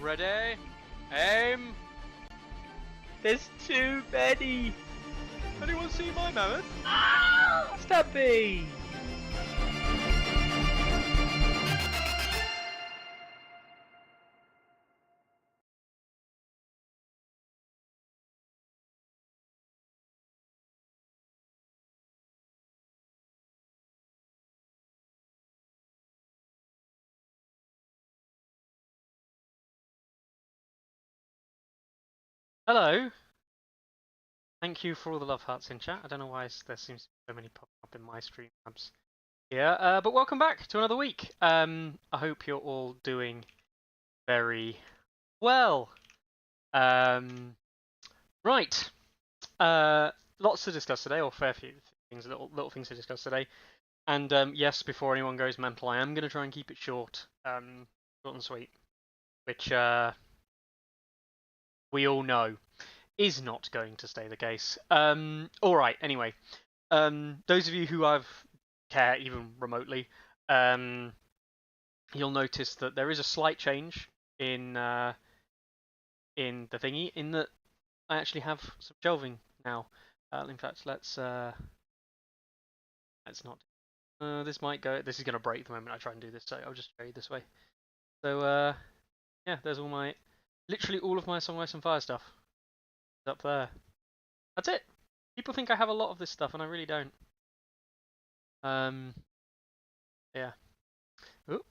Ready? Aim! There's too many! Anyone see my mammoth? Stubby! Hello. Thank you for all the love hearts in chat. I don't know why there seems to be so many popping up in my stream tabs. Yeah, but welcome back to another week. I hope you're all doing very well. Right. Lots to discuss today, or fair few things, little things to discuss today. And yes, before anyone goes mental, I am going to try and keep it short, short and sweet, which we all know is not going to stay the case. All right. Anyway, those of you who care even remotely, you'll notice that there is a slight change in the thingy, in that I actually have some shelving now. In fact, let's not. This might go. This is going to break the moment I try and do this, so I'll just show you this way. So yeah, there's literally all of my Song, Ice and Fire stuff up there. That's it. People think I have a lot of this stuff, and I really don't. Yeah. Oop.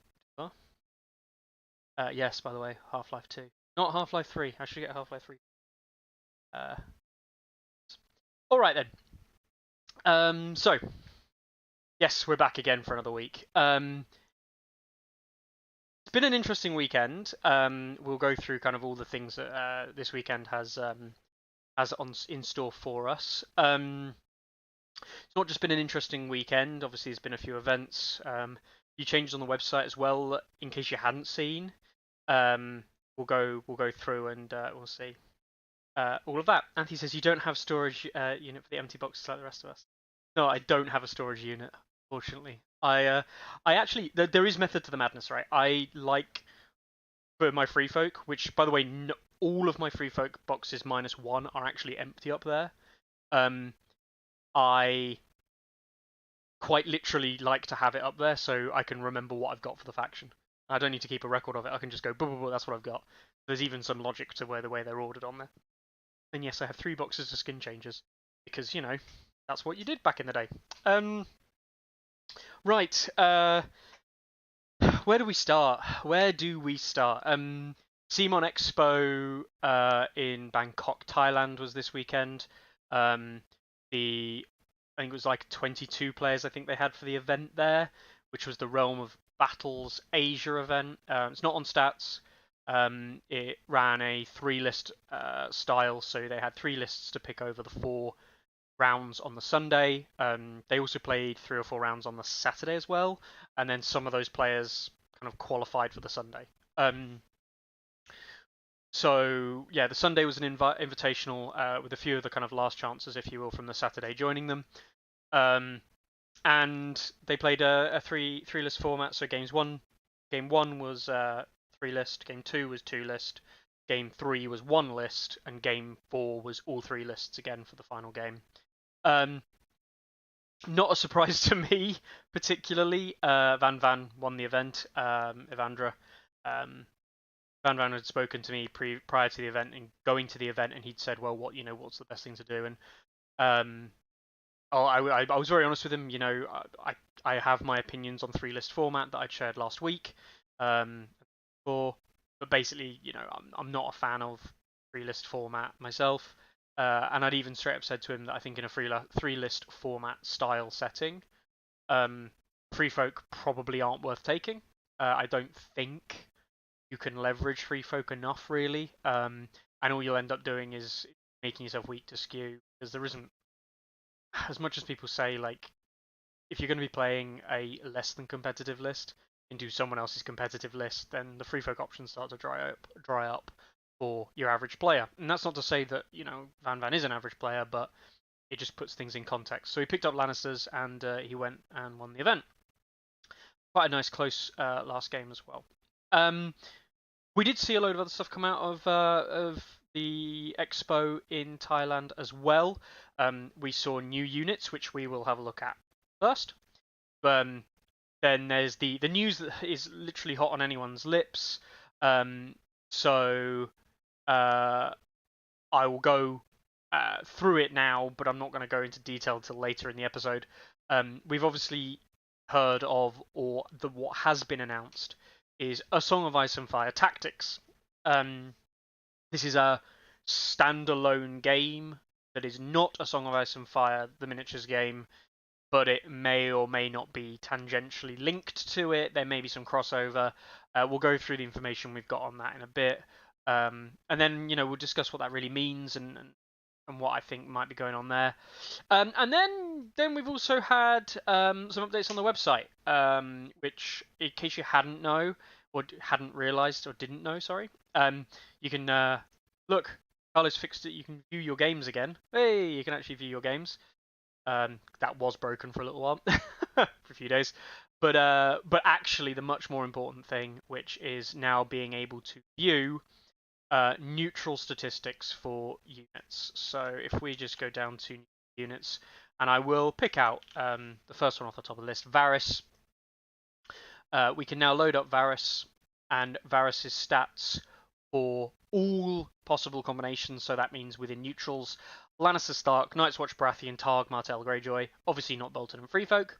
Yes, by the way, Half-Life 2. Not Half-Life 3. I should get Half-Life 3. Alright then. So, yes, we're back again for another week. It's been an interesting weekend. We'll go through kind of all the things that this weekend has in store for us. It's not just been an interesting weekend. Obviously, there's been a few events. You changed on the website as well, in case you hadn't seen. We'll go through and we'll see all of that. Anthony says you don't have storage unit for the empty boxes like the rest of us. No, I don't have a storage unit, fortunately. I actually there is method to the madness, right? I like for my free folk, which by the way, all of my free folk boxes -1 are actually empty up there. I quite literally like to have it up there so I can remember what I've got for the faction. I don't need to keep a record of it. I can just go, blah, blah, blah, that's what I've got. There's even some logic to the way they're ordered on there. And yes, I have 3 boxes of skin changes because, you know, that's what you did back in the day. Right. Where do we start? CMON Expo in Bangkok, Thailand was this weekend. I think it was like 22 players I think they had for the event there, which was the Realm of Battles Asia event. It's not on stats. It ran a 3-list style, so they had 3 lists to pick over the 4 rounds on the Sunday. They also played 3 or 4 rounds on the Saturday as well, and then some of those players kind of qualified for the Sunday. So yeah, the Sunday was an invitational with a few of the kind of last chances, if you will, from the Saturday joining them. And they played a 3-list format. So game one was 3-list, game 2 was 2-list, game 3 was 1-list, and game 4 was all 3 lists again for the final game. Not a surprise to me, particularly. Van won the event. Evandra. Van had spoken to me prior to the event and going to the event, and he'd said, "Well, what's the best thing to do?" And I was very honest with him. You know, I have my opinions on 3-list format that I'd shared last week. But basically, you know, I'm not a fan of 3-list format myself. And I'd even straight up said to him that I think in a 3-list format style setting, free folk probably aren't worth taking. I don't think you can leverage free folk enough, really. And all you'll end up doing is making yourself weak to skew, because there isn't, as much as people say, like, if you're going to be playing a less than competitive list into someone else's competitive list, then the free folk options start to dry up for your average player. And that's not to say that, you know, Van is an average player, but it just puts things in context. So he picked up Lannisters, and he went and won the event. Quite a nice close last game as well. We did see a load of other stuff come out of the expo in Thailand as well. We saw new units, which we will have a look at first. Then there's the news that is literally hot on anyone's lips. So I will go through it now, but I'm not going to go into detail till later in the episode. We've obviously heard of, or what has been announced is A Song of Ice and Fire Tactics. This is a standalone game that is not A Song of Ice and Fire, the miniatures game, but it may or may not be tangentially linked to it. There may be some crossover. We'll go through the information we've got on that in a bit. And then, we'll discuss what that really means and what I think might be going on there. And then we've also had some updates on the website, which, in case you hadn't realised or didn't know, sorry, you can look. Carlos fixed it. You can view your games again. Hey, you can actually view your games. That was broken for a little while, for a few days. But actually, the much more important thing, which is now being able to view neutral statistics for units. So if we just go down to units, and I will pick out the first one off the top of the list, Varys. We can now load up Varys and Varys' stats for all possible combinations. So that means within neutrals, Lannister, Stark, Night's Watch, Baratheon, Targ, Martell, Greyjoy, obviously not Bolton and Free Folk,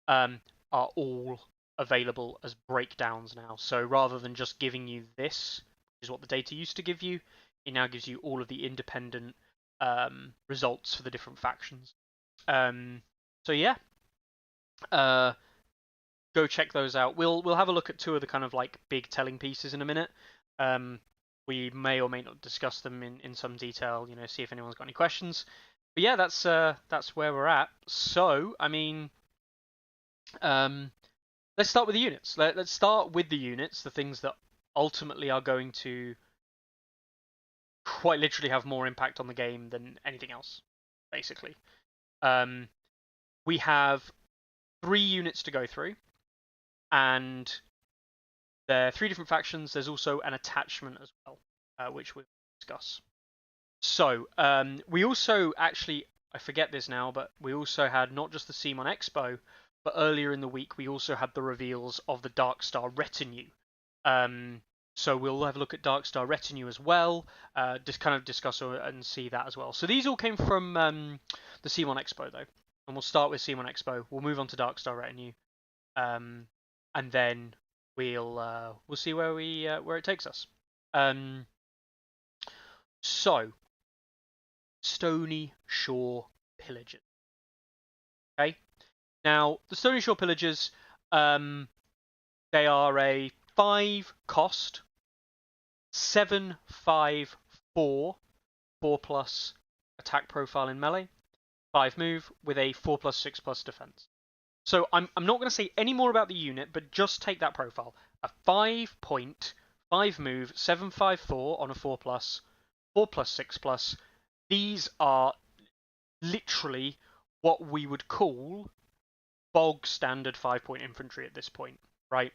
are all available as breakdowns now. So rather than just giving you this, which is what the data used to give you, it now gives you all of the independent results for the different factions. So yeah, go check those out. We'll have a look at two of the kind of like big telling pieces in a minute. We may or may not discuss them in some detail, see if anyone's got any questions. But yeah, that's where we're at. So, I mean, let's start with the units. Let's start with the units, the things that ultimately are going to quite literally have more impact on the game than anything else, basically. We have 3 units to go through, and there are 3 different factions. There's also an attachment as well, which we'll discuss. So, we also actually, I forget this now, but we also had not just the CMON Expo, but earlier in the week we also had the reveals of the Darkstar Retinue. So we'll have a look at Darkstar Retinue as well, just kind of discuss and see that as well. So these all came from the CMON Expo though, and we'll start with CMON Expo. We'll move on to Darkstar Retinue, and then we'll see where it takes us. So, Stony Shore Pillagers. Okay, now the Stony Shore Pillagers, they are a 5 cost, 7/5/4, 4+ attack profile in melee, 5 move with a 4+6+ defense. So I'm not going to say any more about the unit, but just take that profile. A 5-point, 5 move, 7/5/4 on a 4+, 4+6+. These are literally what we would call bog standard 5-point infantry at this point, right?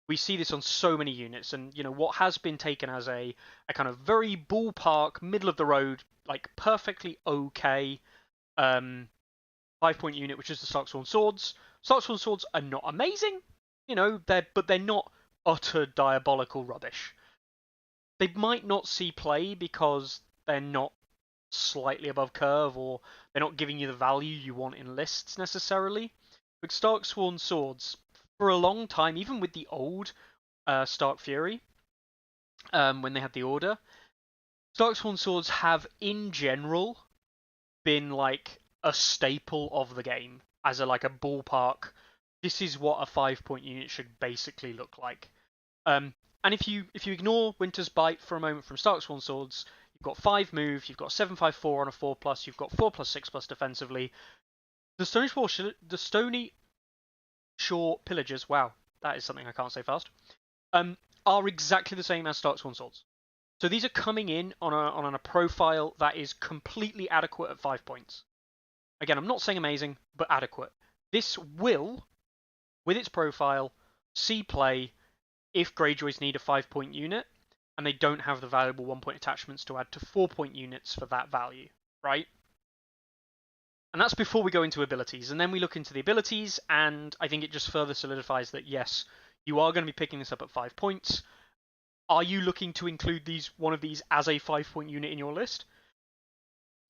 We see this on so many units, and what has been taken as a kind of very ballpark, middle of the road, like perfectly okay 5-point unit, which is the Starksworn Swords. Starksworn Swords are not amazing, but they're not utter diabolical rubbish. They might not see play because they're not slightly above curve, or they're not giving you the value you want in lists necessarily. But Starksworn Swords, for a long time, even with the old Stark Fury, when they had the Order, Starksworn Swords have, in general, been like a staple of the game as a ballpark. This is what a 5-point unit should basically look like. And if you ignore Winter's Bite for a moment from Starksworn Swords, you've got 5 move, you've got 7/5/4 on a 4+, you've got 4+6+ defensively. The Stony Shore Pillagers, wow, that is something I can't say fast, are exactly the same as Starksworn Swords. So these are coming in on a profile that is completely adequate at 5 points. Again, I'm not saying amazing, but adequate. This will, with its profile, see play if Greyjoys need a 5-point unit. and they don't have the valuable 1-point attachments to add to 4-point units for that value, right? And that's before we go into abilities. And then we look into the abilities, and I think it just further solidifies that, yes, you are going to be picking this up at 5 points. Are you looking to include one of these as a 5-point unit in your list?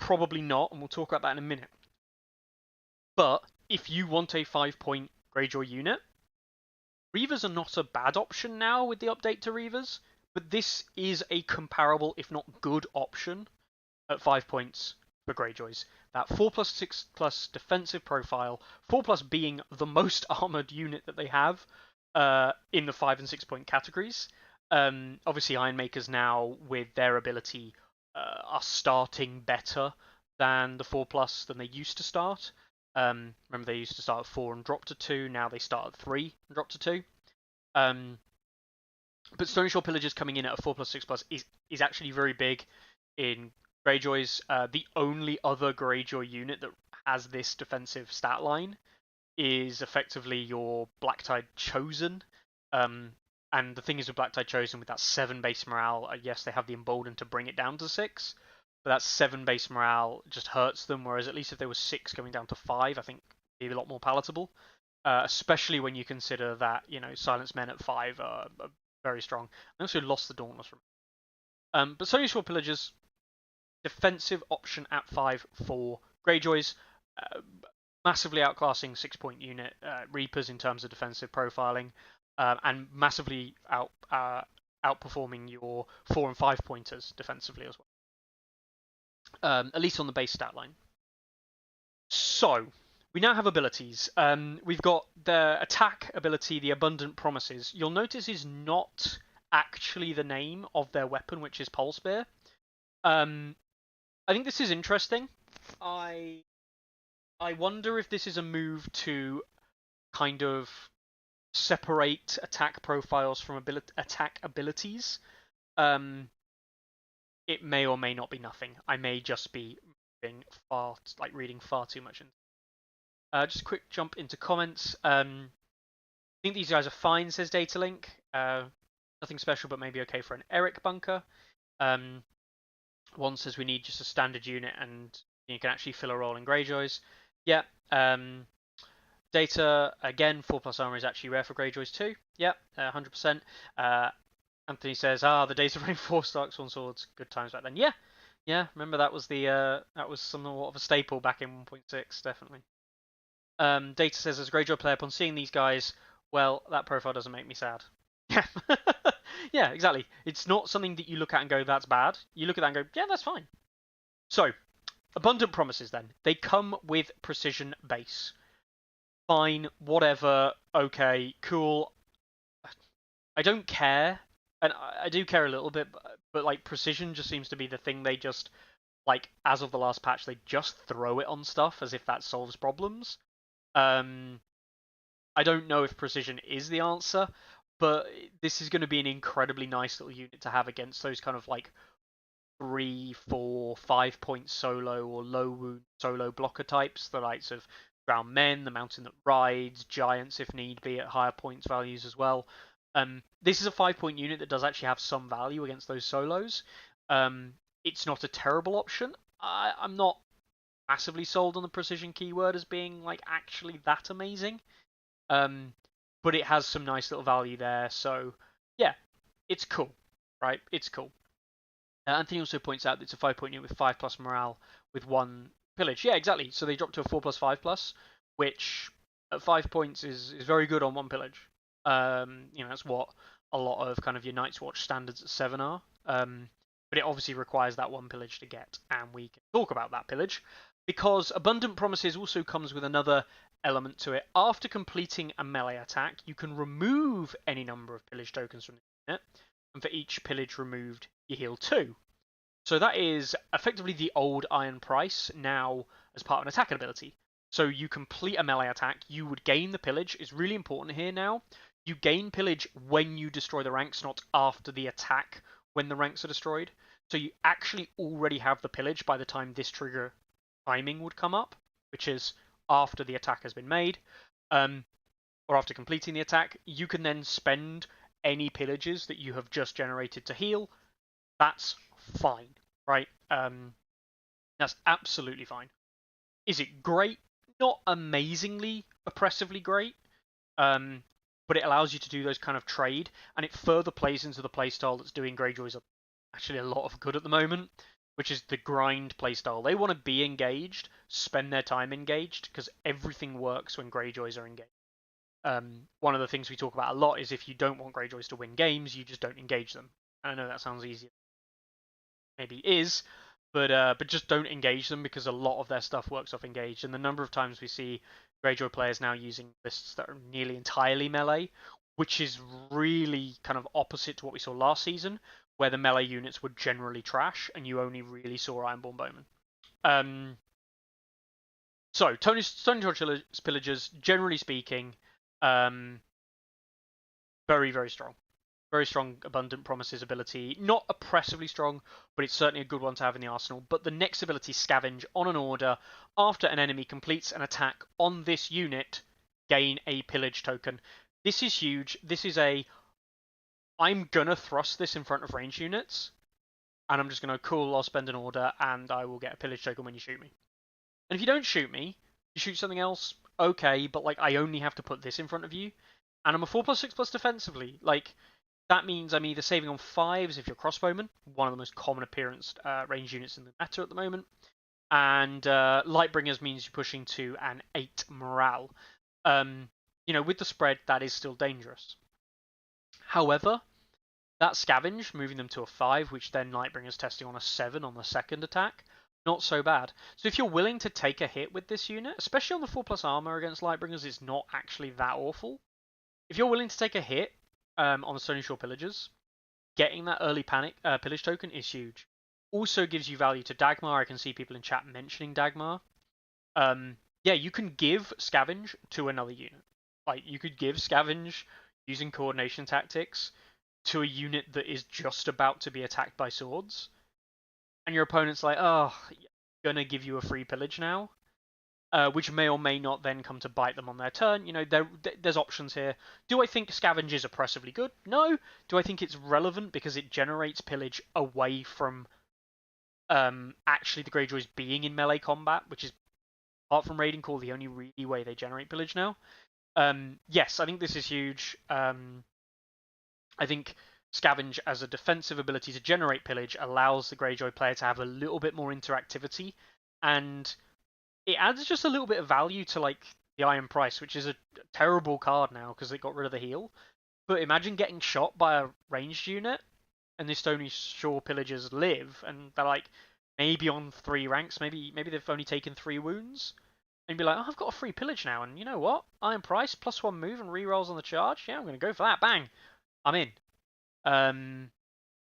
Probably not, and we'll talk about that in a minute. But if you want a 5-point Greyjoy unit, Reavers are not a bad option now with the update to Reavers, but this is a comparable, if not good, option at 5 points for Greyjoys. That 4+6+ defensive profile, 4+ being the most armored unit that they have in the 5 and 6 point categories. Obviously, Ironmakers now, with their ability, are starting better than the 4+ than they used to start. Remember, they used to start at 4 and drop to 2. Now they start at 3 and drop to 2. But Stony Pillagers coming in at a 4+6+ is actually very big in Greyjoys. The only other Greyjoy unit that has this defensive stat line is effectively your Blacktide Chosen. And the thing is with Blacktide Chosen, with that 7 base morale, yes, they have the Emboldened to bring it down to 6, but that 7 base morale just hurts them, whereas at least if there was 6 going down to 5, I think it'd be a lot more palatable. Especially when you consider that, Silence Men at 5 are very strong. I also lost the Dauntless from but Stony Pillagers, defensive option at 5 for Greyjoys, massively outclassing 6-point unit Reapers in terms of defensive profiling, and massively outperforming your 4 and 5 pointers defensively as well. At least on the base stat line. So, we now have abilities. We've got the attack ability, the Abundant Promises. You'll notice is not actually the name of their weapon, which is Pole Spear. I think this is interesting. I wonder if this is a move to kind of separate attack profiles from attack abilities. It may or may not be nothing. I may just be reading far too much into. Just a quick jump into comments. I think these guys are fine, says Datalink. Nothing special, but maybe okay for an Eric bunker. One says we need just a standard unit and you can actually fill a role in Greyjoys. Yeah. Data, again, 4+ armor is actually rare for Greyjoys too. Yeah, 100%. Anthony says, the days of running 4 Darkspawn swords, good times back then. Yeah. Remember that was somewhat of a staple back in 1.6, definitely. Data says, as a Greyjoy player, upon seeing these guys, well, that profile doesn't make me sad. Yeah, yeah, exactly. It's not something that you look at and go, that's bad. You look at that and go, yeah, that's fine. So, Abundant Promises then. They come with Precision base. Fine, whatever, okay, cool. I don't care, and I do care a little bit, but like Precision just seems to be the thing they just, like, as of the last patch, they just throw it on stuff as if that solves problems. I don't know if Precision is the answer, but this is going to be an incredibly nice little unit to have against those kind of like 3, 4, 5 point solo or low wound solo blocker types, the likes of Ground Men, the Mountain that Rides, Giants if need be at higher points values as well. This is a 5-point unit that does actually have some value against those solos. It's not a terrible option. I'm not massively sold on the Precision keyword as being like actually that amazing. But it has some nice little value there, so yeah, it's cool, right? It's cool. Anthony also points out that it's a 5-point unit with 5+ morale with 1 pillage. Yeah, exactly. So they drop to a 4+, 5+, which at 5 points is very good on 1 pillage. That's what a lot of kind of your Night's Watch standards at 7 are. But it obviously requires that 1 pillage to get, and we can talk about that pillage because Abundant Promises also comes with another element to it. After completing a melee attack, you can remove any number of pillage tokens from the unit, and for each pillage removed, you heal 2. So that is effectively the old Iron Price now as part of an attack ability. So you complete a melee attack, you would gain the pillage. It's really important here now. You gain pillage when you destroy the ranks, not after the attack when the ranks are destroyed. So you actually already have the pillage by the time this trigger timing would come up, which is after the attack has been made, or after completing the attack. You can then spend any pillages that you have just generated to heal That's fine, right? That's absolutely fine. Is it great? Not amazingly oppressively great, but it allows you to do those kind of trade, and it further plays into the playstyle that's doing Greyjoys actually a lot of good at the moment, which is the grind playstyle. They want to be engaged, spend their time engaged, because everything works when Greyjoys are engaged. One of the things we talk about a lot is if you don't want Greyjoys to win games, you just don't engage them. And I know that sounds easy, maybe is, but just don't engage them because a lot of their stuff works off engaged. And the number of times we see Greyjoy players now using lists that are nearly entirely melee, which is really kind of opposite to what we saw last season, where the melee units were generally trash and you only really saw Ironborn Bowmen. So Stony Pillagers, generally speaking, very very strong. Very strong Abundant Promises ability. Not oppressively strong, but it's certainly a good one to have in the arsenal. But the next ability, Scavenge, on an order, after an enemy completes an attack on this unit, gain a Pillage token. This is huge. This is I'm gonna thrust this in front of range units, and I'm just gonna, cool, I'll spend an order, and I will get a Pillage token when you shoot me. And if you don't shoot me, you shoot something else, okay, but like I only have to put this in front of you, and I'm a 4+6+ defensively. Like, that means I'm either saving on 5s if you're crossbowman, one of the most common appearance range units in the meta at the moment, and Lightbringers means you're pushing to an 8 morale. With the spread, that is still dangerous. However, that Scavenge, moving them to a 5, which then Lightbringers testing on a 7 on the second attack, not so bad. So if you're willing to take a hit with this unit, especially on the 4+ armor against Lightbringers, it's not actually that awful. If you're willing to take a hit, on the Stony Shore Pillagers, getting that early Pillage token is huge. Also gives you value to Dagmar. I can see people in chat mentioning Dagmar. Yeah, you can give Scavenge to another unit. Like, you could give Scavenge using coordination tactics to a unit that is just about to be attacked by swords, and your opponent's like, oh, gonna give you a free Pillage now. Which may or may not then come to bite them on their turn. There's options here. Do I think Scavenge is oppressively good? No. Do I think it's relevant because it generates Pillage away from actually the Greyjoys being in melee combat, which is, apart from Raiding Call, the only really way they generate Pillage now? Yes, I think this is huge. I think Scavenge as a defensive ability to generate Pillage allows the Greyjoy player to have a little bit more interactivity, and it adds just a little bit of value to like the Iron Price, which is a terrible card now because it got rid of the heal. But imagine getting shot by a ranged unit, and the Stony Shore Pillagers live, and they're like maybe on 3 ranks, maybe they've only taken 3 wounds, and you'd be like, oh, I've got a free Pillage now, and you know what? Iron Price +1 move and rerolls on the charge. Yeah, I'm gonna go for that. Bang, I'm in.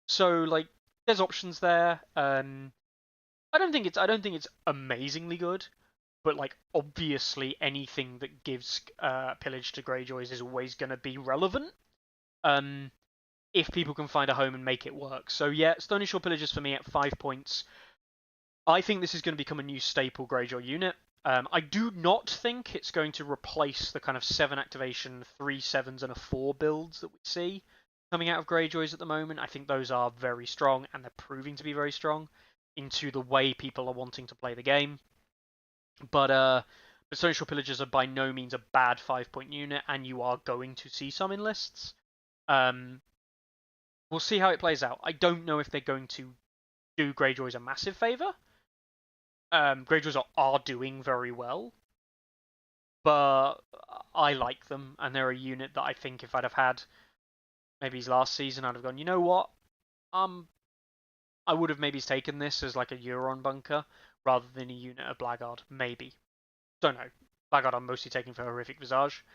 So like, there's options there. I don't think it's amazingly good. But like, obviously anything that gives Pillage to Greyjoys is always going to be relevant, if people can find a home and make it work. So yeah, Stony Shore Pillagers for me at 5 points. I think this is going to become a new staple Greyjoy unit. I do not think it's going to replace the kind of 7 activation, 3 7s and a 4 builds that we see coming out of Greyjoys at the moment. I think those are very strong, and they're proving to be very strong into the way people are wanting to play the game. But Stony Shore Pillagers are by no means a bad 5-point unit, and you are going to see some in lists. We'll see how it plays out. I don't know if they're going to do Greyjoys a massive favour. Greyjoys are doing very well, but I like them, and they're a unit that I think if I'd have had maybe last season, I'd have gone, you know what? I would have maybe taken this as like a Euron bunker rather than a unit of Blackguard. Maybe. Don't know. Blackguard I'm mostly taking for Horrific Visage,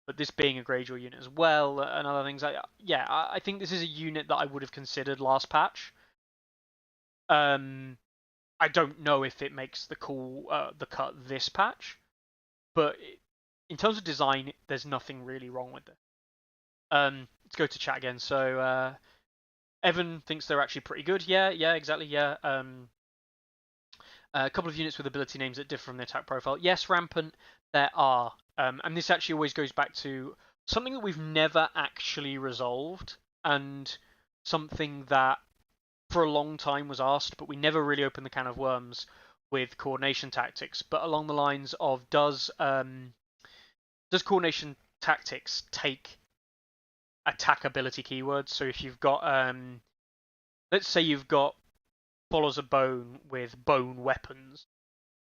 but this being a Greyjoy unit as well, and other things, I think this is a unit that I would have considered last patch. I don't know if it makes the cut this patch, but in terms of design, there's nothing really wrong with it. Let's go to chat again. So Evan thinks they're actually pretty good. Yeah, exactly. Yeah. A couple of units with ability names that differ from the attack profile. Yes, Rampant, there are. And this actually always goes back to something that we've never actually resolved, and something that for a long time was asked, but we never really opened the can of worms with coordination tactics. But along the lines of does coordination tactics take attack ability keywords? So if you've got let's say you've got Followers of Bone with bone weapons,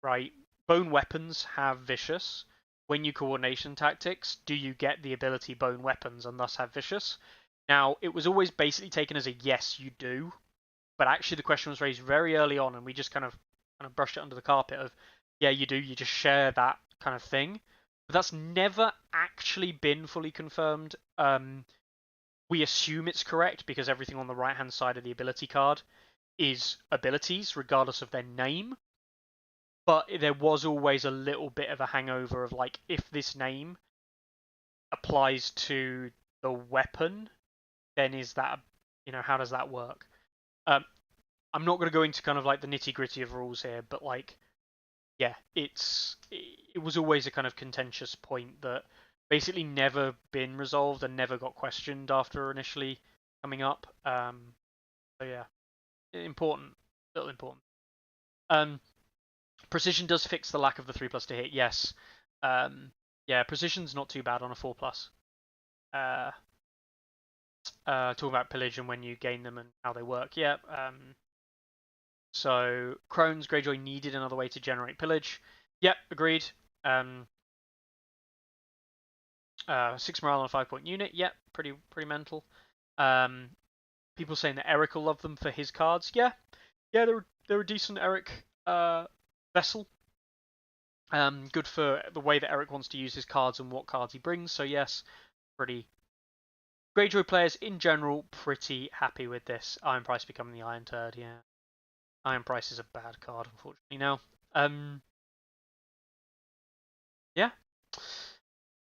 right? Bone weapons have vicious. When you coordination tactics, do you get the ability bone weapons and thus have vicious? Now, it was always basically taken as a yes, you do, but actually the question was raised very early on, and we just kind of brushed it under the carpet of, yeah, you do, you just share that kind of thing. But that's never actually been fully confirmed. We assume it's correct because everything on the right-hand side of the ability card is abilities, regardless of their name. But there was always a little bit of a hangover of like, if this name applies to the weapon, then is that, how does that work? I'm not going to go into kind of like the nitty gritty of rules here, but like, yeah, it was always a kind of contentious point that basically never been resolved and never got questioned after initially coming up. So yeah, important, little important. Precision does fix the lack of the 3+ to hit. Yes. Yeah, precision's not too bad on a 4+. Talking about pillage and when you gain them and how they work. Yeah. So Crohn's Greyjoy needed another way to generate pillage. Yep, agreed. 6 morale on a 5-point unit. Yep, pretty mental. People saying that Eric will love them for his cards. Yeah, they're a decent Eric vessel. Good for the way that Eric wants to use his cards and what cards he brings. So yes, pretty. Greyjoy players in general pretty happy with this. Iron Price becoming the Iron Turd. Yeah, Iron Price is a bad card, unfortunately. Now, yeah.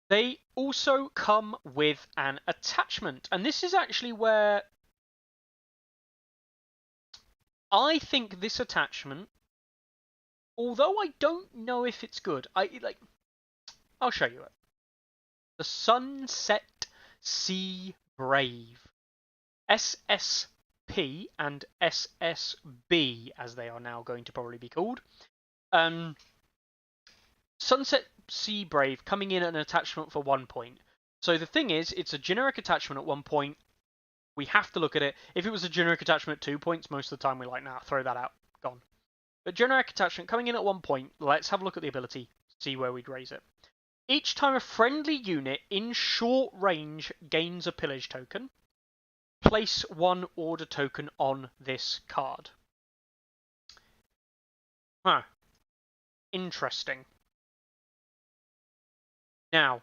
They also come with an attachment, and this is actually where I think this attachment, although I don't know if it's good, I'll show you it. The Sunset Sea Brave. SSP and SSB, as they are now going to probably be called. Sunset Sea Brave coming in at an attachment for 1 point. So the thing is, it's a generic attachment at 1 point. We have to look at it. If it was a generic attachment at 2 points, most of the time we're like, nah, throw that out, gone. But generic attachment coming in at 1 point, let's have a look at the ability, see where we'd raise it. Each time a friendly unit in short range gains a pillage token, place 1 order token on this card. Huh. Interesting. Now,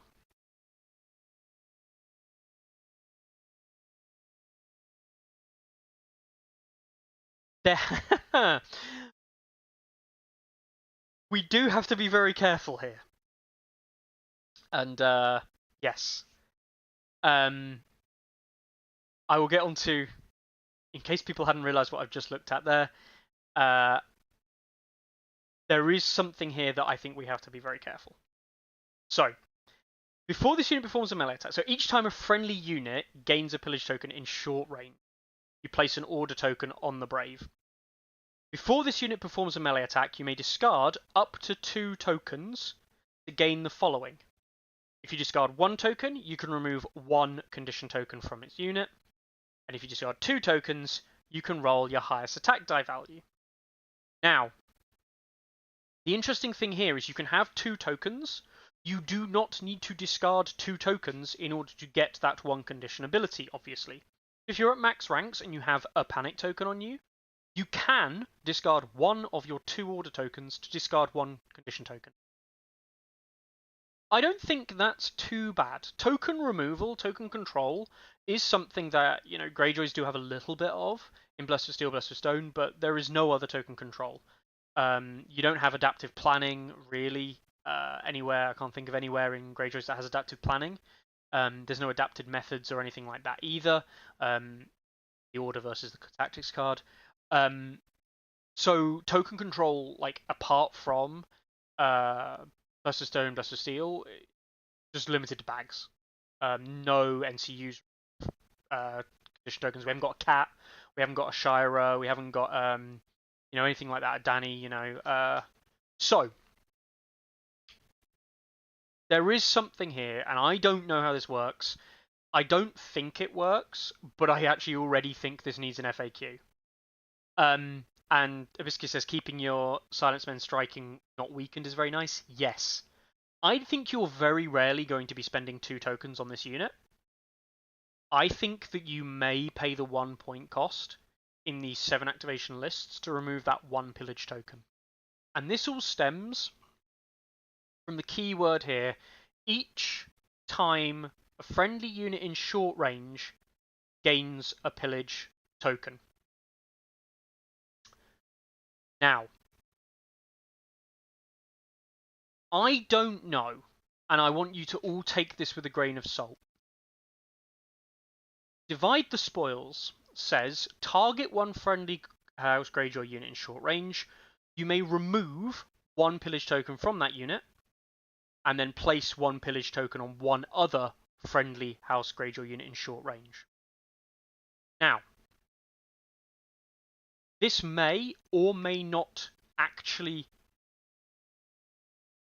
we do have to be very careful here. And yes, I will get on to, in case people hadn't realised what I've just looked at there, there is something here that I think we have to be very careful. So, before this unit performs a melee attack, so each time a friendly unit gains a pillage token in short range, you place an order token on the Brave. Before this unit performs a melee attack, you may discard up to 2 tokens to gain the following. If you discard 1 token, you can remove 1 condition token from its unit. And if you discard 2 tokens, you can roll your highest attack die value. Now, the interesting thing here is you can have 2 tokens. You do not need to discard 2 tokens in order to get that 1 condition ability, obviously. If you're at max ranks and you have a panic token on you, you can discard 1 of your 2 order tokens to discard 1 condition token. I don't think that's too bad. Token removal, token control is something that, Greyjoys do have a little bit of in Blessed with Steel, Blessed with Stone, but there is no other token control. You don't have adaptive planning, really, anywhere. I can't think of anywhere in Greyjoys that has adaptive planning. There's no adapted methods or anything like that either. The order versus the tactics card. So token control, apart from Blessed with Stone, Blessed with Steel, just limited to bags. No NCUs condition tokens. We haven't got a cat. We haven't got a Shira. We haven't got anything like that. Danny. So there is something here, and I don't know how this works. I don't think it works, but I actually already think this needs an FAQ. And Abisky says keeping your silence men striking not weakened is very nice. Yes. I think you're very rarely going to be spending 2 tokens on this unit. I think that you may pay the 1 point cost in the 7 activation lists to remove that 1 pillage token. And this all stems from the keyword here. Each time a friendly unit in short range gains a pillage token. Now, I don't know, and I want you to all take this with a grain of salt. Divide the Spoils says target 1 friendly House Greyjoy unit in short range. You may remove 1 pillage token from that unit, and then place 1 pillage token on 1 other friendly House Greyjoy unit in short range. Now, this may or may not actually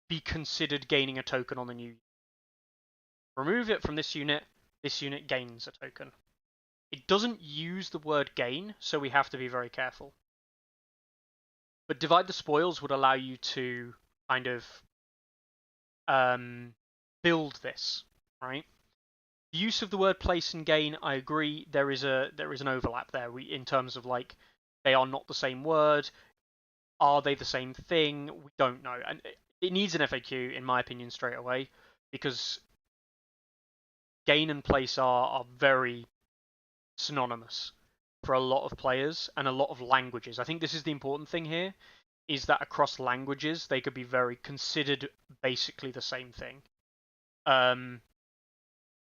be considered gaining a token on the new unit. Remove it from this unit gains a token. It doesn't use the word gain, so we have to be very careful. But Divide the Spoils would allow you to kind of build this, right? The use of the word place and gain, I agree, there is an overlap there in terms of like they are not the same word. Are they the same thing? We don't know. And it needs an FAQ, in my opinion, straight away, because gain and place are very synonymous for a lot of players and a lot of languages. I think this is the important thing here, is that across languages they could be very considered basically the same thing.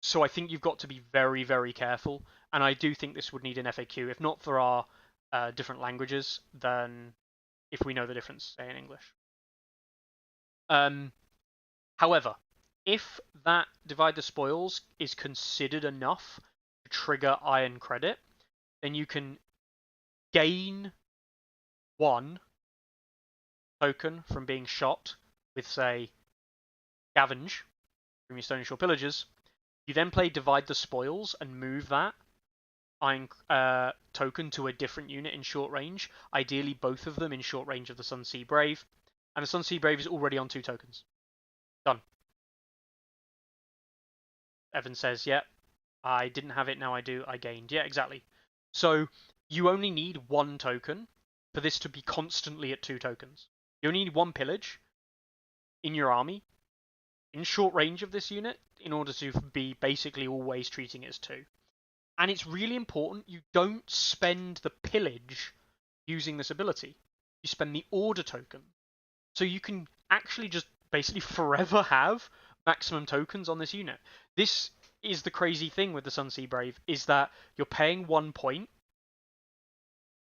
So I think you've got to be very, very careful, and I do think this would need an FAQ, if not for our different languages, then if we know the difference, say, in English. However, if that Divide the Spoils is considered enough to trigger Iron Credit, then you can gain 1 token from being shot with, say, Scavenge from your Stony Shore Pillagers. You then play Divide the Spoils and move that Iron token to a different unit in short range, ideally both of them in short range of the Sunsea Brave, and the Sunsea Brave is already on 2 tokens. Done. Evan says, yeah, I didn't have it, now I do, I gained. Yeah, exactly. So you only need 1 token for this to be constantly at 2 tokens. You only need 1 pillage in your army in short range of this unit in order to be basically always treating it as 2. And it's really important you don't spend the pillage using this ability. You spend the order token. So you can actually just basically forever have maximum tokens on this unit. This is the crazy thing with the Sunsea Brave, is that you're paying 1 point,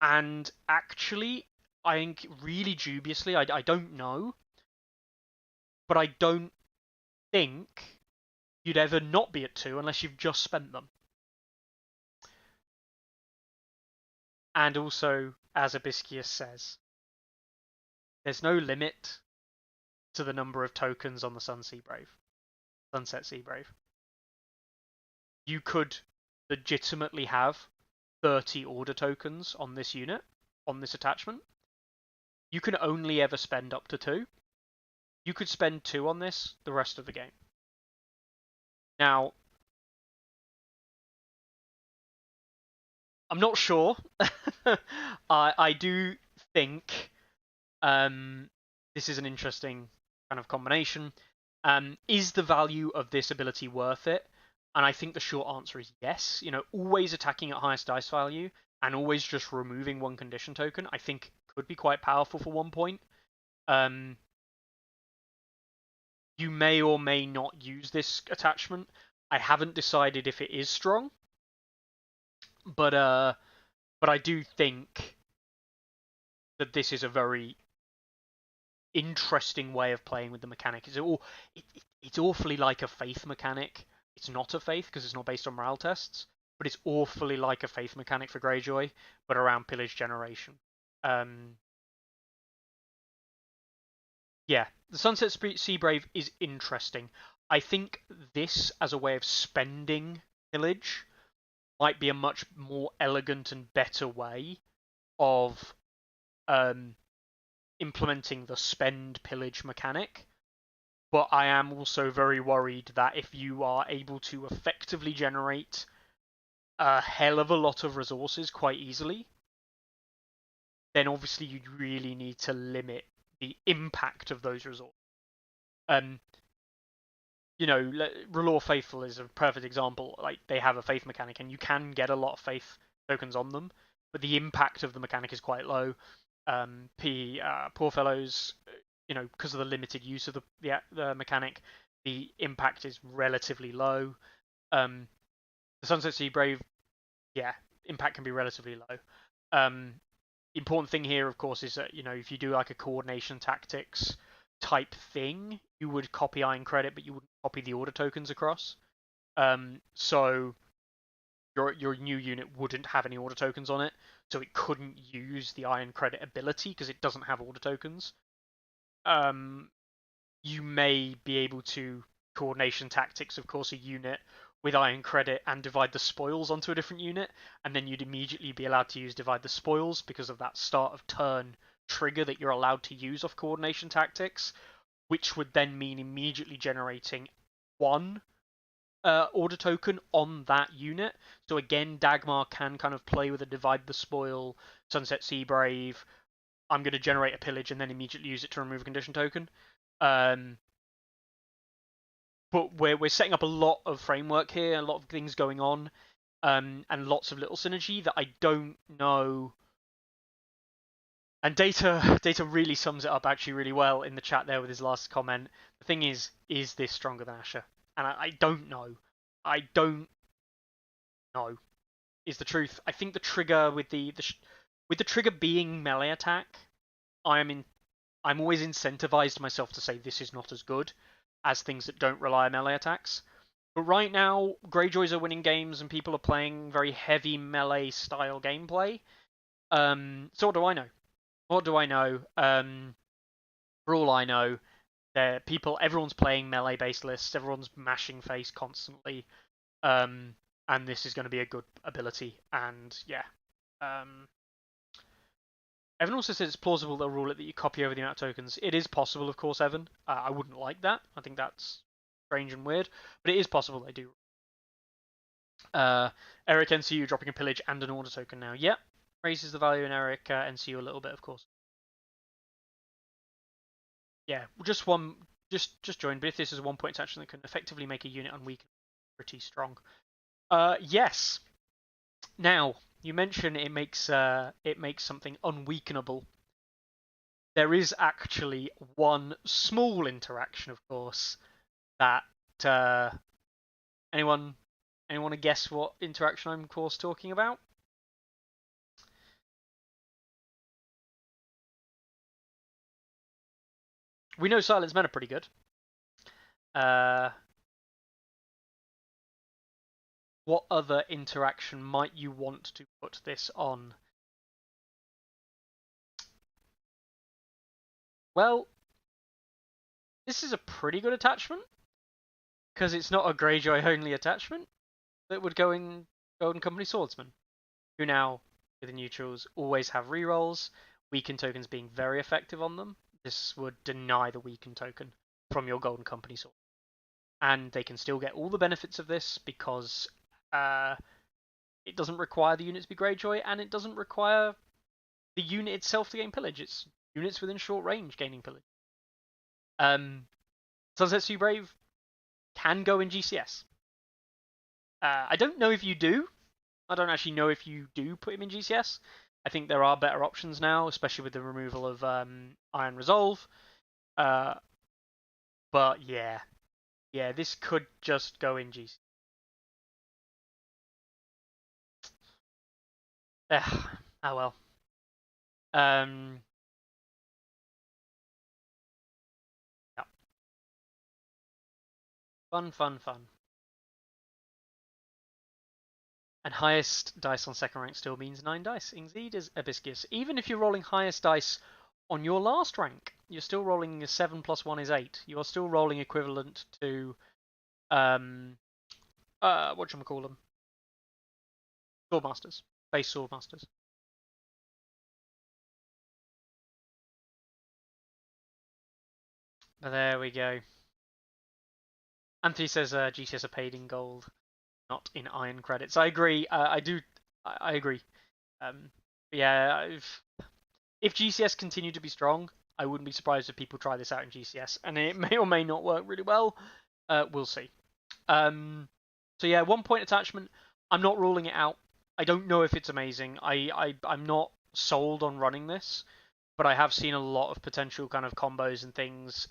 and actually, I think really dubiously, I don't know, but I don't think you'd ever not be at 2 unless you've just spent them. And also, as Abiscius says, there's no limit to the number of tokens on the Sunset Sea Brave. You could legitimately have 30 order tokens on this unit, on this attachment. You can only ever spend up to 2. You could spend 2 on this the rest of the game. Now, I'm not sure. I do think this is an interesting kind of combination. Is the value of this ability worth it? And I think the short answer is yes. Always attacking at highest dice value and always just removing 1 condition token, I think could be quite powerful for 1 point. You may or may not use this attachment. I haven't decided if it is strong, but I do think that this is a very interesting way of playing with the mechanic. It's awfully like a faith mechanic. It's not a faith because it's not based on morale tests, but it's awfully like a Faith mechanic for Greyjoy, but around Pillage generation. Yeah, the Sunset Sea Brave is interesting. I think this, as a way of spending Pillage, might be a much more elegant and better way of implementing the spend pillage mechanic. But I am also very worried that if you are able to effectively generate a hell of a lot of resources quite easily, then obviously you really need to limit the impact of those resources. You know, R'hllor Faithful is a perfect example. Like, they have a faith mechanic, and you can get a lot of faith tokens on them, but the impact of the mechanic is quite low. Poor Fellows, you know, because of the limited use of the mechanic, the impact is relatively low. The Sunset Sea Brave, yeah, impact can be relatively low. The important thing here, of course, is that, you know, if you do like a coordination tactics type thing, you would copy Iron Credit, but you wouldn't copy the order tokens across. So your new unit wouldn't have any order tokens on it, so it couldn't use the Iron Credit ability because it doesn't have order tokens. You may be able to coordination tactics, of course, a unit with Iron Credit and divide the spoils onto a different unit, and then you'd immediately be allowed to use divide the spoils because of that start of turn trigger that you're allowed to use off coordination tactics, which would then mean immediately generating one order token on that unit. So again, Dagmar can kind of play with a divide the spoil, Sunset Sea Brave. I'm going to generate a pillage and then immediately use it to remove a condition token. But we're setting up a lot of framework here, a lot of things going on, and lots of little synergy that I don't know. And Data really sums it up actually really well in the chat there with his last comment. The thing is this stronger than Asher? And I don't know. I don't know is the truth. I think the trigger with the trigger being melee attack, I'm always incentivized myself to say this is not as good as things that don't rely on melee attacks. But right now, Greyjoys are winning games and people are playing very heavy melee style gameplay. So what do I know? What do I know? For all I know, everyone's playing melee based lists, everyone's mashing face constantly, and this is going to be a good ability. And yeah, Evan also says it's plausible they'll rule it that you copy over the amount of tokens. It is possible, of course, Evan. I wouldn't like that. I think that's strange and weird, but it is possible they do. Eric NCU dropping a pillage and an order token now. Yep, raises the value in Eric NCU a little bit, of course. Yeah, just joined. But if this is a 1 point action that can effectively make a unit unweakened, pretty strong. Yes. Now you mention it makes something unweakenable. There is actually one small interaction, of course, that anyone want to guess what interaction I'm, of course, talking about? We know Silence Men are pretty good. What other interaction might you want to put this on? Well, this is a pretty good attachment because it's not a Greyjoy only attachment that would go in Golden Company Swordsman, who now, with the neutrals, always have rerolls, weakened tokens being very effective on them. This would deny the weakened token from your Golden Company sword. And they can still get all the benefits of this because it doesn't require the unit to be Greyjoy, and it doesn't require the unit itself to gain pillage. It's units within short range gaining pillage. Sunset Sea Brave can go in GCS. I don't know if you do. I don't actually know if you do put him in GCS. I think there are better options now, especially with the removal of Iron Resolve. But yeah, this could just go in GCS. Oh well. Yeah. Fun. And highest dice on second rank still means 9 dice. Indeed, is Abiscus. Even if you're rolling highest dice on your last rank, you're still rolling a 7 plus 1 is 8. You are still rolling equivalent to whatchamacallem? Swordmasters. Base Swordmasters. But there we go. Anthony says GCS are paid in gold, not in iron credits. I agree. I agree. Yeah, if GCS continue to be strong, I wouldn't be surprised if people try this out in GCS, and it may or may not work really well. We'll see. So yeah, 1 point attachment. I'm not ruling it out. I don't know if it's amazing. I'm not sold on running this, but I have seen a lot of potential kind of combos and things.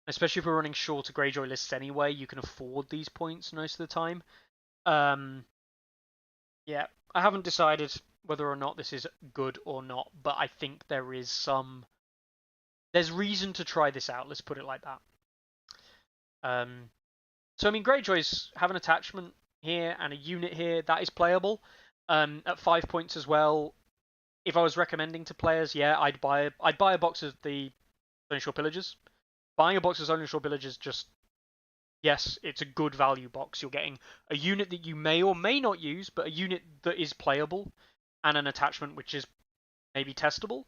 Especially if we're running shorter Greyjoy lists anyway, you can afford these points most of the time. Yeah, I haven't decided whether or not this is good or not, but I think there's reason to try this out. Let's put it like that. So I mean, Greyjoys have an attachment here and a unit here that is playable. At 5 points as well. If I was recommending to players, yeah, I'd buy a box of the Stony Shore Pillagers. Buying a box of Stony Shore Pillagers, just yes, it's a good value box. You're getting a unit that you may or may not use, but a unit that is playable, and an attachment which is maybe testable.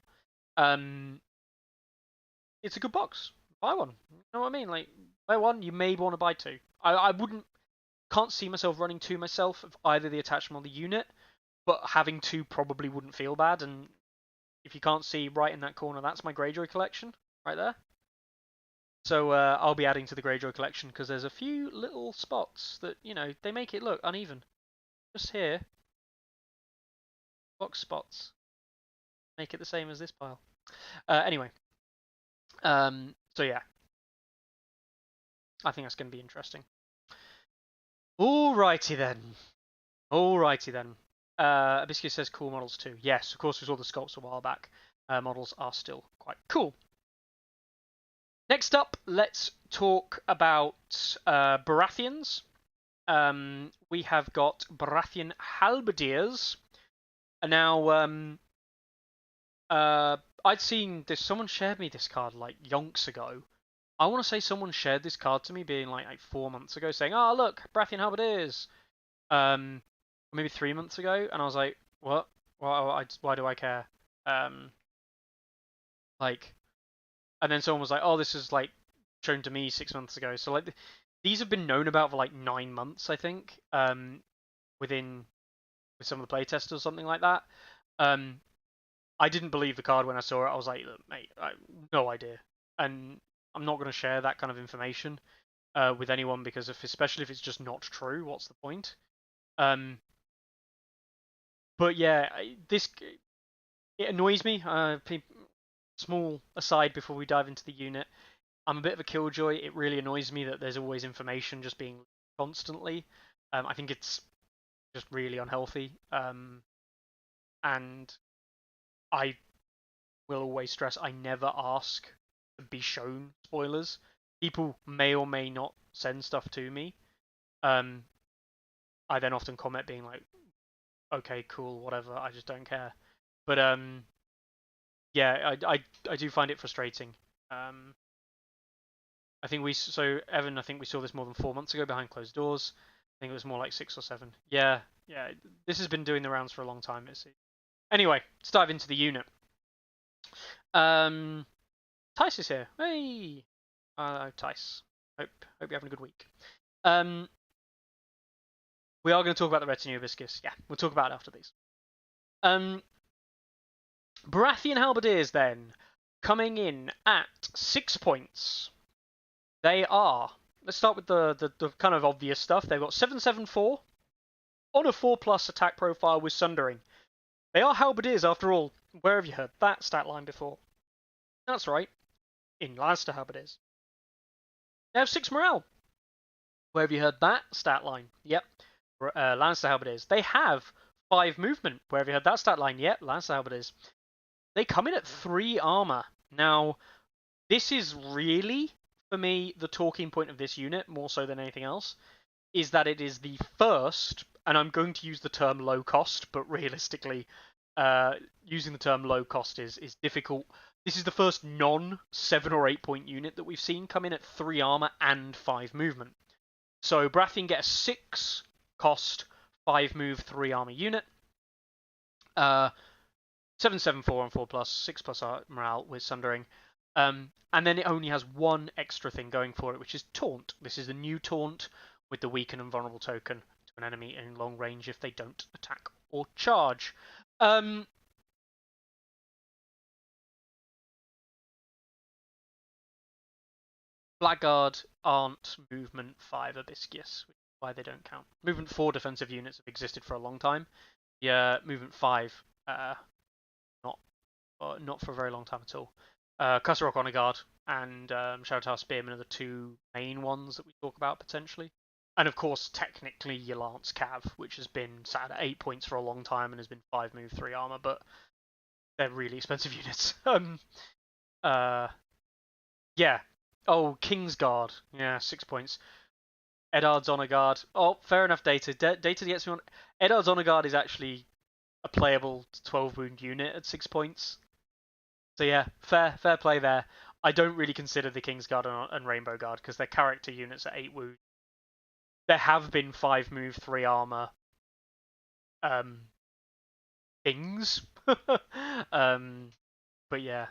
It's a good box. Buy one. You know what I mean? Like, buy one, you may want to buy two. I can't see myself running two myself of either the attachment or the unit, but having two probably wouldn't feel bad. And if you can't see right in that corner, that's my Greyjoy collection right there. So I'll be adding to the Greyjoy collection because there's a few little spots that, you know, they make it look uneven. Just here. Box spots. Make it the same as this pile. Anyway. So yeah. I think that's going to be interesting. Alrighty then. Abiscus says cool models too. Yes, of course we saw the sculpts a while back. Models are still quite cool. Next up, let's talk about Baratheons. We have got Baratheon Halberdiers. Now, I'd seen this. Someone shared me this card like yonks ago. I want to say someone shared this card to me, being like 4 months ago, saying, "Oh, look, Baratheon Halberdiers." Maybe 3 months ago, and I was like, "What? Why do I care?" Like, and then someone was like, "Oh, this is like shown to me 6 months ago." So like, these have been known about for like 9 months, I think. With some of the playtesters or something like that. I didn't believe the card when I saw it. I was like, mate, I have no idea, and I'm not going to share that kind of information with anyone because especially if it's just not true, what's the point? But yeah, it annoys me. Small aside before we dive into the unit, I'm a bit of a killjoy. It really annoys me that there's always information just being constantly. I think it's just really unhealthy. And I will always stress I never ask to be shown spoilers. People may or may not send stuff to me. I then often comment being like, okay, cool, whatever, I just don't care. But yeah, I do find it frustrating. I think Evan, I think we saw this more than 4 months ago behind closed doors. I think it was more like 6 or 7. Yeah, this has been doing the rounds for a long time, it seems. Anyway, let's dive into the unit. Tice is here. Hey, Tice. Hope you're having a good week. We are going to talk about the retinue of Abiscus. Yeah, we'll talk about it after these. Baratheon Halberdiers then, coming in at 6 points. They are, let's start with the kind of obvious stuff. They've got 7/7/4 on a 4+ attack profile with Sundering. They are Halberdiers after all. Where have you heard that stat line before? That's right, in Lannister Halberdiers. They have 6 morale. Where have you heard that stat line? Yep, Lannister Halberdiers. They have 5 movement. Where have you heard that stat line? Yep, Lannister Halberdiers. They come in at 3 armor. Now, this is really, for me, the talking point of this unit, more so than anything else, is that it is the first and I'm going to use the term low cost, but realistically, using the term low cost is difficult. This is the first non-7 or 8 point unit that we've seen come in at 3 armor and 5 movement. So Baratheon get a 6 cost, 5 move, 3 armor unit. 7/7/4 on 4+, 6+ morale with Sundering. And then it only has one extra thing going for it, which is Taunt. This is the new Taunt with the weaken and vulnerable token to an enemy in long range if they don't attack or charge. Blackguard aren't movement 5 Hibiscus, which is why they don't count. Movement 4 defensive units have existed for a long time. Yeah, movement 5, not for a very long time at all. Custer Honor Guard and Shadow Tower Spearman are the two main ones that we talk about potentially. And of course, technically, your Lance Cav, which has been sat at 8 points for a long time and has been 5 move, 3 armor, but they're really expensive units. Yeah. Oh, Kingsguard. Yeah, 6 points. Eddard's Honor Guard. Oh, fair enough, Data. Data gets me on. Eddard's Honor Guard is actually a playable 12 wound unit at 6 points. So yeah, fair play there. I don't really consider the Kingsguard and Rainbow Guard because they're character units at 8 wound. There have been 5 move, 3 armor things. But yeah.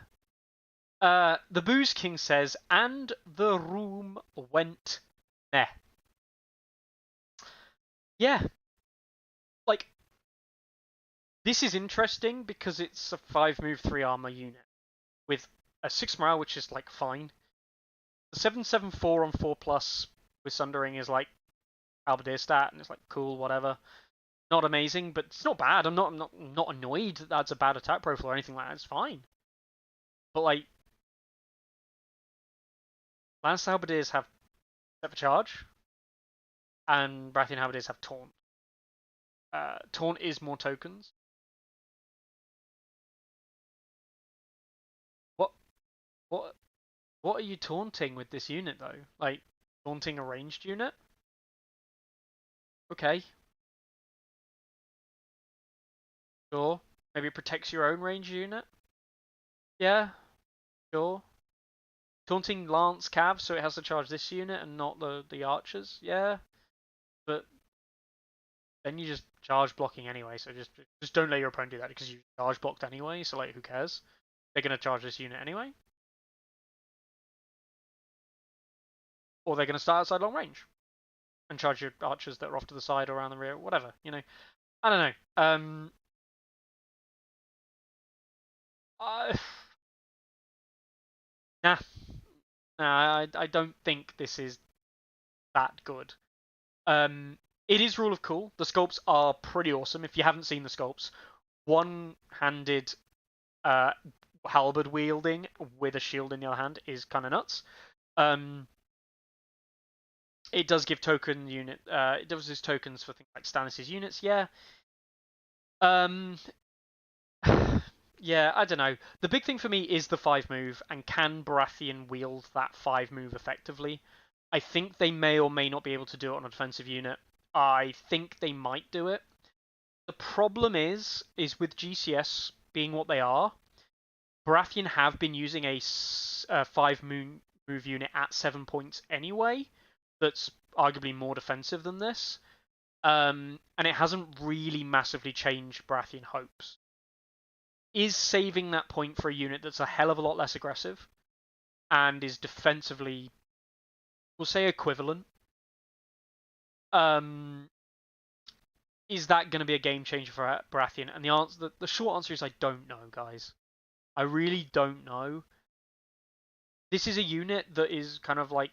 The Booze King says, and the room went meh. Yeah. Like, this is interesting because it's a 5 move, 3 armor unit with a 6 morale, which is like fine. The 7/7/4 on 4+ with Sundering is like Halberdier stat, and it's like cool, whatever. Not amazing, but it's not bad. I'm not annoyed that that's a bad attack profile or anything like that. It's fine. But like, Lance Halberdiers have set for charge, and Baratheon Halberdiers have Taunt. Taunt is more tokens. What are you taunting with this unit though? Like, taunting a ranged unit? Okay. Sure. Maybe it protects your own range unit? Yeah. Sure. Taunting Lance Cav so it has to charge this unit and not the archers? Yeah. But then you just charge blocking anyway, so just don't let your opponent do that because you charge blocked anyway, so like who cares? They're gonna charge this unit anyway. Or they're gonna start outside long range and charge your archers that are off to the side or around the rear, whatever, you know. I don't know. Nah. I don't think this is that good. It is rule of cool. The sculpts are pretty awesome. If you haven't seen the sculpts, one-handed halberd wielding with a shield in the other hand is kind of nuts. It does give token unit. It does use tokens for things like Stannis' units. Yeah. Yeah, I don't know. The big thing for me is the 5 move, and can Baratheon wield that 5 move effectively? I think they may or may not be able to do it on a defensive unit. I think they might do it. The problem is with GCS being what they are, Baratheon have been using a 5 move unit at 7 points anyway. That's arguably more defensive than this. And it hasn't really massively changed Baratheon hopes. Is saving that point for a unit that's a hell of a lot less aggressive and is defensively, we'll say, equivalent. Is that going to be a game changer for Baratheon? And the short answer is I don't know, guys. I really don't know. This is a unit that is kind of like,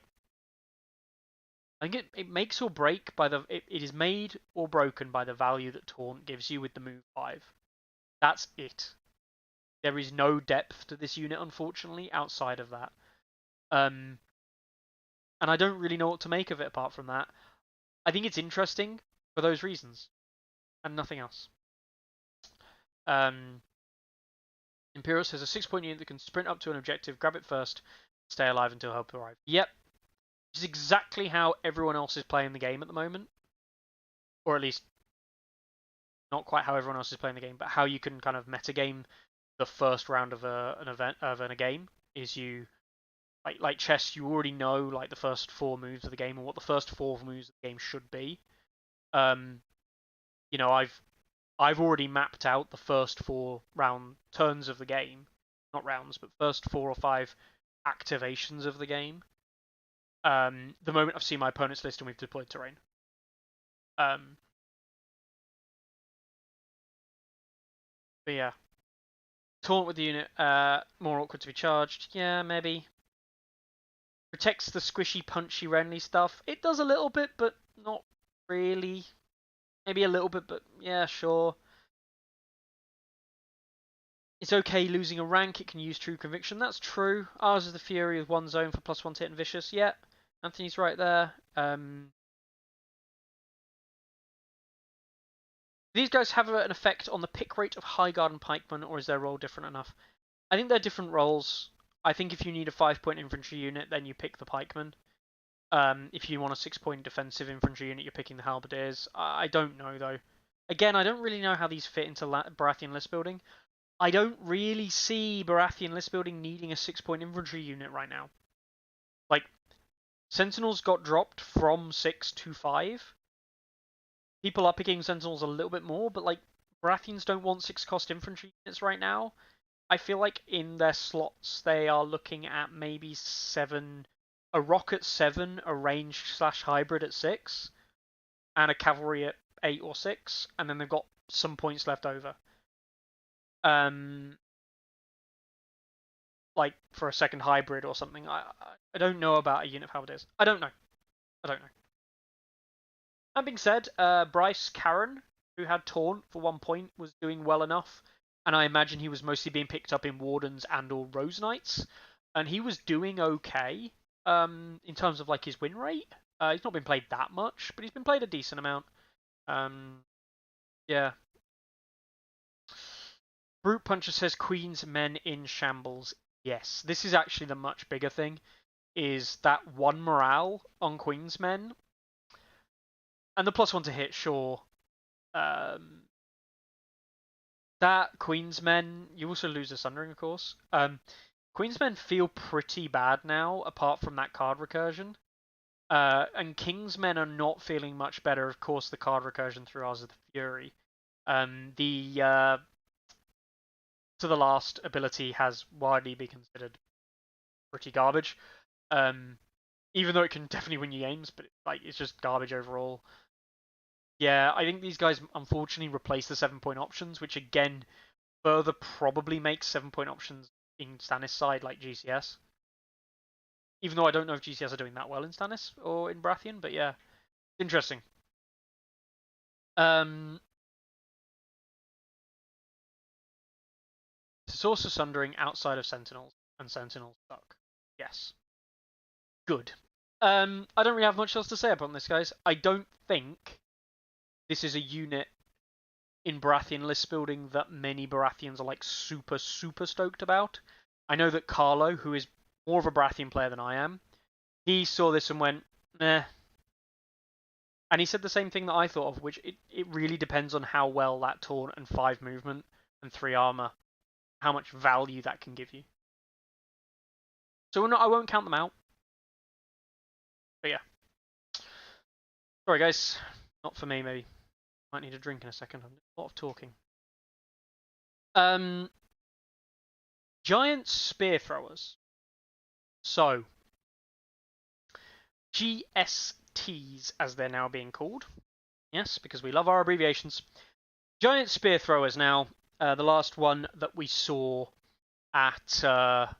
I think it makes or break by it is made or broken by the value that Taunt gives you with the move 5. That's it. There is no depth to this unit, unfortunately, outside of that. And I don't really know what to make of it apart from that. I think it's interesting for those reasons, and nothing else. Imperial says a 6-point unit that can sprint up to an objective, grab it first, stay alive until help arrives. Yep. Which is exactly how everyone else is playing the game at the moment. Or at least not quite how everyone else is playing the game, but how you can kind of metagame the first round of a game is you like chess. You already know like the first 4 moves of the game and what the first 4 moves of the game should be. You know, I've already mapped out the first 4 turns of the game, not rounds, but first 4 or 5 activations of the game. The moment I've seen my opponent's list and we've deployed terrain. But yeah, taunt with the unit, more awkward to be charged. Yeah, maybe. Protects the squishy, punchy, Renly stuff. It does a little bit, but not really. Maybe a little bit, but yeah, sure. It's okay losing a rank. It can use True Conviction. That's true. Ours is the Fury with 1 zone for +1 to hit and vicious. Yeah, Anthony's right there. These guys have an effect on the pick rate of Highguard and Pikeman, or is their role different enough? I think they're different roles. I think if you need a 5-point infantry unit, then you pick the Pikeman. If you want a 6-point defensive infantry unit, you're picking the Halberdiers. I don't know, though. Again, I don't really know how these fit into Baratheon list building. I don't really see Baratheon list building needing a 6-point infantry unit right now. Like, Sentinels got dropped from 6 to 5. People are picking Sentinels a little bit more, but like, Baratheons don't want 6-cost infantry units right now. I feel like in their slots, they are looking at maybe 7, a rock at 7, a ranged/hybrid at 6, and a cavalry at 8 or 6, and then they've got some points left over. Like for a second hybrid or something. I don't know about a unit of Halberdiers. I don't know. That being said, Bryce Karen, who had Taunt for 1 point, was doing well enough, and I imagine he was mostly being picked up in Wardens and or Rose Knights, and he was doing okay in terms of like his win rate. He's not been played that much, but he's been played a decent amount. Yeah. Brute Puncher says Queen's Men in shambles. Yes, this is actually the much bigger thing, is that 1 morale on Queen's Men. And the +1 to hit, sure. That Queen's Men, you also lose a Sundering, of course. Queen's Men feel pretty bad now, apart from that card recursion. And King's Men are not feeling much better, of course, the card recursion through Ours of the Fury. The To the Last ability has widely been considered pretty garbage. Even though it can definitely win you games, but it's just garbage overall. Yeah, I think these guys unfortunately replace the 7-point options, which again further probably makes 7-point options in Stannis' side like GCS. Even though I don't know if GCS are doing that well in Stannis or in Baratheon, but yeah, interesting. Source of Sundering outside of Sentinels, and Sentinels suck. Yes. Good. I don't really have much else to say about this, guys. I don't think this is a unit in Baratheon list building that many Baratheons are like super stoked about. I know that Carlo, who is more of a Baratheon player than I am, he saw this and went, meh. And he said the same thing that I thought of, which it really depends on how well that taunt and 5 movement and 3 armor, how much value that can give you. So I won't count them out. But yeah. Sorry guys, not for me maybe. Might need a drink in a second. A lot of talking. Giant Spear Throwers. So, GSTs as they're now being called. Yes, because we love our abbreviations. Giant Spear Throwers now. The last one that we saw at CMON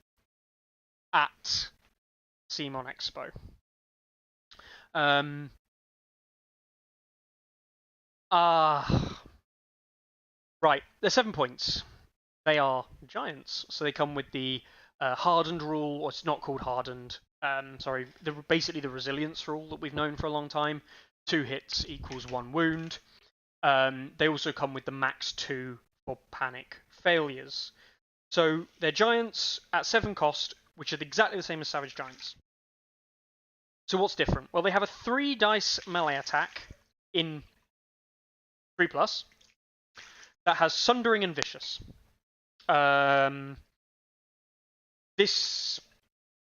Expo. Right, they're 7 points. They are giants, so they come with the hardened rule, or it's not called hardened. Basically the resilience rule that we've known for a long time. 2 hits equals 1 wound. They also come with the max 2 for panic failures. So they're giants at 7 cost, which are exactly the same as Savage Giants. So what's different? Well, they have a 3 dice melee attack in 3+. that has Sundering and Vicious. This,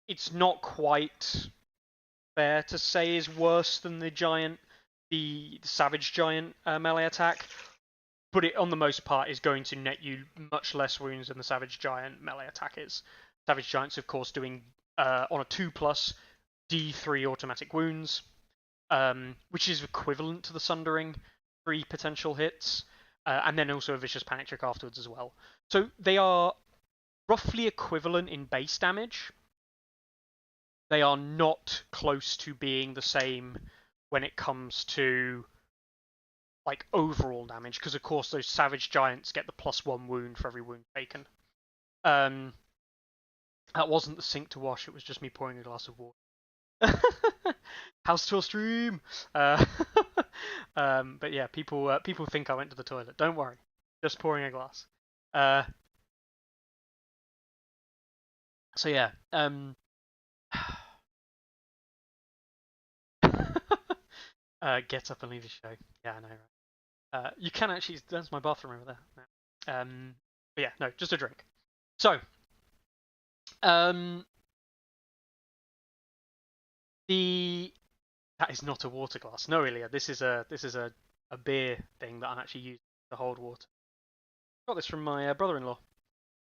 it's not quite fair to say is worse than the Savage Giant melee attack, but it, on the most part, is going to net you much less wounds than the Savage Giant melee attack is. Savage Giant's, of course, doing on a 2+, D3 automatic wounds, which is equivalent to the Sundering 3 potential hits, and then also a Vicious Panic Trick afterwards as well. So they are roughly equivalent in base damage. They are not close to being the same when it comes to like overall damage, because of course those Savage Giants get the +1 wound for every wound taken. That wasn't the sink to wash, it was just me pouring a glass of water. House tour stream! But yeah, people think I went to the toilet. Don't worry, just pouring a glass. So yeah, get up and leave the show. Yeah, I know, right? You can actually, that's my bathroom over there. But yeah, no, just a drink. So, that is not a water glass. No, Ilya, this is a beer thing that I'm actually using to hold water. Got this from my brother-in-law.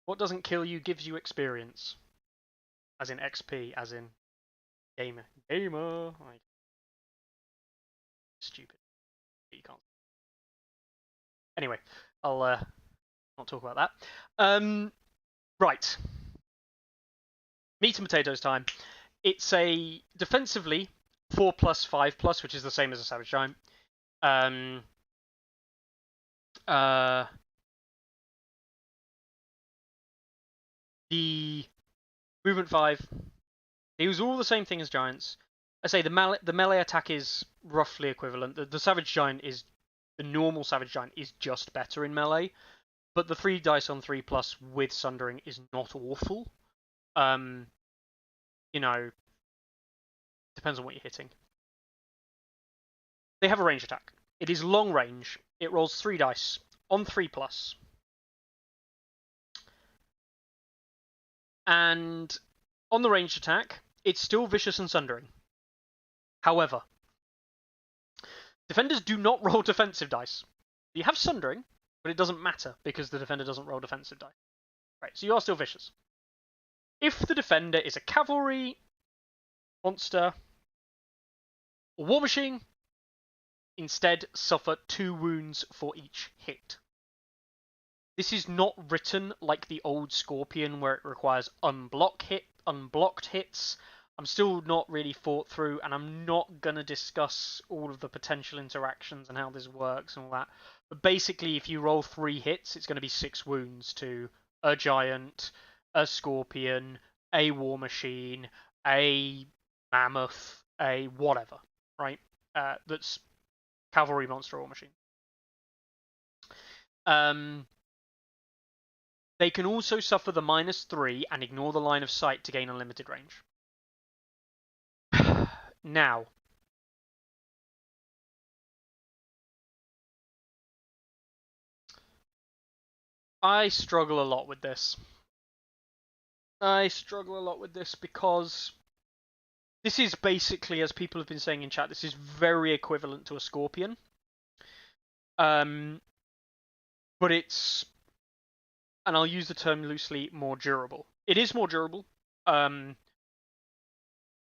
What doesn't kill you gives you experience. As in XP, as in gamer. Like, stupid. You can't. Anyway, I'll not talk about that. Right. Meat and potatoes time. It's a defensively 4+, 5+, which is the same as a Savage Giant. The movement 5. They use all the same thing as Giants. I say the melee attack is roughly equivalent. The Savage Giant is, the normal Savage Giant is just better in melee, but the 3 dice on 3+ with Sundering is not awful. You know, depends on what you're hitting. They have a range attack. It is long range. It rolls 3 dice on 3+. And on the ranged attack, it's still Vicious and Sundering. However, defenders do not roll defensive dice. You have Sundering, but it doesn't matter because the defender doesn't roll defensive dice. Right, so you are still Vicious. If the defender is a cavalry, monster, or war machine, instead suffer 2 wounds for each hit. This is not written like the old Scorpion where it requires unblocked hits. I'm still not really thought through, and I'm not going to discuss all of the potential interactions and how this works and all that. But basically, if you roll 3 hits, it's going to be 6 wounds to a giant, a scorpion, a war machine, a mammoth, a whatever, right? That's cavalry, monster, or machine. They can also suffer the -3 and ignore the line of sight to gain unlimited range. Now, I struggle a lot with this. Because this is basically, as people have been saying in chat, this is very equivalent to a Scorpion. But it's, and I'll use the term loosely, more durable. It is more durable than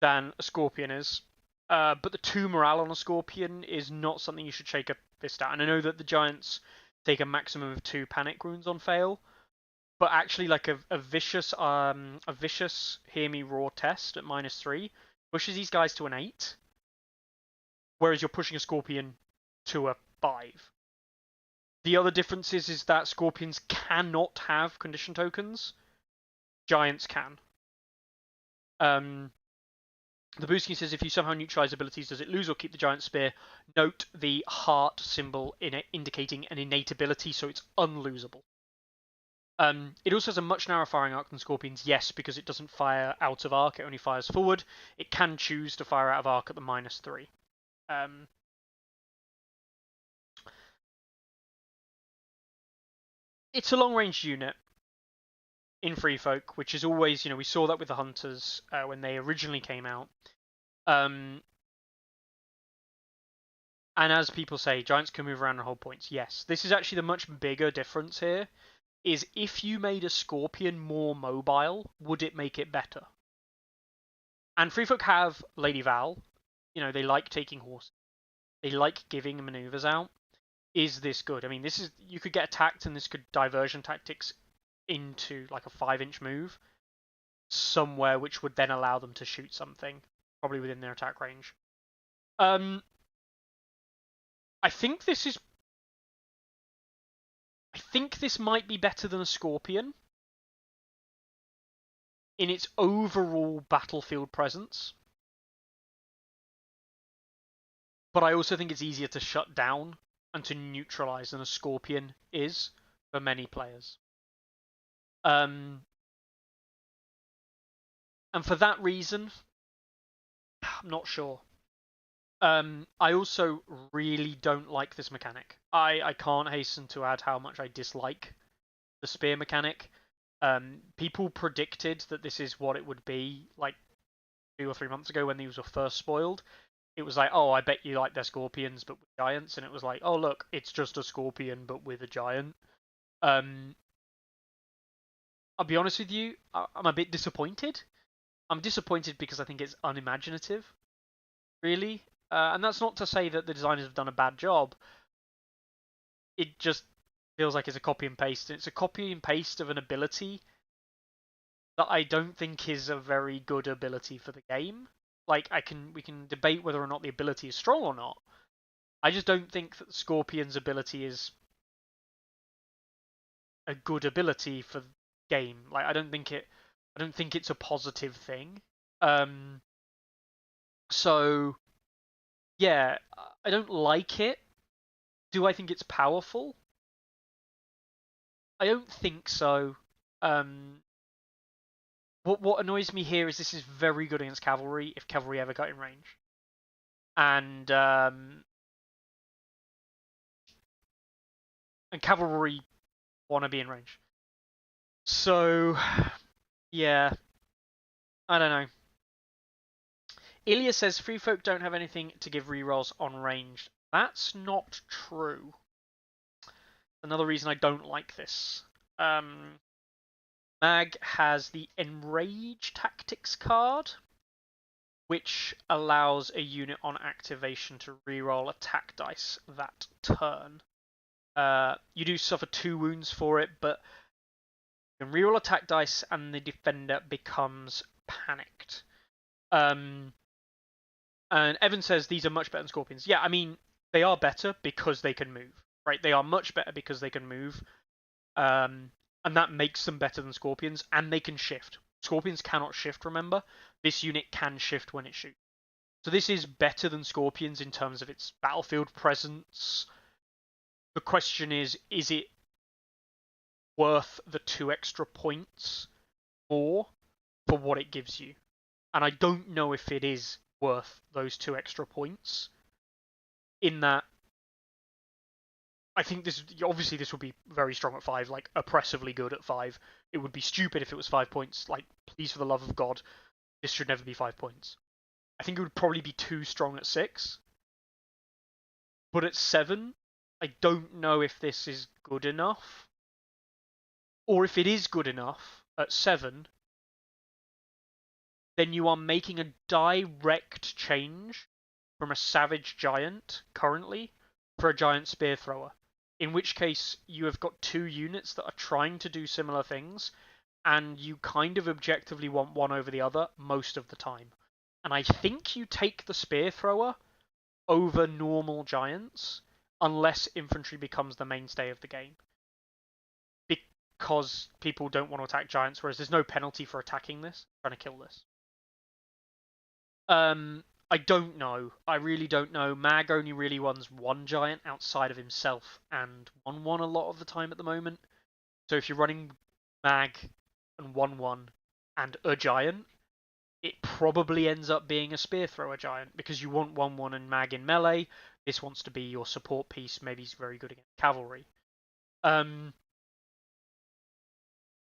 a Scorpion is. But the 2 morale on a Scorpion is not something you should shake a fist at. And I know that the Giants take a maximum of 2 panic runes on fail, but actually, like a vicious hear me roar test at -3 pushes these guys to an 8, whereas you're pushing a Scorpion to a 5. The other difference is that Scorpions cannot have condition tokens. Giants can. The Boosky says, if you somehow neutralize abilities, does it lose or keep the Giant Spear? Note the heart symbol indicating an innate ability, so it's unlosable. It also has a much narrower firing arc than Scorpions, yes, because it doesn't fire out of arc, it only fires forward. It can choose to fire out of arc at the -3. it's a long-range unit in Free Folk, which is always, we saw that with the Hunters when they originally came out. And as people say, giants can move around and hold points. Yes, this is actually the much bigger difference here. Is if you made a Scorpion more mobile, would it make it better? And Free Folk have Lady Val. They like taking horses. They like giving maneuvers out. Is this good? I mean, you could get attacked, and this could diversion tactics into like a 5-inch move somewhere, which would then allow them to shoot something, probably within their attack range. I think this might be better than a Scorpion in its overall battlefield presence. But I also think it's easier to shut down and to neutralize than a Scorpion is for many players. And for that reason, I'm not sure. I also really don't like this mechanic. I can't hasten to add how much I dislike the spear mechanic. People predicted that this is what it would be like 2 or 3 months ago when these were first spoiled. It was like, oh, I bet you like their Scorpions but with giants, and it was like, oh look, it's just a Scorpion but with a giant. I'll be honest with you, I'm a bit disappointed. I'm disappointed because I think it's unimaginative, really. And that's not to say that the designers have done a bad job. It just feels like it's a copy and paste. It's a copy and paste of an ability that I don't think is a very good ability for the game. Like, we can debate whether or not the ability is strong or not. I just don't think that Scorpion's ability is a good ability for the game. Like, I don't think it's a positive thing. So yeah, I don't like it. Do I think it's powerful? I don't think so. What annoys me here is this is very good against cavalry if cavalry ever got in range, and cavalry want to be in range. So yeah, I don't know. Ilya says Free Folk don't have anything to give rerolls on range. That's not true. Another reason I don't like this. Mag has the Enrage Tactics card, which allows a unit on activation to reroll attack dice that turn. You do suffer 2 wounds for it, but you can reroll attack dice and the defender becomes panicked. And Evan says these are much better than Scorpions. Yeah, I mean, they are better because they can move, right? They are much better because they can move. And that makes them better than Scorpions, and they can shift. Scorpions cannot shift, remember? This unit can shift when it shoots. So this is better than Scorpions in terms of its battlefield presence. The question is it worth the 2 extra points more for what it gives you? And I don't know if it is worth those 2 extra points. In that, I think this would be very strong at 5, like oppressively good at 5. It would be stupid if it was 5 points. Like, please, for the love of God, this should never be 5 points. I think it would probably be too strong at 6. But at 7, I don't know if this is good enough. Or if it is good enough at 7, then you are making a direct change from a savage giant currently for a giant spear thrower. In which case, you have got 2 units that are trying to do similar things, and you kind of objectively want one over the other most of the time. And I think you take the spear thrower over normal giants, unless infantry becomes the mainstay of the game. Because people don't want to attack giants, whereas there's no penalty for attacking this, trying to kill this. I don't know. I really don't know. Mag only really runs 1 giant outside of himself and 1/1 a lot of the time at the moment. So if you're running Mag and 1/1 and a giant, it probably ends up being a spear thrower giant because you want 1/1 and Mag in melee. This wants to be your support piece. Maybe he's very good against cavalry.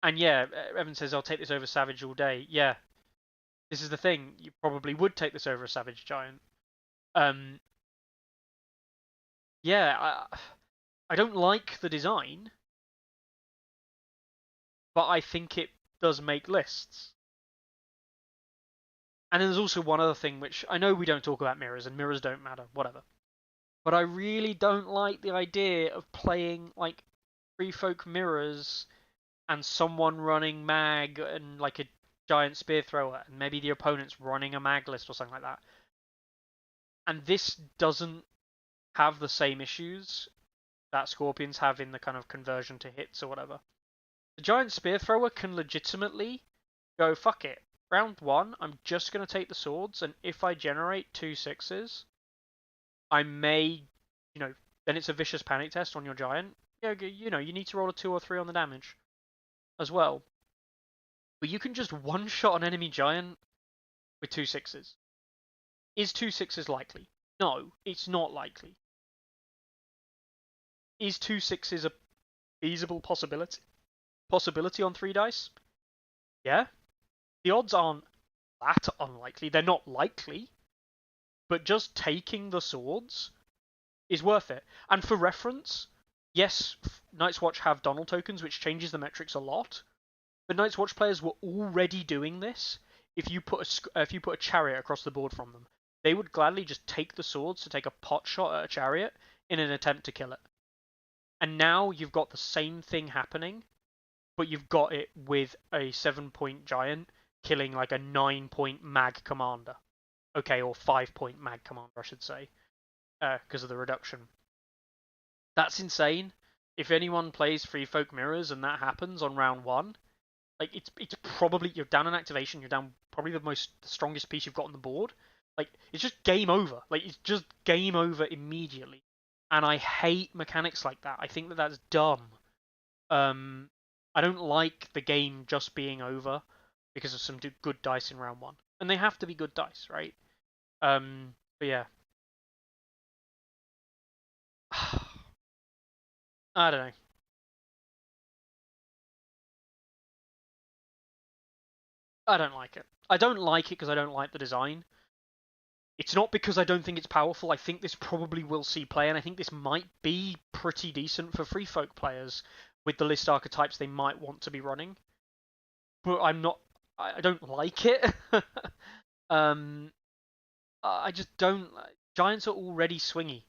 And yeah, Evan says, I'll take this over Savage all day. Yeah, this is the thing. You probably would take this over a Savage Giant. Yeah, I don't like the design, but I think it does make lists. And then there's also one other thing, which I know we don't talk about mirrors, and mirrors don't matter, whatever. But I really don't like the idea of playing like free folk mirrors and someone running mag and like a giant spear thrower, and maybe the opponent's running a mag list or something like that. And this doesn't have the same issues that Scorpions have in the kind of conversion to hits or whatever. The giant spear thrower can legitimately go, fuck it. Round 1, I'm just going to take the swords, and if I generate 2 6s, I may, then it's a vicious panic test on your giant. You need to roll a 2 or 3 on the damage as well. But you can just one-shot an enemy giant with 2 6s. Is 2 6s likely? No, it's not likely. Is 2 6s a feasible possibility on 3 dice? Yeah. The odds aren't that unlikely. They're not likely. But just taking the swords is worth it. And for reference, yes, Night's Watch have Donald tokens, which changes the metrics a lot. But Night's Watch players were already doing this. If you put a chariot across the board from them, they would gladly just take the swords to take a pot shot at a chariot in an attempt to kill it. And now you've got the same thing happening, but you've got it with a 7-point giant killing like a 9-point mag commander. Okay, or 5-point mag commander, I should say, because of the reduction. That's insane. If anyone plays Free Folk Mirrors and that happens on round 1, like it's probably, you're down an activation, you're down probably the strongest piece you've got on the board. Like, it's just game over. Like, it's just game over immediately. And I hate mechanics like that. I think that that's dumb. I don't like the game just being over because of some good dice in round 1. And they have to be good dice, right? But yeah. I don't know. I don't like it. I don't like it because I don't like the design. It's not because I don't think it's powerful. I think this probably will see play, and I think this might be pretty decent for free folk players with the list archetypes they might want to be running. But I don't like it. I just don't. Giants are already swingy,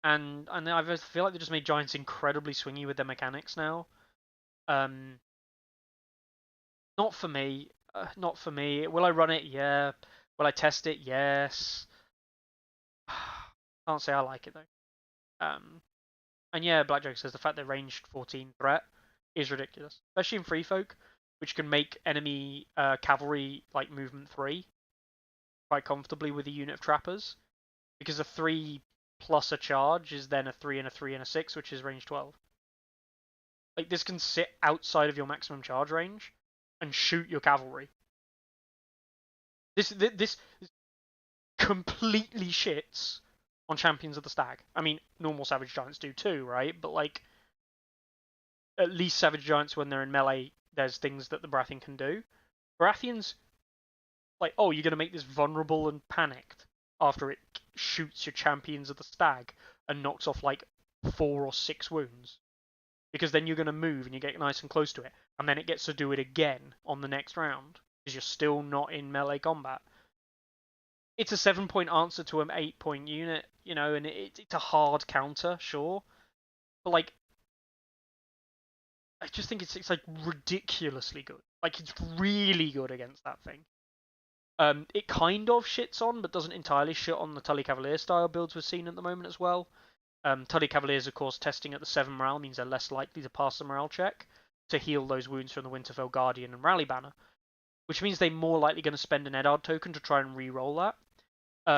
and I feel like they just made Giants incredibly swingy with their mechanics now. Not for me. Not for me. Will I run it? Yeah. Will I test it? Yes. Can't say I like it though. And yeah, Blackjack says the fact they're ranged 14 threat is ridiculous, especially in free folk, which can make enemy cavalry like movement 3 quite comfortably with a unit of trappers, because a 3 plus a charge is then a 3 and a 3 and a 6, which is range 12. Like, this can sit outside of your maximum charge range and shoot your cavalry. This completely shits on Champions of the Stag. I mean, normal Savage Giants do too, right? But like, at least Savage Giants, when they're in melee, there's things that the Baratheon can do. Baratheons, like, oh, you're going to make this vulnerable and panicked after it shoots your Champions of the Stag and knocks off like 4 or 6 wounds. Because then you're going to move and you get nice and close to it, and then it gets to do it again on the next round, because you're still not in melee combat. It's a 7-point answer to an 8-point unit, and it's a hard counter, sure. But like, I just think it's like ridiculously good. Like, it's really good against that thing. It kind of shits on, but doesn't entirely shit on the Tully Cavalier style builds we're seeing at the moment as well. Tully Cavaliers, of course, testing at the 7 morale means they're less likely to pass the morale check to heal those wounds from the Winterfell Guardian and Rally Banner, which means they're more likely going to spend an Eddard token to try and re-roll that.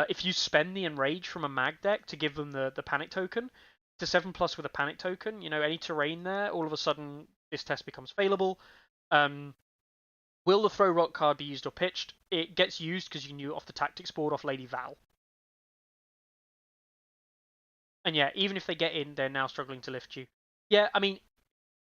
If you spend the Enrage from a mag deck to give them the Panic token, to 7+ with a Panic token, any terrain there, all of a sudden this test becomes failable. Will the Throw Rock card be used or pitched? It gets used because you knew it off the Tactics board off Lady Val. And yeah, even if they get in, they're now struggling to lift you. Yeah, I mean,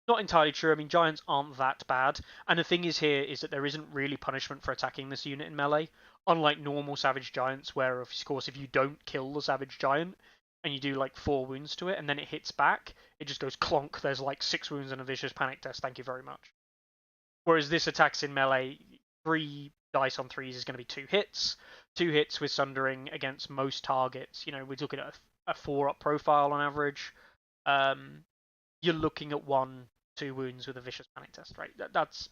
Not entirely true. I mean, giants aren't that bad. And the thing is here is that there isn't really punishment for attacking this unit in melee. Unlike normal savage giants, where of course if you don't kill the savage giant and you do like 4 wounds to it and then it hits back, it just goes clonk. There's like 6 wounds and a vicious panic test. Thank you very much. Whereas this attacks in melee, 3 dice on 3s is going to be 2 hits. 2 hits with Sundering against most targets. You know, we're looking at a 4-up profile on average. You're looking at 1-2 wounds with a vicious panic test, right? That's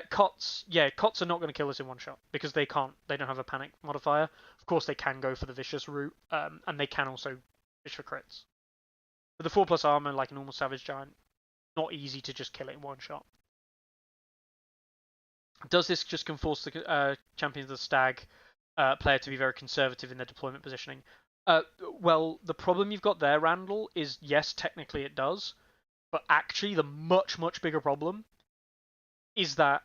cots are not going to kill us in one shot because they don't have a panic modifier. Of course they can go for the vicious route, and they can also fish for crits. With the 4+ armor, like a normal savage giant, not easy to just kill it in one shot. Does this just force the Champions of the Stag player to be very conservative in their deployment positioning? Well, the problem you've got there, Randall, is yes, technically it does, but actually the much bigger problem is that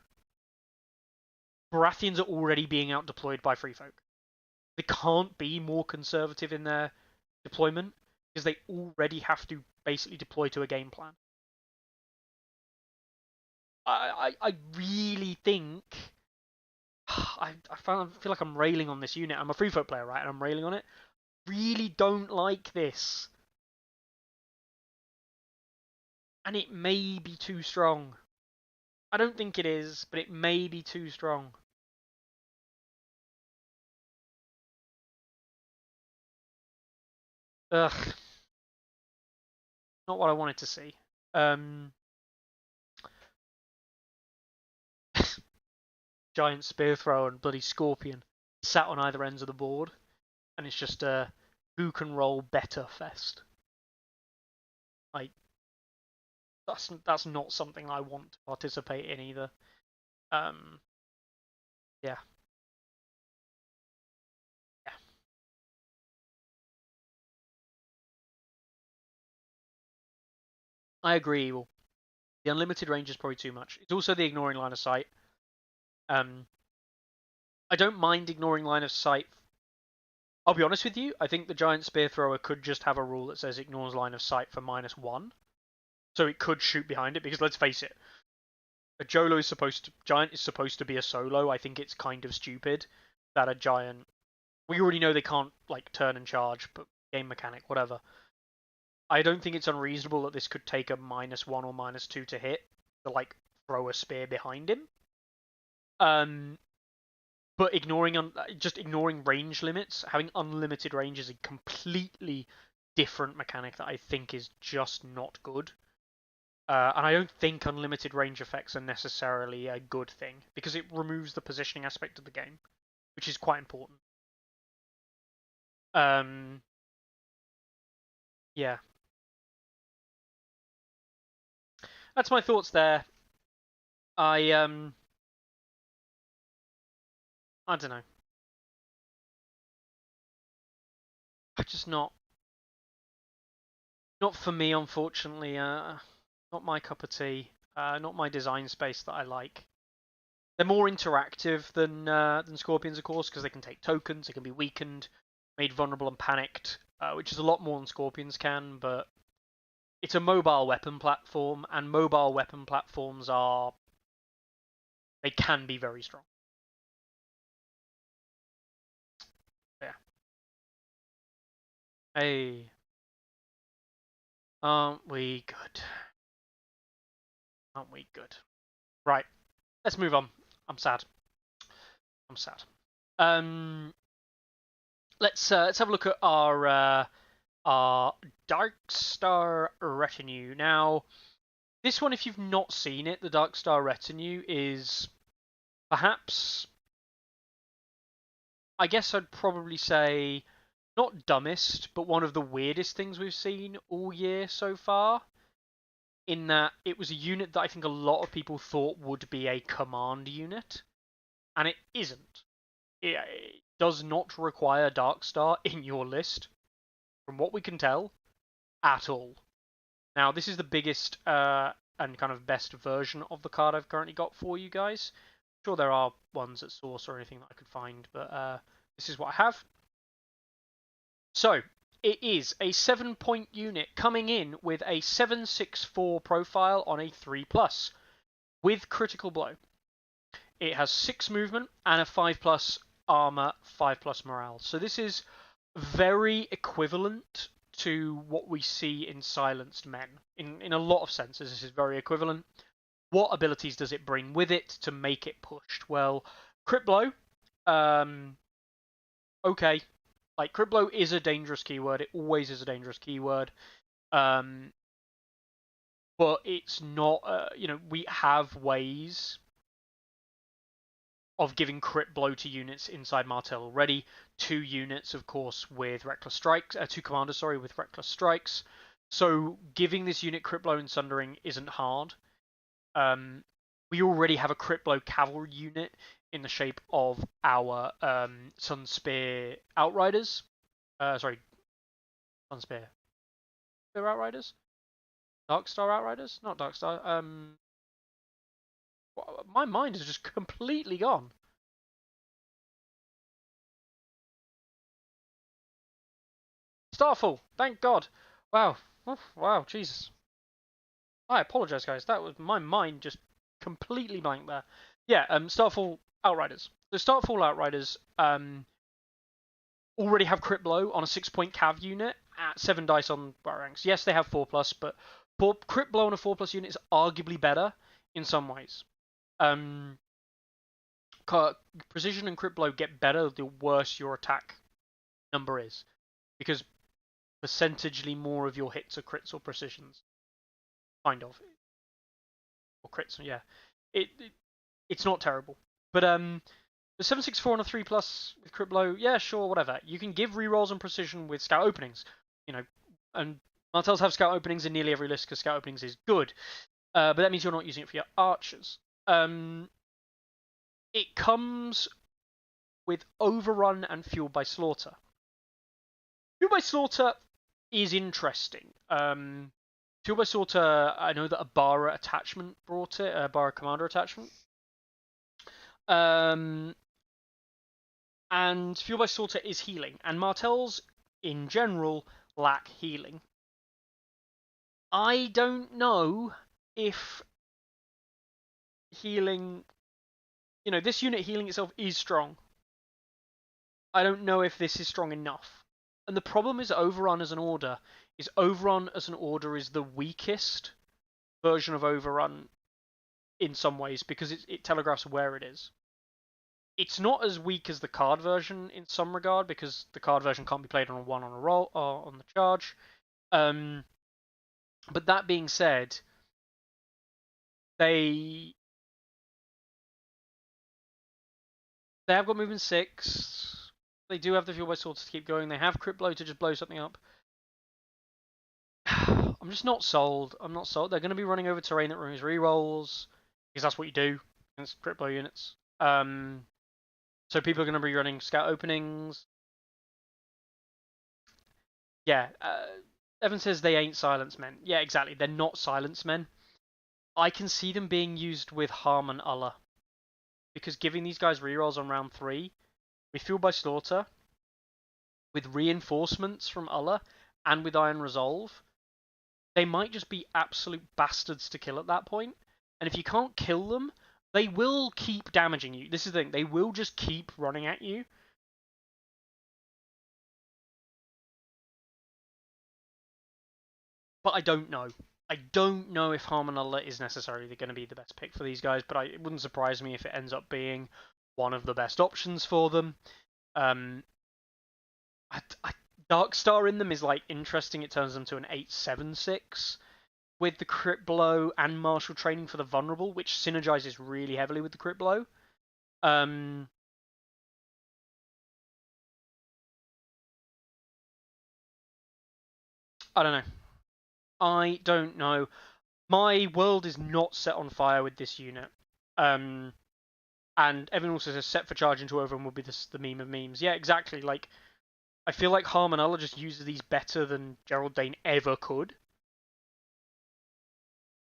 Baratheons are already being out deployed by free folk. They can't be more conservative in their deployment because they already have to basically deploy to a game plan. I really think I feel like I'm railing on this unit. I'm a free folk player, right? And I'm railing on it. Really don't like this. And it may be too strong. I don't think it is, but it may be too strong. Ugh. Not what I wanted to see. Giant spear thrower and bloody scorpion sat on either ends of the board, and it's just a who can roll better fest. Like that's not something I want to participate in either. Yeah. I agree. Well, the unlimited range is probably too much. It's also the ignoring line of sight. I don't mind ignoring line of sight. I'll be honest with you. I think the giant spear thrower could just have a rule that says ignores line of sight for -1, so it could shoot behind it. Because let's face it, a giant is supposed to be a solo. I think it's kind of stupid that a giant. We already know they can't like turn and charge, but game mechanic, whatever. I don't think it's unreasonable that this could take a -1 or -2 to hit to like throw a spear behind him. But ignoring range limits, having unlimited range is a completely different mechanic that I think is just not good. And I don't think unlimited range effects are necessarily a good thing because it removes the positioning aspect of the game, which is quite important. Yeah. That's my thoughts there. I don't know. Just not for me, unfortunately. Not my cup of tea. Not my design space that I like. They're more interactive than Scorpions, of course, because they can take tokens, they can be weakened, made vulnerable and panicked, which is a lot more than Scorpions can, but it's a mobile weapon platform, and mobile weapon platforms they can be very strong. Yeah. Hey. Aren't we good? Aren't we good? Right. Let's move on. I'm sad. Let's have a look at our Darkstar Retinue. Now, this one, if you've not seen it, the Darkstar Retinue is perhaps, I guess I'd probably say, not dumbest, but one of the weirdest things we've seen all year so far. In that it was a unit that I think a lot of people thought would be a command unit, and it isn't. It does not require Darkstar in your list, from what we can tell, at all. Now, this is the biggest and kind of best version of the card I've currently got for you guys. I'm sure there are ones at source or anything that I could find, but this is what I have. So, it is a 7-point unit coming in with a 764 profile on a 3+, with critical blow. It has 6 movement and a 5+ armor, 5+ morale. So this is very equivalent to what we see in Silenced Men. In a lot of senses, this is very equivalent. What abilities does it bring with it to make it pushed? Well, crit blow. Okay. Like, crit blow is a dangerous keyword. It always is a dangerous keyword. But it's not, we have ways of giving crit blow to units inside Martell already. 2 units, of course, with Reckless Strikes. 2 commanders, sorry, with Reckless Strikes. So giving this unit crit blow and Sundering isn't hard. We already have a crit blow cavalry unit in the shape of our Sunspear Outriders. Sunspear. Spear Outriders? Darkstar Outriders? Not Darkstar. My mind is just completely gone. Starfall! Thank God! Wow. Wow, Jesus. I apologize, guys. That was my mind just completely blank there. Yeah, Starfall Outriders. The Starfall Outriders already have crit blow on a 6-point cav unit at 7 dice on bar ranks. Yes, they have 4+, but crit blow on a 4+ unit is arguably better in some ways. Precision and crit blow get better the worse your attack number is, because percentagely more of your hits are crits or precisions, kind of, or crits. Yeah, it's not terrible, but the 764 on a 3+ with crit blow, yeah, sure, whatever. You can give rerolls and precision with scout openings, and Martells have scout openings in nearly every list because scout openings is good, but that means you're not using it for your archers. It comes with Overrun and Fueled by Slaughter. Fueled by Slaughter is interesting. Fueled by Slaughter, I know that a Bara attachment brought it, a Bara Commander attachment. And Fueled by Slaughter is healing, and Martells, in general, lack healing. I don't know if healing... this unit healing itself is strong. I don't know if this is strong enough. And the problem is Overrun as an order is the weakest version of Overrun in some ways, because it telegraphs where it is. It's not as weak as the card version in some regard, because the card version can't be played on a 1 on a roll or on the charge. But that being said, they have got movement 6. They do have the Fuel by Swords to keep going. They have crit blow to just blow something up. I'm just not sold. I'm not sold. They're going to be running over terrain that removes rerolls, because that's what you do against crit blow units. So people are going to be running scout openings. Yeah, Evan says they ain't Silence Men. Yeah, exactly. They're not Silence Men. I can see them being used with Harm and Ulla, because giving these guys rerolls on round 3, with Fueled by Slaughter, with reinforcements from Ulla, and with Iron Resolve, they might just be absolute bastards to kill at that point. And if you can't kill them, they will keep damaging you. This is the thing. They will just keep running at you. But I don't know. I don't know if Harm and Ulla is necessarily going to be the best pick for these guys, but it wouldn't surprise me if it ends up being one of the best options for them. Darkstar in them is like interesting. It turns them to an 8/7/6 with the crit blow and martial training for the vulnerable, which synergizes really heavily with the crit blow. I don't know. My world is not set on fire with this unit. And Evan also says set for charge into Overrun would be the meme of memes. Yeah, exactly. Like, I feel like Harm and Ulla just uses these better than Gerald Dane ever could.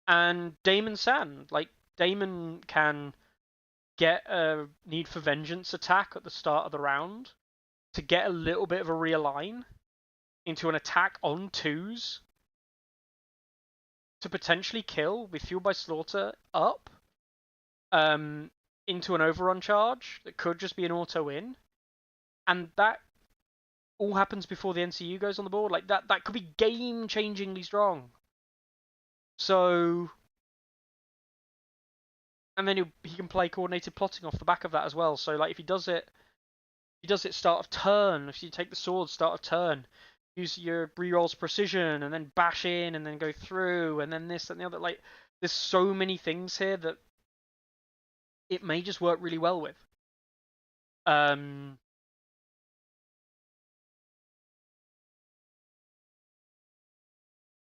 And Damon Sand, like, Damon can get a Need for Vengeance attack at the start of the round to get a little bit of a realign. into an attack on 2s to potentially kill with Fueled by Slaughter up into an overrun charge that could just be an auto win, and that all happens before the NCU goes on the board. Like that could be game-changingly strong. So, and then he can play coordinated plotting off the back of that as well. So like if he does it start of turn. If you take the sword start of turn, use your rerolls precision and then bash in and then go through and then this and the other. Like there's so many things here that it may just work really well with.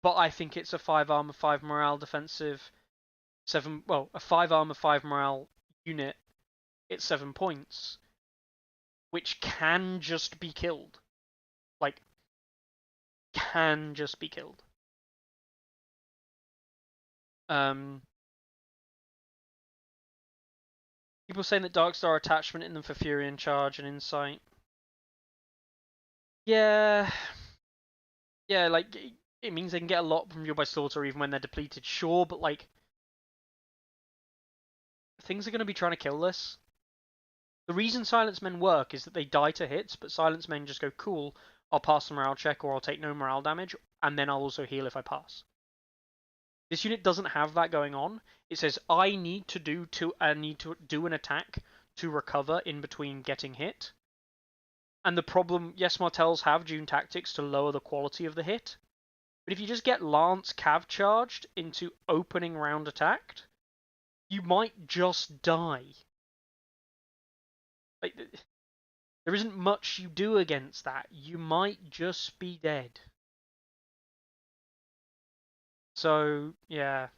But I think it's a 5 armor, 5 morale defensive, a 5 armor, 5 morale unit. It's 7 points, which can just be killed. Like, can just be killed. People saying that Darkstar attachment in them for Fury and Charge and Insight. Yeah, like it means they can get a lot from Fueled by Slaughter even when they're depleted, sure, but like things are going to be trying to kill this. The reason Silence Men work is that they die to hits, but Silence Men just go, cool, I'll pass the morale check or I'll take no morale damage, and then I'll also heal if I pass. This unit doesn't have that going on. It says, I need to do an attack to recover in between getting hit. And the problem, yes, Martells have Dune tactics to lower the quality of the hit, but if you just get Lance cav charged into opening round attacked, you might just die. Like, there isn't much you do against that. You might just be dead. So, yeah.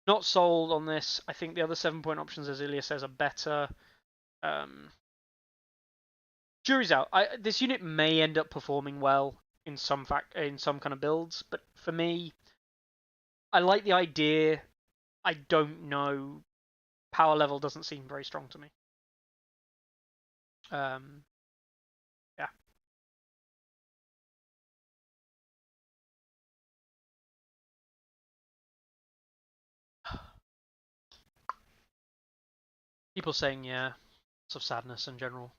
Not sold on this. I think the other 7-point options, as Ilya says, are better. Jury's out. This unit may end up performing well in some kind of builds, but for me, I like the idea. I don't know. Power level doesn't seem very strong to me. Yeah. People saying, yeah, lots of sadness in general.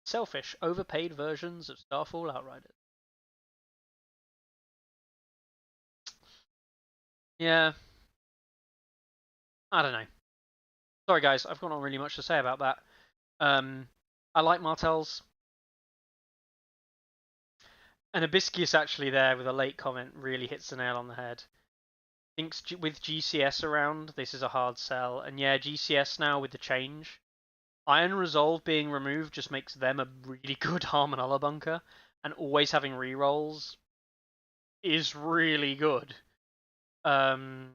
Selfish, overpaid versions of Starfall Outriders. Yeah. I don't know. Sorry, guys, I've got not really much to say about that. I like Martells. And Hibiscus actually there with a late comment really hits the nail on the head. Thinks with GCS around, this is a hard sell. And yeah, GCS now with the change. Iron Resolve being removed just makes them a really good Harmonella bunker. And always having rerolls is really good. Anthony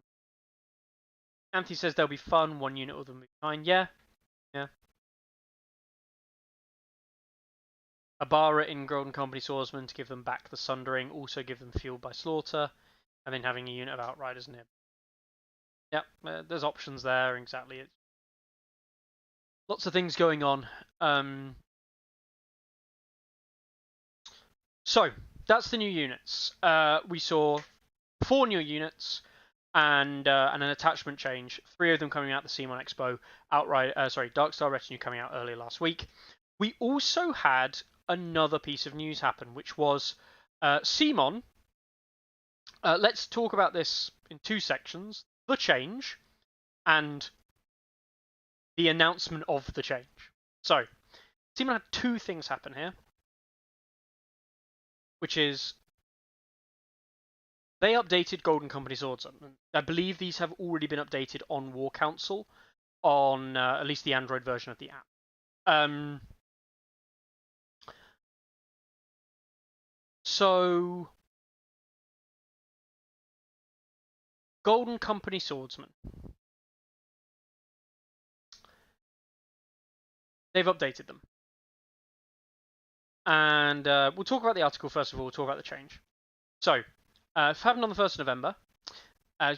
says they'll be fun. 1 unit of them will be fine. Yeah. Abara in Golden Company Swordsman to give them back the Sundering, also give them Fueled by Slaughter, and then having a unit of Outriders nib. Yep, there's options there, exactly. It's lots of things going on. So, that's the new units. We saw 4 new units and an attachment change. 3 of them coming out the CMON Expo. Darkstar Retinue coming out earlier last week. We also had another piece of news happen, which was CMON. Let's talk about this in 2 sections. The change and the announcement of the change. So, CMON had 2 things happen here, which is they updated Golden Company Swordsman. I believe these have already been updated on War Council, on at least the Android version of the app. So, Golden Company Swordsman. They've updated them. And we'll talk about the article first of all, we'll talk about the change. So, it happened on the 1st of November.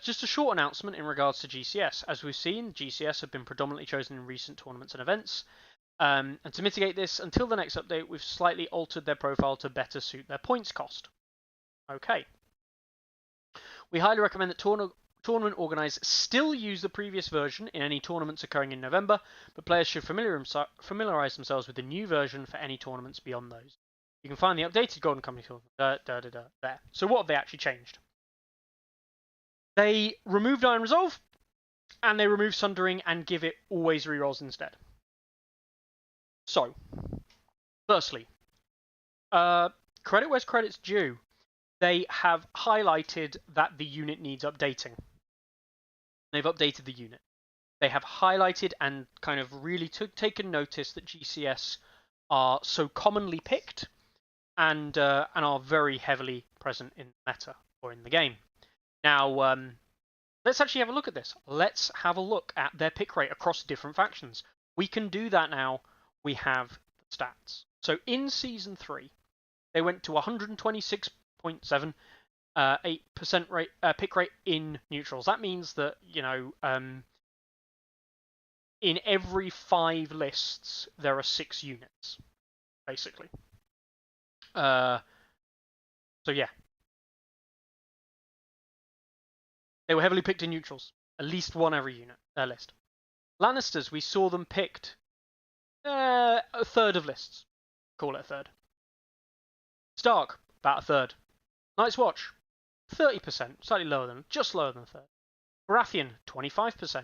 Just a short announcement in regards to GCS. As we've seen, GCS have been predominantly chosen in recent tournaments and events. And to mitigate this, until the next update, we've slightly altered their profile to better suit their points cost. Okay. We highly recommend that tournament organisers still use the previous version in any tournaments occurring in November, but players should familiarise themselves with the new version for any tournaments beyond those. You can find the updated Golden Company there. So what have they actually changed? They removed Iron Resolve, and they removed Sundering and give it always rerolls instead. So, firstly, credit where's credit's due. They have highlighted that the unit needs updating. They've updated the unit. They have highlighted and kind of really taken notice that GCS are so commonly picked and are very heavily present in meta or in the game. Now, let's actually have a look at this. Let's have a look at their pick rate across different factions. We can do that now. We have the stats. So in Season 3, they went to 126.7 8% rate pick rate in neutrals. That means that, you know, in every 5 lists there are 6 units, basically. So yeah, they were heavily picked in neutrals. At least one every unit list. Lannisters, we saw them picked a third of lists. Call it a third. Stark, about a third. Night's Watch, 30%, just lower than a third. Baratheon, 25%.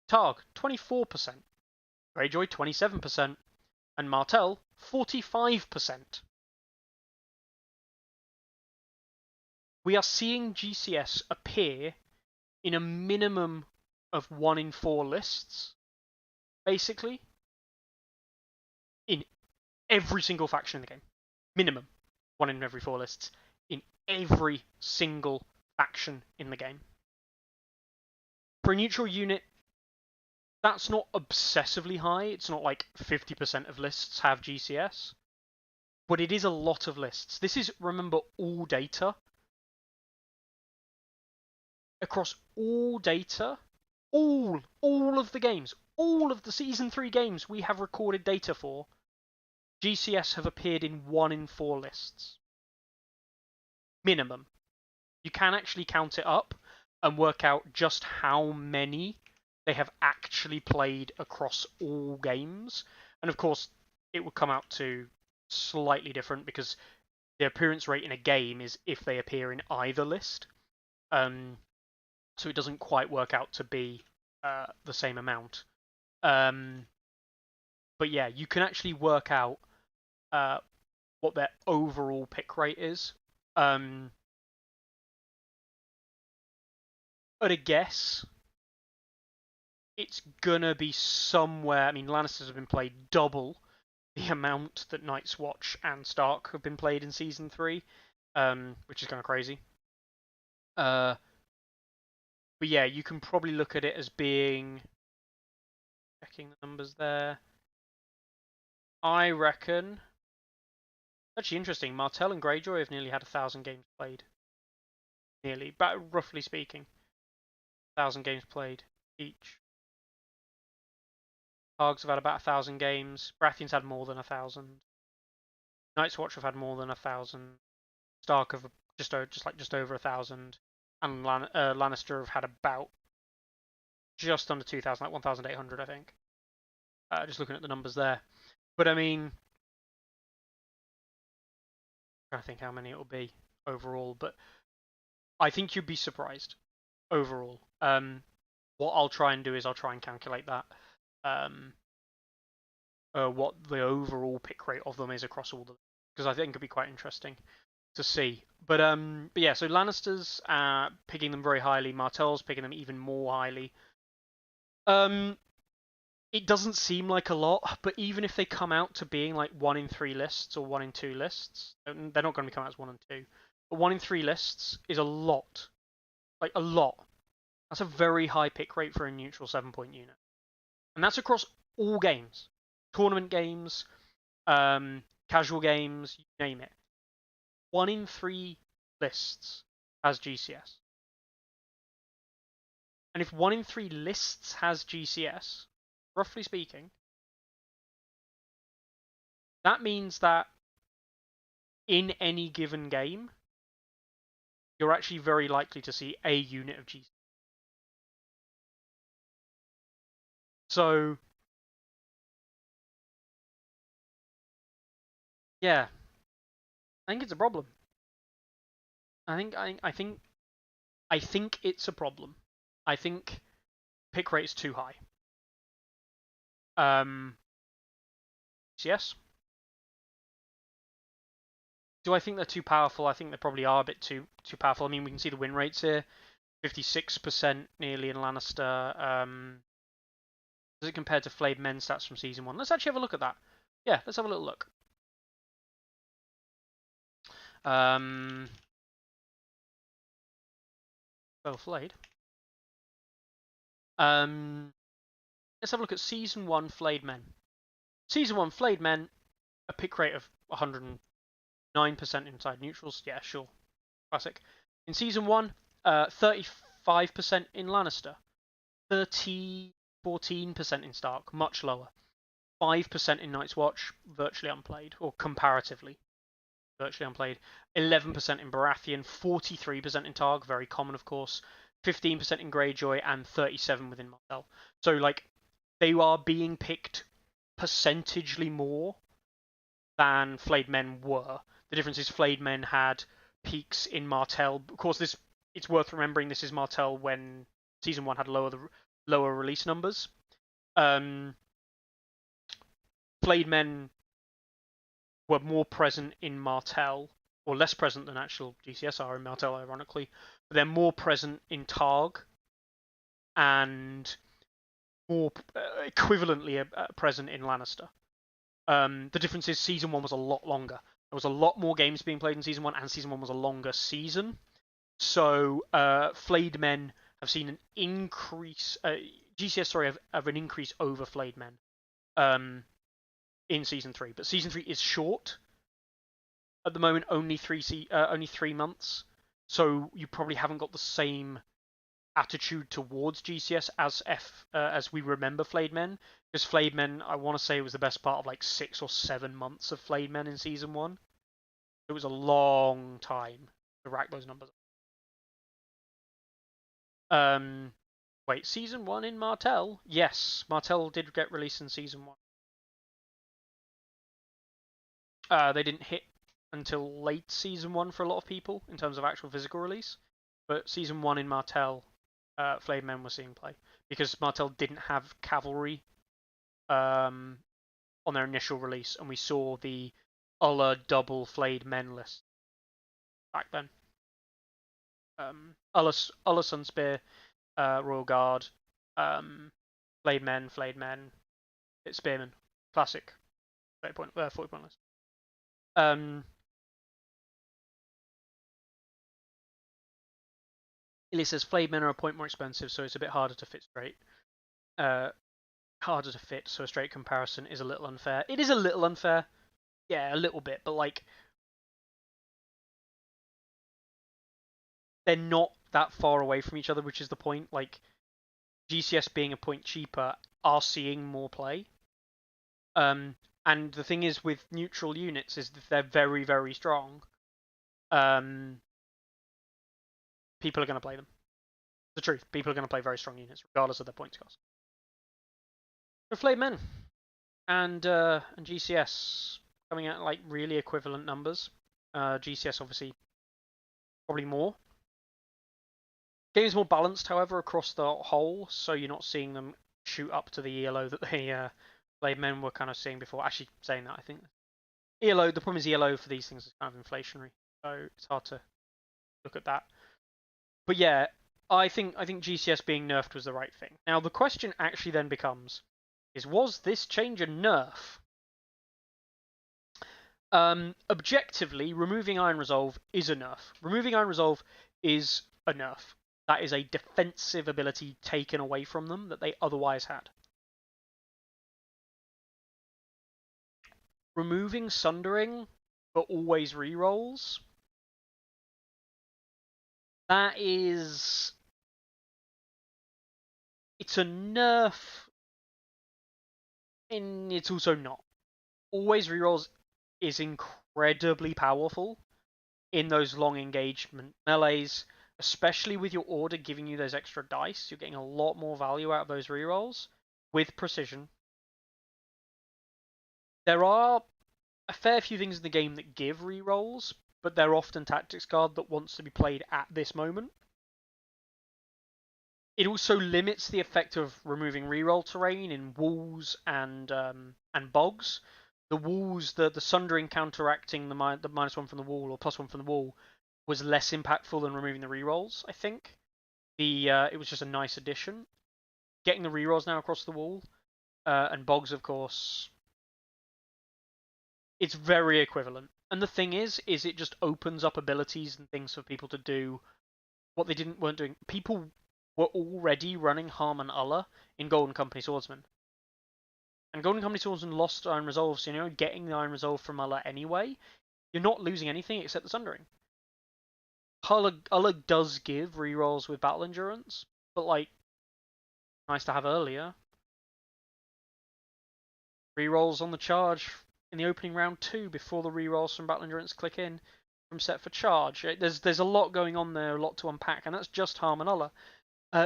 Targ, 24%. Greyjoy, 27%. And Martell, 45%. We are seeing GCS appear in a minimum of 1 in 4 lists, basically, in every single faction in the game. Minimum 1 in every 4 lists in every single faction in the game. For a neutral unit, that's not obsessively high. It's not like 50% of lists have GCS, but it is a lot of lists. This is, remember, all data. Across all data, all of the games, all of the Season 3 games we have recorded data for, GCS have appeared in 1 in 4 lists. Minimum. You can actually count it up and work out just how many they have actually played across all games. And of course, it would come out to slightly different because the appearance rate in a game is if they appear in either list. So it doesn't quite work out to be the same amount. But yeah, you can actually work out what their overall pick rate is. At a guess, it's gonna be somewhere. I mean, Lannisters have been played double the amount that Night's Watch and Stark have been played in Season 3, which is kind of crazy. But yeah, you can probably look at it as being... Checking the numbers there. I reckon... Actually interesting, Martell and Greyjoy have nearly had 1,000 games played. Nearly, but roughly speaking. 1,000 games played each. Targs have had about 1,000 games. Baratheon's had more than 1,000. Night's Watch have had more than 1,000. Stark have just over 1,000. And Lannister have had about just under 2,000, like 1,800, I think. Just looking at the numbers there. But I mean, I'm trying to think how many it will be overall, but I think you'd be surprised overall. What I'll try and do is I'll try and calculate that. What the overall pick rate of them is across all the, because I think it'd be quite interesting to see. But yeah, so Lannisters picking them very highly, Martell's picking them even more highly. It doesn't seem like a lot, but even if they come out to being like 1 in 3 lists or 1 in 2 lists, they're not going to come out as 1 and 2. But 1 in 3 lists is a lot. Like, a lot. That's a very high pick rate for a neutral 7-point unit. And that's across all games. Tournament games, casual games, you name it. 1 in 3 lists has GCS. And if 1 in 3 lists has GCS, roughly speaking, that means that in any given game, you're actually very likely to see a unit of GCS. So, yeah, I think it's a problem. I think it's a problem. I think pick rate is too high. Yes. Do I think they're too powerful? I think they probably are a bit too powerful. I mean, we can see the win rates here, 56% nearly in Lannister. Does it compare to Flayed Men stats from season 1? Let's actually have a look at that. Yeah, let's have a little look. Well, Flayed. Let's have a look at season 1 Flayed Men. Season 1 Flayed Men, a pick rate of 109% inside neutrals. Yeah, sure. Classic. In season 1, 35% in Lannister. 14% in Stark, much lower. 5% in Night's Watch, virtually unplayed, or comparatively virtually unplayed. 11% in Baratheon, 43% in Targ, very common of course. 15% in Greyjoy, and 37% within Martell. So like, they are being picked percentagely more than Flayed Men were. The difference is Flayed Men had peaks in Martell. Of course, it's worth remembering this is Martell when season 1 had lower release numbers. Flayed Men were more present in Martell, or less present than actual GCS are in Martell, ironically. But they're more present in Targ, and more equivalently present in Lannister. The difference is season 1 was a lot longer. There was a lot more games being played in season 1, and season 1 was a longer season. So Flayed Men have seen an increase. GCS, sorry, have an increase over Flayed Men in season 3. But season 3 is short. At the moment, only 3 months. So you probably haven't got the same attitude towards GCS as we remember Flayed Men. Because Flayed Men, I want to say, was the best part of like 6 or 7 months of Flayed Men in season 1. It was a long time to rack those numbers. Wait, season 1 in Martell? Yes, Martell did get released in season 1. They didn't hit until late season 1 for a lot of people in terms of actual physical release. But season 1 in Martell, Flayed Men were seeing play because Martell didn't have cavalry on their initial release, and we saw the Ulla double Flayed Men list back then. Ulla Sunspear, Royal Guard, Flayed Men, Spearmen, classic 40 point list. Ilya says Flayed Men are a point more expensive, so it's a bit harder to fit straight. Harder to fit, so a straight comparison is a little unfair. It is a little unfair. Yeah, a little bit, but like, they're not that far away from each other, which is the point. Like, GCS being a point cheaper are seeing more play. And the thing is with neutral units is that they're very, very strong. People are going to play them. The truth, people are going to play very strong units, regardless of their points cost. For Flayed Men and GCS coming out like really equivalent numbers. GCS obviously probably more. Game's more balanced, however, across the whole, so you're not seeing them shoot up to the ELO that the Flayed Men were kind of seeing before. Actually, saying that, I think ELO. The problem is ELO for these things is kind of inflationary, so it's hard to look at that. But yeah, I think GCS being nerfed was the right thing. Now the question actually then becomes: was this change a nerf? Objectively, removing Iron Resolve is a nerf. Removing Iron Resolve is a nerf. That is a defensive ability taken away from them that they otherwise had. Removing Sundering, but always rerolls. That is... It's a nerf, and it's also not. Always rerolls is incredibly powerful in those long engagement melees, especially with your order giving you those extra dice. You're getting a lot more value out of those rerolls with precision. There are a fair few things in the game that give rerolls, but they're often tactics card that wants to be played at this moment. It also limits the effect of removing reroll terrain in walls and bogs. The walls, the sundering counteracting the -1 from the wall or +1 from the wall was less impactful than removing the rerolls. I think it was just a nice addition. Getting the rerolls now across the wall and bogs, of course, it's very equivalent. And the thing is it just opens up abilities and things for people to do what they weren't doing. People were already running Harm and Allah in Golden Company Swordsman. And Golden Company Swordsman lost Iron Resolve, so getting the Iron Resolve from Allah anyway, you're not losing anything except the Sundering. Allah does give rerolls with Battle Endurance, but like, nice to have earlier. Rerolls on the charge in the opening round too, before the rerolls from Battle Endurance click in from set for charge. There's a lot going on there, a lot to unpack, and that's just Harm and Allah.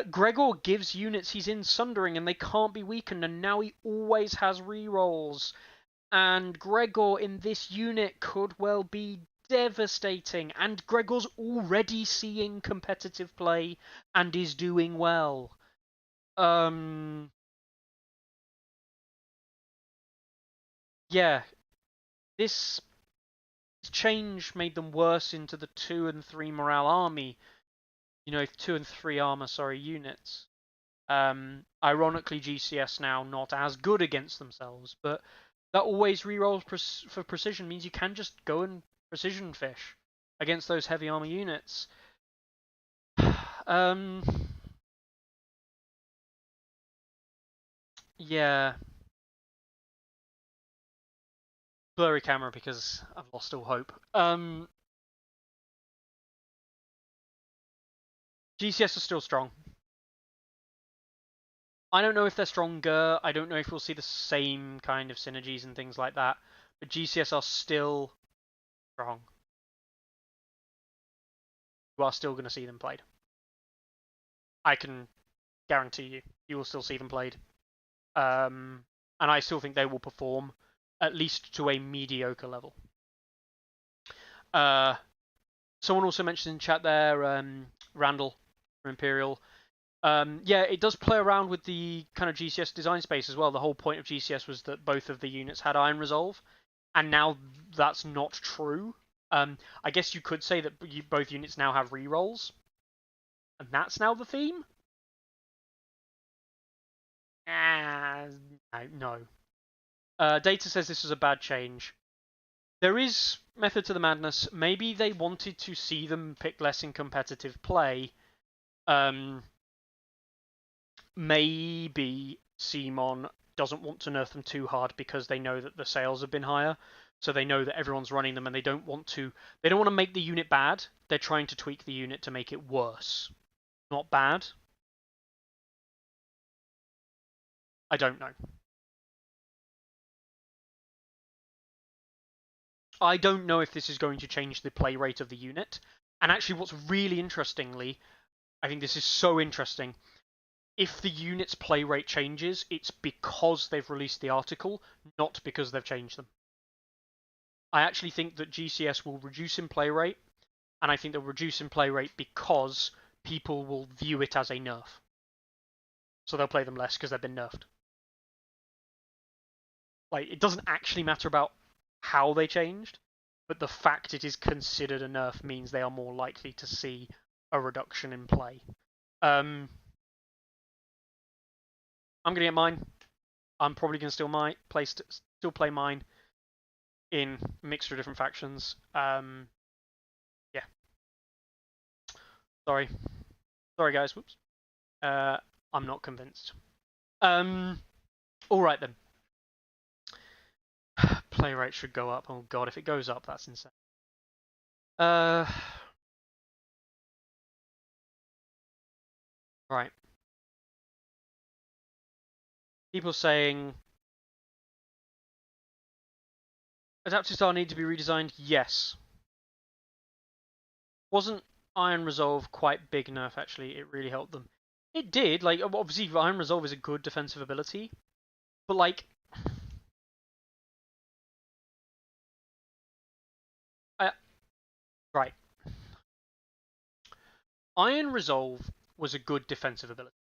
Gregor gives units he's in Sundering and they can't be weakened, and now he always has rerolls. And Gregor in this unit could well be devastating, and Gregor's already seeing competitive play and is doing well. Yeah, this change made them worse into the 2 and 3 morale army. 2 and 3 armor, units. Ironically, GCS now not as good against themselves, but that always rerolls for precision means you can just go and precision fish against those heavy armor units. Yeah. Blurry camera because I've lost all hope. GCS are still strong. I don't know if they're stronger. I don't know if we'll see the same kind of synergies and things like that. But GCS are still strong. You are still going to see them played. I can guarantee you will still see them played. And I still think they will perform at least to a mediocre level. Someone also mentioned in chat there, Randall from Imperial. Yeah, it does play around with the kind of GCS design space as well. The whole point of GCS was that both of the units had Iron Resolve, and now that's not true. I guess you could say that both units now have rerolls, and that's now the theme? No. Data says this was a bad change. There is method to the madness. Maybe they wanted to see them pick less in competitive play. Maybe CMON doesn't want to nerf them too hard because they know that the sales have been higher, so they know that everyone's running them, and they don't want to make the unit bad. They're trying to tweak the unit to make it worse, not bad. I don't know. I don't know if this is going to change the play rate of the unit. And actually, what's really interestingly, I think this is so interesting. If the unit's play rate changes, it's because they've released the article, not because they've changed them. I actually think that GCS will reduce in play rate, and I think they'll reduce in play rate because people will view it as a nerf. So they'll play them less because they've been nerfed. Like, it doesn't actually matter about how they changed, but the fact it is considered a nerf means they are more likely to see a reduction in play. I'm gonna get mine. I'm probably gonna still play mine in a mixture of different factions. Yeah. Sorry guys. Whoops. I'm not convinced. All right then. Play rate should go up. Oh god, if it goes up, that's insane. Right. People saying Adaptive style need to be redesigned? Yes. Wasn't Iron Resolve quite big nerf, actually? It really helped them. It did. Like, obviously, Iron Resolve is a good defensive ability. But, like... right. Iron Resolve was a good defensive ability.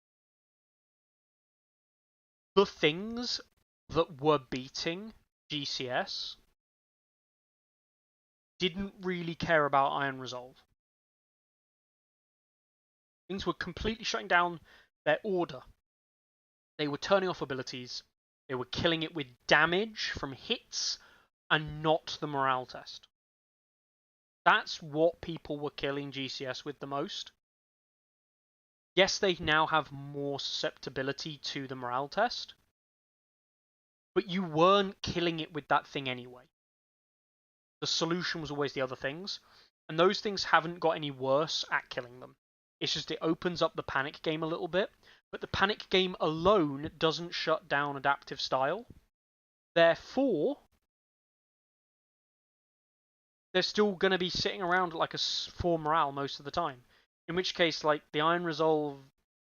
The things that were beating GCS didn't really care about Iron Resolve. Things were completely shutting down their order. They were turning off abilities. They were killing it with damage from hits and not the morale test. That's what people were killing GCS with the most. Yes, they now have more susceptibility to the morale test, but you weren't killing it with that thing anyway. The solution was always the other things, and those things haven't got any worse at killing them. It's just it opens up the panic game a little bit, but the panic game alone doesn't shut down adaptive style. Therefore, they're still going to be sitting around like a 4 morale most of the time. In which case, like, the Iron Resolve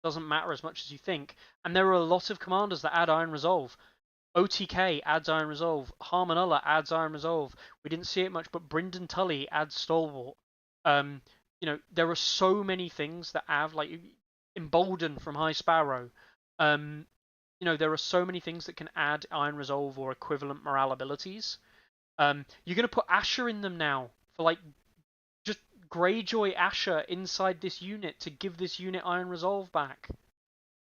doesn't matter as much as you think. And there are a lot of commanders that add Iron Resolve. OTK adds Iron Resolve. Harmonulla adds Iron Resolve. We didn't see it much, but Brynden Tully adds Stalwart. You know, there are so many things that have, like, Embolden from High Sparrow. You know, there are so many things that can add Iron Resolve or equivalent morale abilities. You're going to put Asher in them now for, like, just Greyjoy Asher inside this unit to give this unit Iron Resolve back.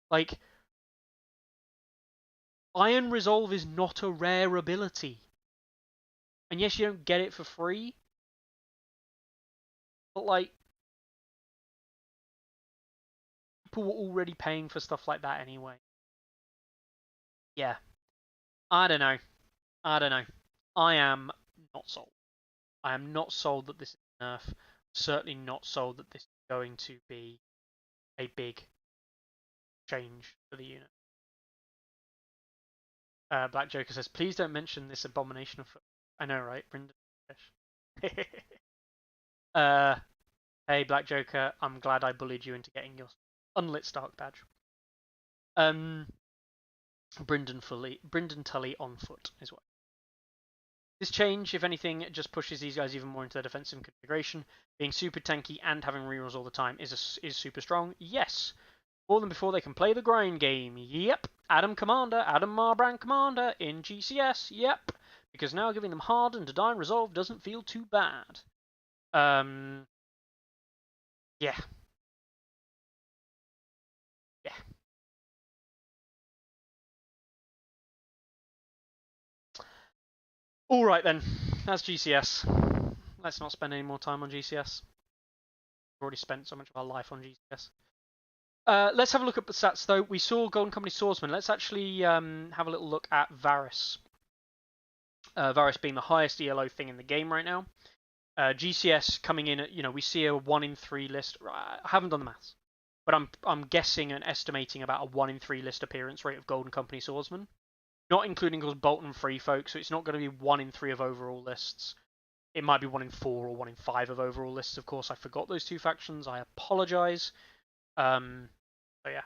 Like, Iron Resolve is not a rare ability. And yes, you don't get it for free. But, like, people were already paying for stuff like that anyway. Yeah. I don't know. I am not sold. I am not sold that this is Nerf. Certainly not sold that this is going to be a big change for the unit. Black Joker says, please don't mention this abomination of... I know, right? Brynden. Hey, Black Joker, I'm glad I bullied you into getting your unlit Stark badge. Brynden Tully on foot is what. This change, if anything, just pushes these guys even more into their defensive configuration. Being super tanky and having rerolls all the time is super strong. Yes. More than before they can play the grind game. Yep. Adam Marbrand Commander in GCS. Yep. Because now giving them hard and to die and resolve doesn't feel too bad. Yeah. Yeah. Alright then. That's GCS. Let's not spend any more time on GCS. We've already spent so much of our life on GCS. Let's have a look at the stats, though. We saw Golden Company Swordsman. Let's actually have a little look at Varys. Varys being the highest ELO thing in the game right now. GCS coming in at, you know, we see a 1 in 3 list. I haven't done the maths, but I'm guessing and estimating about a 1 in 3 list appearance rate of Golden Company Swordsman. Not including Bolton Free Folk, so it's not going to be 1 in 3 of overall lists. It might be 1 in 4 or 1 in 5 of overall lists. Of course, I forgot those 2 factions. I apologise. So yeah,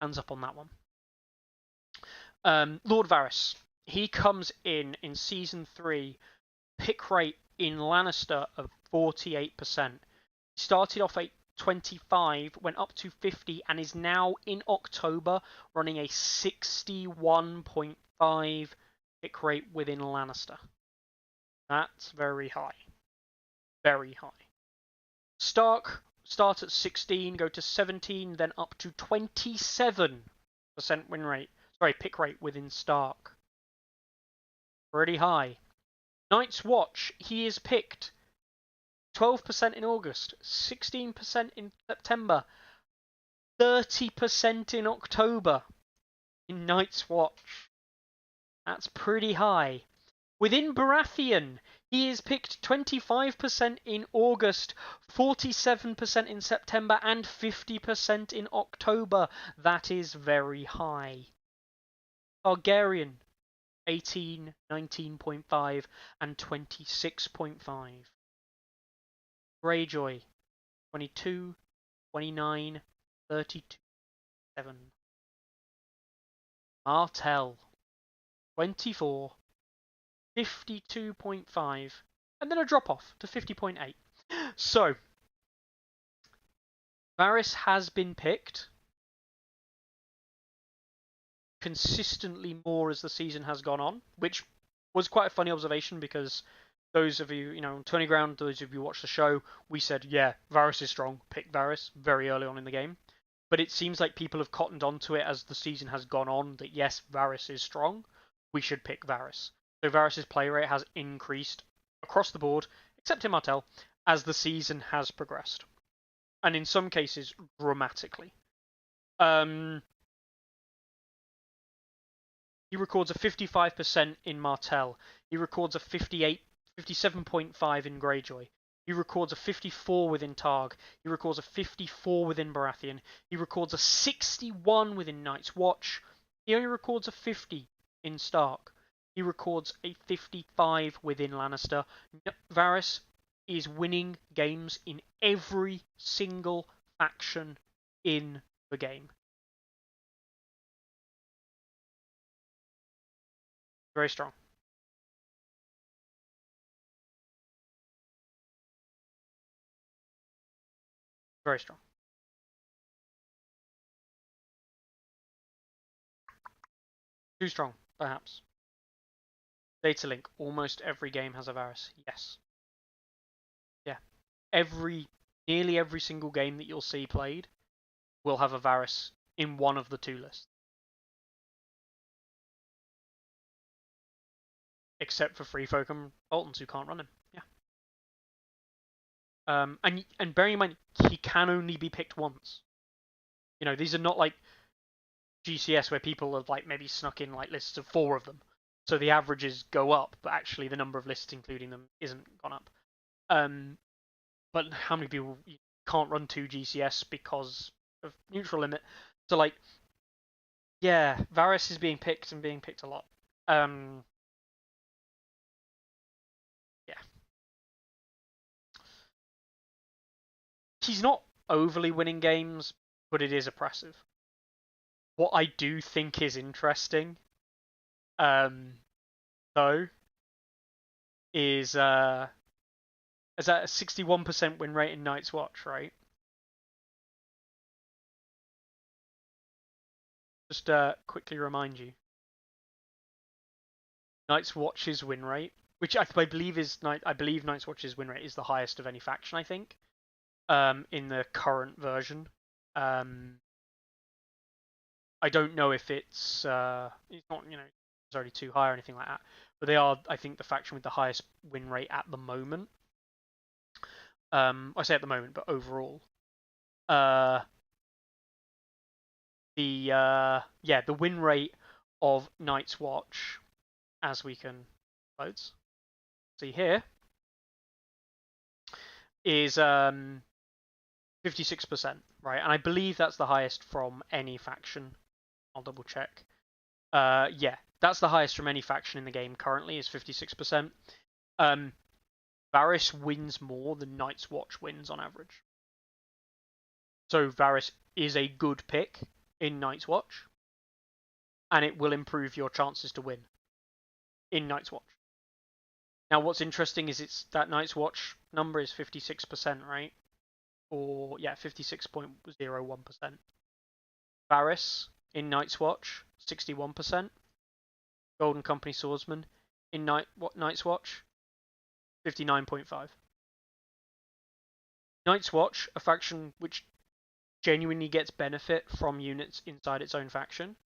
hands up on that one. Lord Varys, he comes in Season 3, pick rate in Lannister of 48%. He started off at 25, went up to 50, and is now in October running a 61.5 pick rate within Lannister. That's very high. Very high. Stark start at 16, go to 17, then up to 27% win rate. Sorry, pick rate within Stark. Pretty high. Night's Watch, he is picked 12% in August, 16% in September, 30% in October in Night's Watch. That's pretty high. Within Baratheon, he is picked 25% in August, 47% in September, and 50% in October. That is very high. Targaryen, 18, 19.5, and 26.5. Greyjoy, 22, 29, 32, 7. Martell, 24, 52.5, and then a drop off to 50.8. So, Varys has been picked consistently more as the season has gone on, which was quite a funny observation because those of you, on Tourney Ground, those of you who watched the show, we said, yeah, Varys is strong, pick Varys very early on in the game. But it seems like people have cottoned onto it as the season has gone on that yes, Varys is strong, we should pick Varys. So Varys' play rate has increased across the board, except in Martell, as the season has progressed. And in some cases, dramatically. He records a 55% in Martell. He records a 57.5 in Greyjoy. He records a 54 within Targ. He records a 54 within Baratheon. He records a 61 within Night's Watch. He only records a 50 in Stark. He records a 55 within Lannister. Varys is winning games in every single faction in the game. Very strong. Very strong. Too strong, perhaps. Data link. Almost every game has a Varys. Yes. Yeah. Nearly every single game that you'll see played will have a Varys in one of the two lists. Except for Free Folk and Boltons who can't run him. Yeah. And bearing in mind, he can only be picked once. These are not like GCS where people have like maybe snuck in like lists of 4 of them. So the averages go up, but actually the number of lists including them isn't gone up. But how many people can't run 2 GCS because of neutral limit? So like, yeah, Varys is being picked and being picked a lot. Yeah. He's not overly winning games, but it is oppressive. What I do think is interesting, though, is that a 61% win rate in Night's Watch, right? Just quickly remind you. Night's Watch's win rate, which I believe Night's Watch's win rate is the highest of any faction, I think, in the current version. I don't know if it's not, it's already too high or anything like that, but they are, I think, the faction with the highest win rate at the moment. I say at the moment, but overall. The win rate of Night's Watch, as we can see here, is 56%, right? And I believe that's the highest from any faction. I'll double check. Yeah, that's the highest from any faction in the game currently, is 56%. Varys wins more than Night's Watch wins on average. So Varys is a good pick in Night's Watch, and it will improve your chances to win in Night's Watch. Now, what's interesting is that Night's Watch number is 56%, right? Or, yeah, 56.01%. Varys in Night's Watch, 61%. Golden Company Swordsman in Night's Watch, 59.5. Night's Watch, a faction which genuinely gets benefit from units inside its own faction,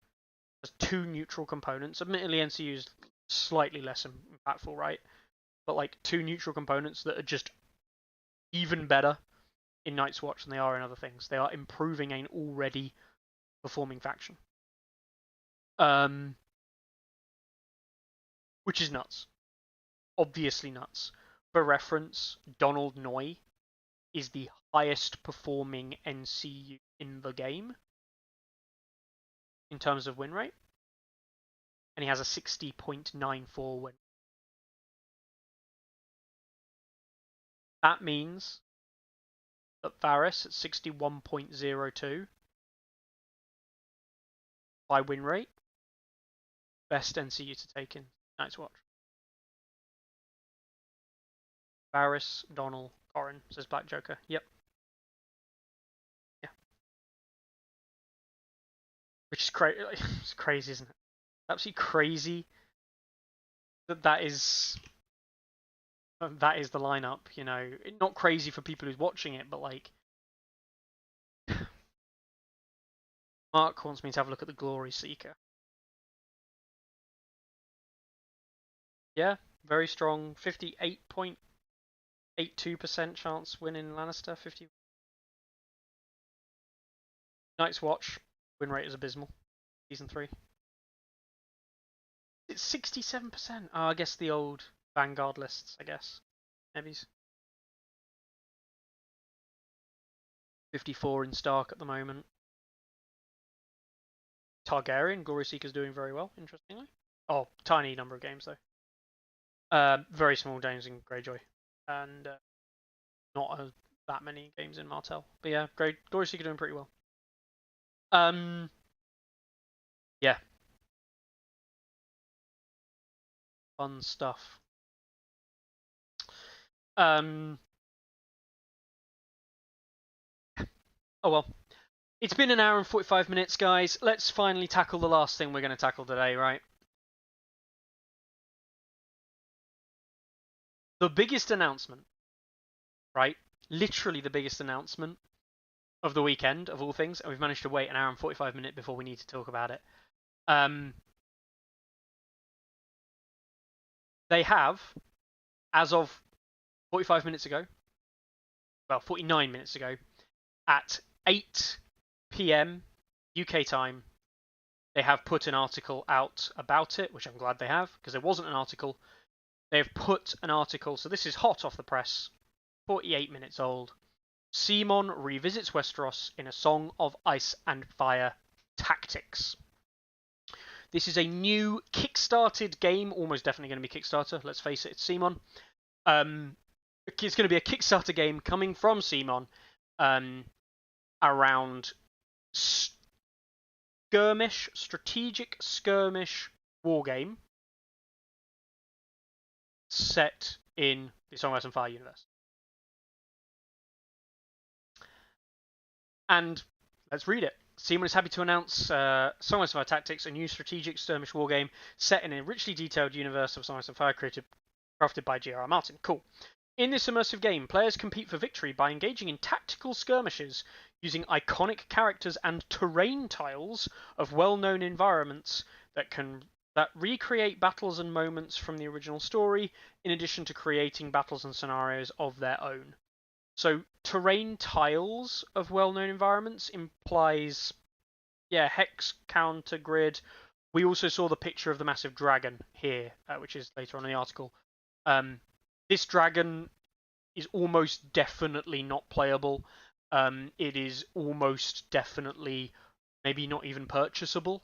has 2 neutral components. Admittedly, NCU is slightly less impactful, right? But like 2 neutral components that are just even better in Night's Watch than they are in other things. They are improving an already performing faction. Which is nuts. Obviously nuts. For reference, Donald Noy is the highest performing NCU in the game in terms of win rate. and he has a 60.94 win. That means that Varys at 61.02 by win rate, best NCU to take in Night's Watch. Varys, Donald, Corin, says Black Joker. Yep. Yeah. Which is crazy. It's crazy, isn't it? Absolutely crazy that is the lineup. You know, not crazy for people who's watching it, but like, Mark wants me to have a look at the Glory Seeker. Yeah, very strong. 58.82% chance winning Lannister. 50. Night's Watch win rate is abysmal. Season 3. It's 67%. Oh, I guess the old Vanguard lists, I guess. Maybe. 54 in Stark at the moment. Targaryen, Glory Seeker's doing very well, interestingly. Oh, tiny number of games, though. Very small games in Greyjoy. And not that many games in Martell. But yeah, Glory Seeker doing pretty well. Yeah. Fun stuff. Oh well. It's been an hour and 45 minutes, guys. Let's finally tackle the last thing we're going to tackle today, right? The biggest announcement, right? Literally the biggest announcement of the weekend, of all things, and we've managed to wait an hour and 45 minutes before we need to talk about it. They have, as of 45 minutes ago, well, 49 minutes ago, at 8 p.m. UK time, they have put an article out about it, which I'm glad they have, because there wasn't an article. They've put an article, so this is hot off the press, 48 minutes old. CMON revisits Westeros in a Song of Ice and Fire tactics. This is a new kickstarted game, almost definitely going to be Kickstarter, let's face it, it's CMON. It's going to be a Kickstarter game coming from CMON around strategic skirmish wargame set in the Song of Ice and Fire universe. And let's read it. CMON is happy to announce Song of Ice and Fire Tactics, a new strategic skirmish wargame set in a richly detailed universe of Song of Ice and Fire crafted by J.R.R. Martin. Cool. In this immersive game, players compete for victory by engaging in tactical skirmishes using iconic characters and terrain tiles of well-known environments that recreate battles and moments from the original story, in addition to creating battles and scenarios of their own. So terrain tiles of well-known environments implies, yeah, hex, counter, grid. We also saw the picture of the massive dragon here, which is later on in the article. This dragon is almost definitely not playable. It is almost definitely maybe not even purchasable.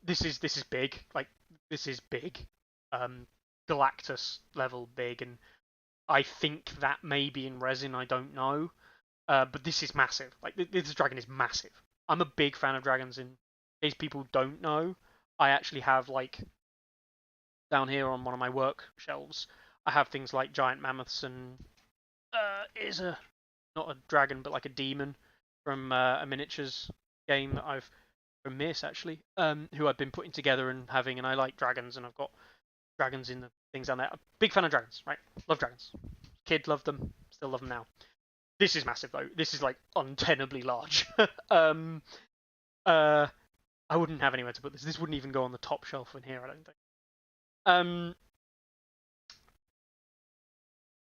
This is big. Like, this is big. Galactus level big, and I think that may be in resin, I don't know. But this is massive. Like, this dragon is massive. I'm a big fan of dragons. In case people don't know, I actually have, like, down here on one of my work shelves, I have things like giant mammoths and is not a dragon but like a demon from a miniatures game that I've from Miss actually, who I've been putting together and having, and I like dragons, and I've got dragons in the things down there. I'm a big fan of dragons, right? Love dragons. Kid loved them, still love them now. This is massive though. This is like untenably large. I wouldn't have anywhere to put this. This wouldn't even go on the top shelf in here, I don't think.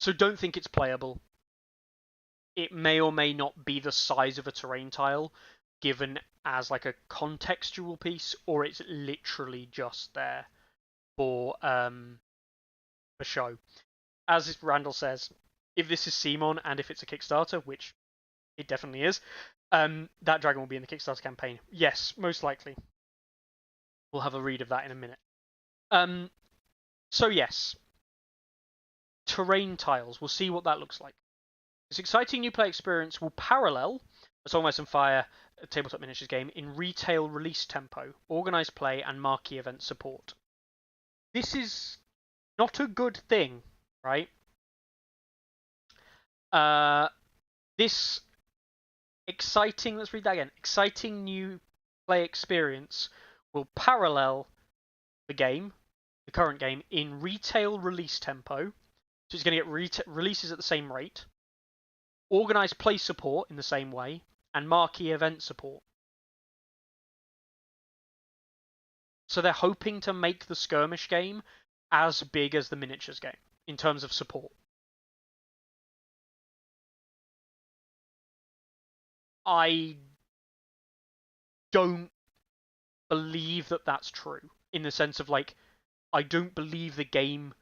So don't think it's playable. It may or may not be the size of a terrain tile given as like a contextual piece, or it's literally just there for show. As Randall says, if this is CMON and if it's a Kickstarter, which it definitely is, that dragon will be in the Kickstarter campaign. Yes, most likely. We'll have a read of that in a minute. So yes, terrain tiles. We'll see what that looks like. This exciting new play experience will parallel a Song of Ice and Fire tabletop miniatures game in retail release tempo, organized play, and marquee event support. This is not a good thing, right? This exciting, let's read that again, exciting new play experience will parallel the game, the current game, in retail release tempo. So it's going to get releases at the same rate, organized play support in the same way, and marquee event support. So they're hoping to make the skirmish game as big as the miniatures game in terms of support. I don't believe that that's true, in the sense of, like, I don't believe the game...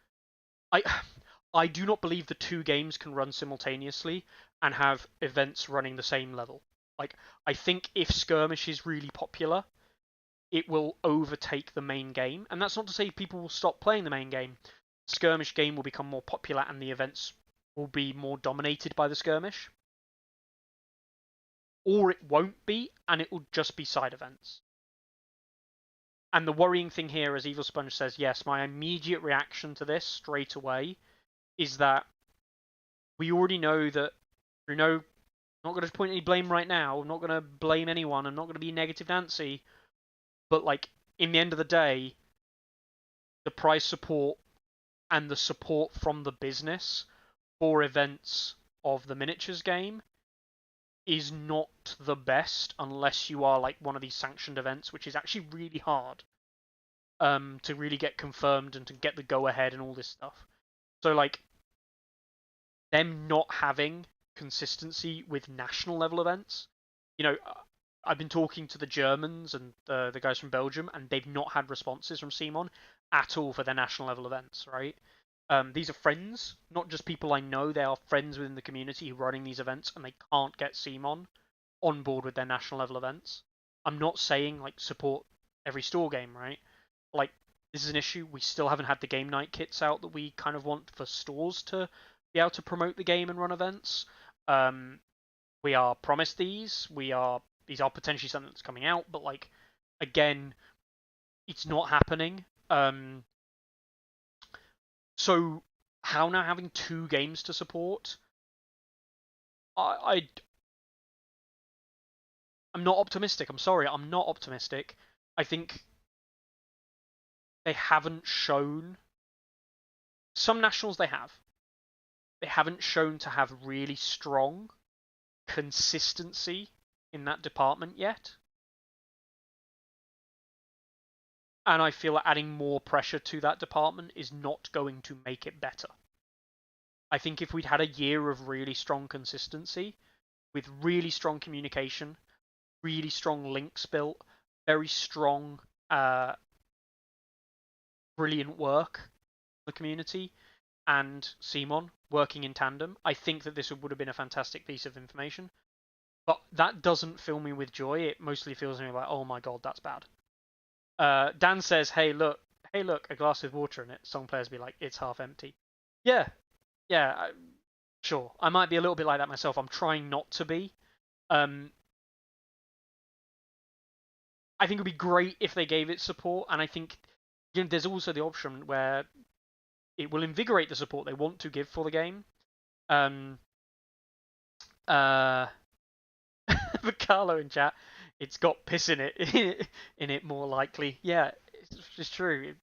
I do not believe the two games can run simultaneously and have events running the same level. Like, I think if skirmish is really popular, it will overtake the main game. And that's not to say people will stop playing the main game. Skirmish game will become more popular and the events will be more dominated by the skirmish. Or it won't be, and it will just be side events. And the worrying thing here, as Evil Sponge says, yes, my immediate reaction to this straight away is that we already know that, I'm not going to point any blame right now, I'm not going to blame anyone, I'm not going to be negative Nancy, but, like, in the end of the day, the prize support and the support from the business for events of the miniatures game is not the best unless you are, like, one of these sanctioned events, which is actually really hard to really get confirmed and to get the go-ahead and all this stuff. So, like, them not having consistency with national level events, I've been talking to the Germans and the guys from Belgium, and they've not had responses from CMON at all for their national level events, right? These are friends, not just people I know. They are friends within the community who are running these events, and they can't get CMON on board with their national level events. I'm not saying, like, support every store game, right? Like, this is an issue. We still haven't had the game night kits out that we kind of want for stores to be able to promote the game and run events. We are promised these. These are potentially something that's coming out, but, like, again, it's not happening. So how now having two games to support? I'm not optimistic. I'm sorry, I'm not optimistic. I think they haven't shown. Some nationals they have. They haven't shown to have really strong consistency in that department yet. And I feel that adding more pressure to that department is not going to make it better. I think if we'd had a year of really strong consistency, with really strong communication, really strong links built, very strong, brilliant work in the community, and CMON working in tandem, I think that this would have been a fantastic piece of information. But that doesn't fill me with joy. It mostly fills me like, oh my god, that's bad. Dan says, hey look, a glass with water in it. Song players be like, it's half empty. Yeah, sure. I might be a little bit like that myself. I'm trying not to be. I think it would be great if they gave it support, and I think there's also the option where it will invigorate the support they want to give for the game. Carlo in chat, it's got piss in it more likely. Yeah, it's just true. It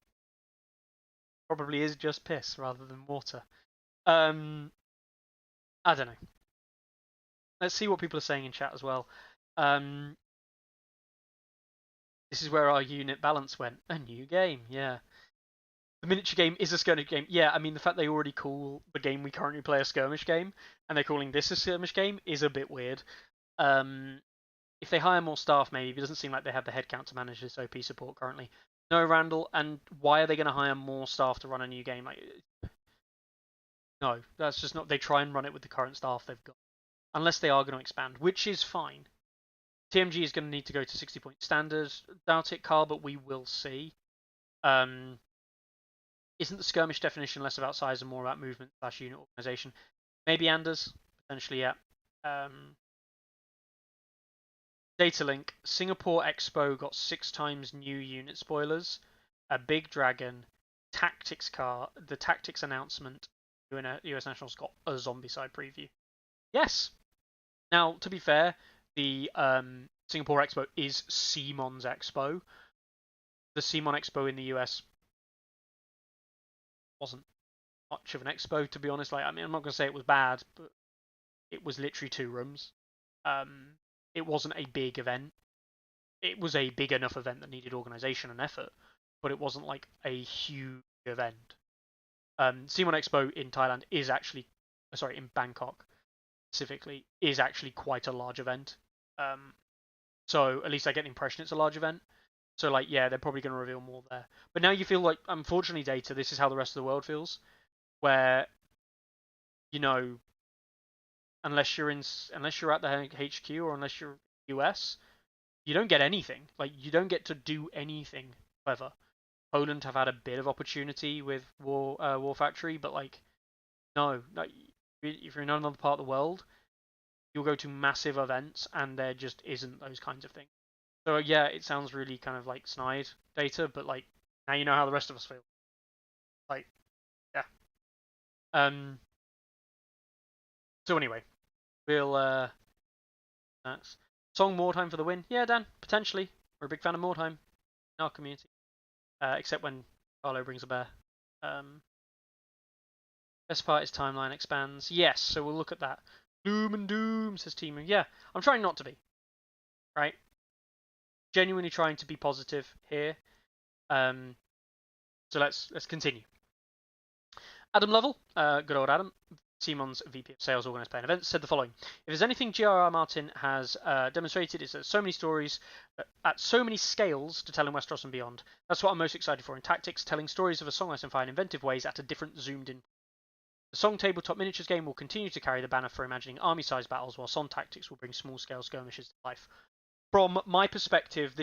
probably is just piss rather than water. I don't know. Let's see what people are saying in chat as well. This is where our unit balance went. A new game, yeah. The miniature game is a skirmish game. Yeah, I mean, the fact they already call the game we currently play a skirmish game, and they're calling this a skirmish game, is a bit weird. If they hire more staff, maybe. It doesn't seem like they have the headcount to manage this OP support currently. No, Randall, and why are they going to hire more staff to run a new game? No, that's just not... They try and run it with the current staff they've got. Unless they are going to expand, which is fine. TMG is going to need to go to 60-point standard. Doubt it, Carl, but we will see. Isn't the skirmish definition less about size and more about movement / unit organization? Maybe Anders, potentially, yeah. Data link: Singapore Expo got 6 times new unit spoilers, a big dragon, tactics car, the tactics announcement. US Nationals got a zombicide preview. Yes. Now, to be fair, the Singapore Expo is CMON's Expo. The CMON Expo in the US wasn't much of an expo, to be honest. Like, I mean, I'm not gonna say it was bad, but it was literally 2 rooms. It wasn't a big event. It was a big enough event that needed organization and effort, but it wasn't like a huge event. CMON Expo in Thailand is actually, sorry, in Bangkok specifically, is actually quite a large event. So at least I get the impression it's a large event. So like, yeah, they're probably going to reveal more there. But now you feel like, unfortunately, Data, this is how the rest of the world feels, where, you know, unless you're at the HQ or unless you're US, you don't get anything. Like, you don't get to do anything clever. Poland have had a bit of opportunity with War Factory, but like, no, if you're in another part of the world, you'll go to massive events and there just isn't those kinds of things. So yeah, it sounds really kind of like snide, Data, but like, now you know how the rest of us feel. Like, yeah. So anyway, we'll that's song More Time for the win. Yeah, Dan, potentially. We're a big fan of More Time in our community. Except when Carlo brings a bear. Best part is timeline expands. Yes, so we'll look at that. Gloom and doom, says Teamer. Yeah, I'm trying not to be. Right? Genuinely trying to be positive here. So let's continue. Adam Lovell, good old Adam, CMON's VP of Sales, Organised Play and Events, said the following: "If there's anything G.R.R. Martin has demonstrated, is that so many stories at so many scales to tell in Westeros and beyond. That's what I'm most excited for in Tactics, telling stories of a song Ice and Fire in inventive ways at a different zoomed-in. The Song Tabletop Miniatures game will continue to carry the banner for imagining army-sized battles, while Song Tactics will bring small-scale skirmishes to life." From my perspective,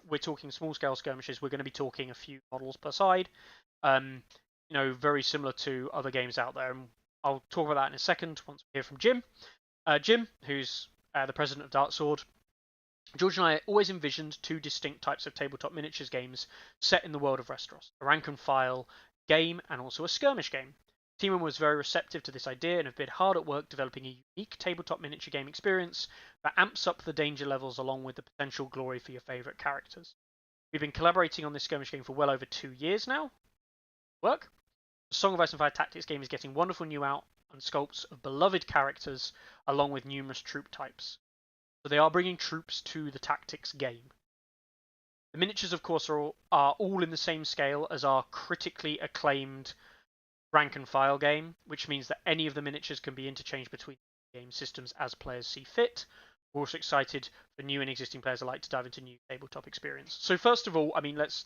we're talking small-scale skirmishes. We're going to be talking a few models per side. You know, very similar to other games out there. And I'll talk about that in a second once we hear from Jim. Jim, who's the president of Darksword. George and I always envisioned 2 distinct types of tabletop miniatures games set in the world of Westeros: a rank and file game and also a skirmish game. Teamon was very receptive to this idea and have been hard at work developing a unique tabletop miniature game experience that amps up the danger levels along with the potential glory for your favourite characters. We've been collaborating on this skirmish game for well over 2 years now. Work. The Song of Ice and Fire Tactics game is getting wonderful new out and sculpts of beloved characters along with numerous troop types. So they are bringing troops to the Tactics game. The miniatures, of course, are all in the same scale as our critically acclaimed rank and file game, which means that any of the miniatures can be interchanged between game systems as players see fit. We're also excited for new and existing players alike to dive into new tabletop experience. So first of all, I mean, let's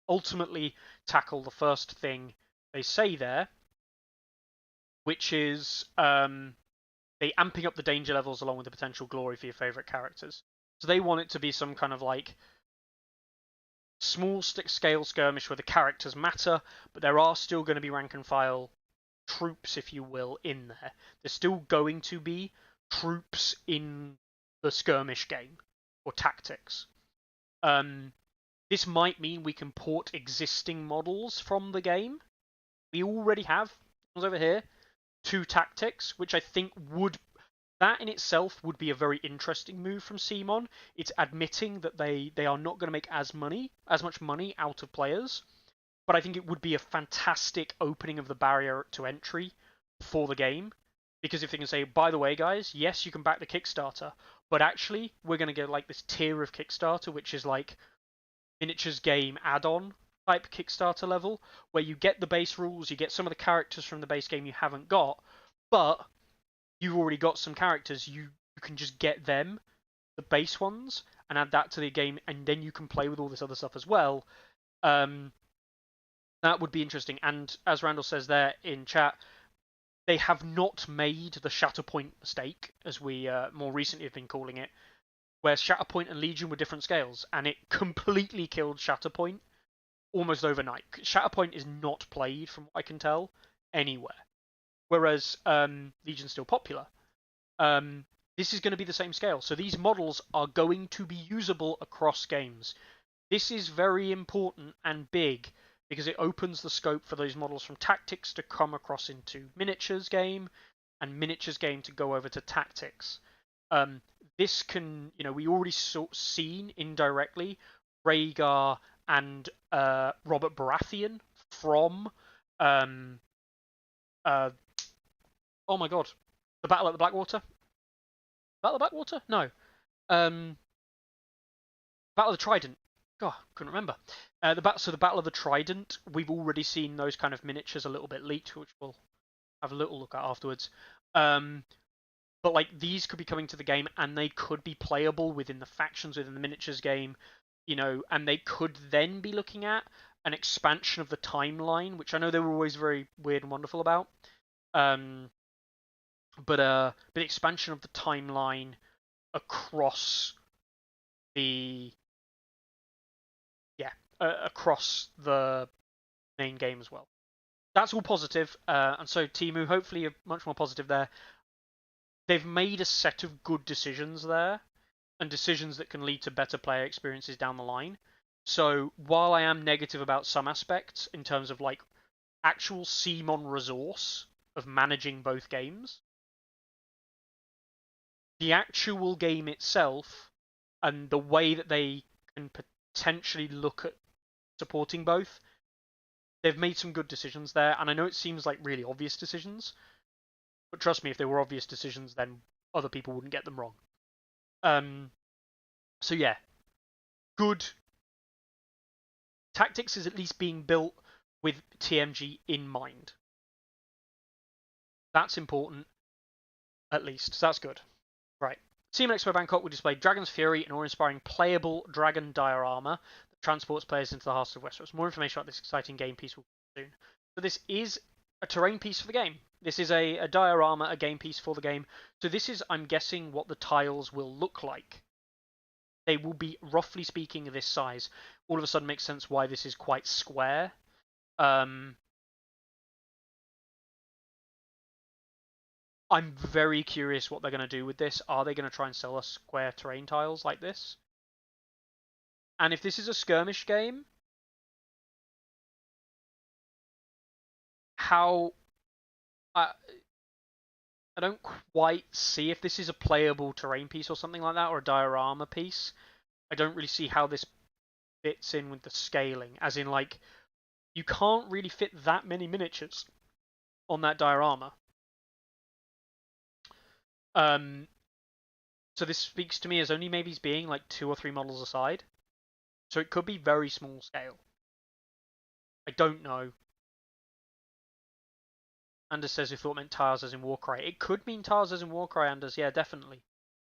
ultimately tackle the first thing they say there, which is they amping up the danger levels along with the potential glory for your favorite characters. So they want it to be some kind of like small scale skirmish where the characters matter, but there are still going to be rank and file troops, if you will, in there. There's still going to be troops in the skirmish game or Tactics. This might mean we can port existing models from the game. We already have ones over here to Tactics, which I think that in itself would be a very interesting move from CMON. It's admitting that they are not going to make as much money out of players, but I think it would be a fantastic opening of the barrier to entry for the game. Because if they can say, by the way, guys, yes, you can back the Kickstarter, but actually we're going to get like this tier of Kickstarter, which is like miniatures game add-on type Kickstarter level, where you get the base rules, you get some of the characters from the base game you haven't got, but you've already got some characters, you can just get them, the base ones, and add that to the game, and then you can play with all this other stuff as well. That would be interesting. And as Randall says there in chat, they have not made the Shatterpoint mistake, as we more recently have been calling it, where Shatterpoint and Legion were different scales, and it completely killed Shatterpoint almost overnight. Shatterpoint is not played, from what I can tell, anywhere, whereas Legion's still popular. This is going to be the same scale, so these models are going to be usable across games. This is very important and big because it opens the scope for those models from Tactics to come across into Miniatures game, and Miniatures game to go over to Tactics. This can, we already seen indirectly Rhaegar and Robert Baratheon from oh my god, the Battle at the Blackwater. Battle of the Blackwater? No. Battle of the Trident. God, couldn't remember. The Battle of the Trident. We've already seen those kind of miniatures a little bit leaked, which we'll have a little look at afterwards. But like these could be coming to the game, and they could be playable within the factions within the miniatures game, and they could then be looking at an expansion of the timeline, which I know they were always very weird and wonderful about. But the expansion of the timeline across the across the main game as well. That's all positive, and so Temu, hopefully you're much more positive there. They've made a set of good decisions there, and decisions that can lead to better player experiences down the line. So while I am negative about some aspects in terms of like actual CMON resource of managing both games, the actual game itself and the way that they can potentially look at supporting both, they've made some good decisions there. And I know it seems like really obvious decisions, but trust me, if they were obvious decisions, then other people wouldn't get them wrong. So yeah, good. Tactics is at least being built with TMG in mind. That's important, at least. So that's good. Right. CMON Expo Bangkok will display Dragon's Fury, an awe-inspiring playable dragon diorama that transports players into the heart of Westeros. More information about this exciting game piece will come soon. So this is a terrain piece for the game. This is a diorama, a game piece for the game. So this is, I'm guessing, what the tiles will look like. They will be, roughly speaking, this size. All of a sudden makes sense why this is quite square. I'm very curious what they're going to do with this. Are they going to try and sell us square terrain tiles like this? And if this is a skirmish game, how... I don't quite see if this is a playable terrain piece or something like that, or a diorama piece. I don't really see how this fits in with the scaling. As in, like, you can't really fit that many miniatures on that diorama. So this speaks to me as only maybe being like 2 or 3 models aside. So it could be very small scale. I don't know. Anders says he thought meant tiles as in Warcry. It could mean tiles as in Warcry, Anders. Yeah, definitely.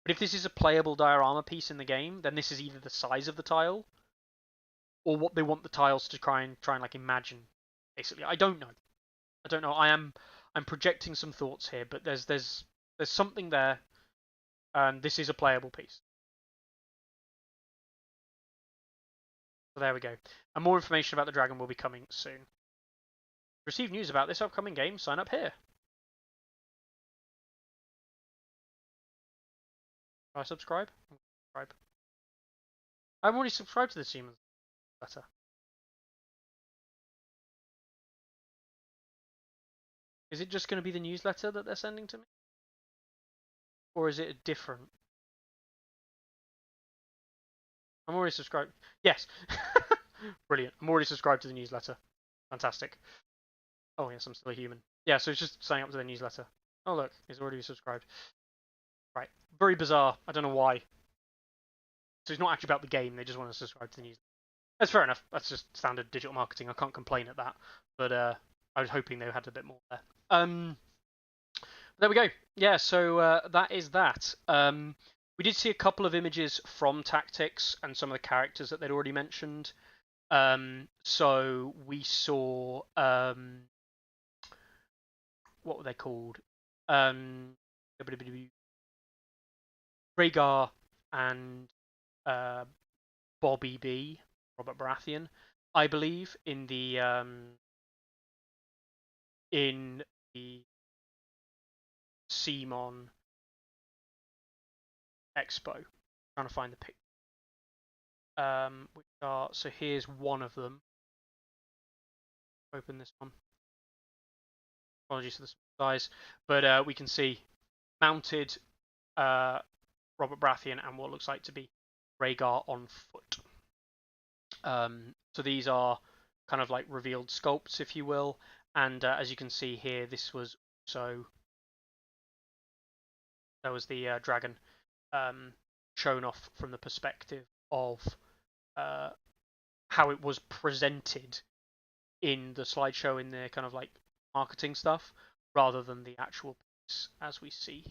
But if this is a playable diorama piece in the game, then this is either the size of the tile or what they want the tiles to try and like imagine. Basically, I don't know. I'm projecting some thoughts here, but there's something there, and this is a playable piece. So there we go. And more information about the dragon will be coming soon. Receive news about this upcoming game, sign up here. Do I subscribe? I've already subscribed to the CMON letter. Is it just going to be the newsletter that they're sending to me? Or is it different? I'm already subscribed. Yes. Brilliant. I'm already subscribed to the newsletter. Fantastic. Oh, yes, I'm still a human. Yeah, so it's just signing up to the newsletter. Oh, look, he's already subscribed. Right. Very bizarre. I don't know why. So it's not actually about the game. They just want to subscribe to the newsletter. That's fair enough. That's just standard digital marketing. I can't complain at that. But I was hoping they had a bit more there. There we go. Yeah, so that is that. We did see a couple of images from Tactics and some of the characters that they'd already mentioned. So we saw what were they called? Rhaegar and Bobby B, Robert Baratheon, I believe, in the CMON Expo. I'm trying to find the picture. Which are, so here's one of them. Open this one. Apologies for the size, but we can see mounted Robert Baratheon and what looks like to be Rhaegar on foot. So these are kind of like revealed sculpts, if you will, and as you can see here, this was so there was the dragon shown off from the perspective of how it was presented in the slideshow in the kind of like marketing stuff, rather than the actual piece as we see.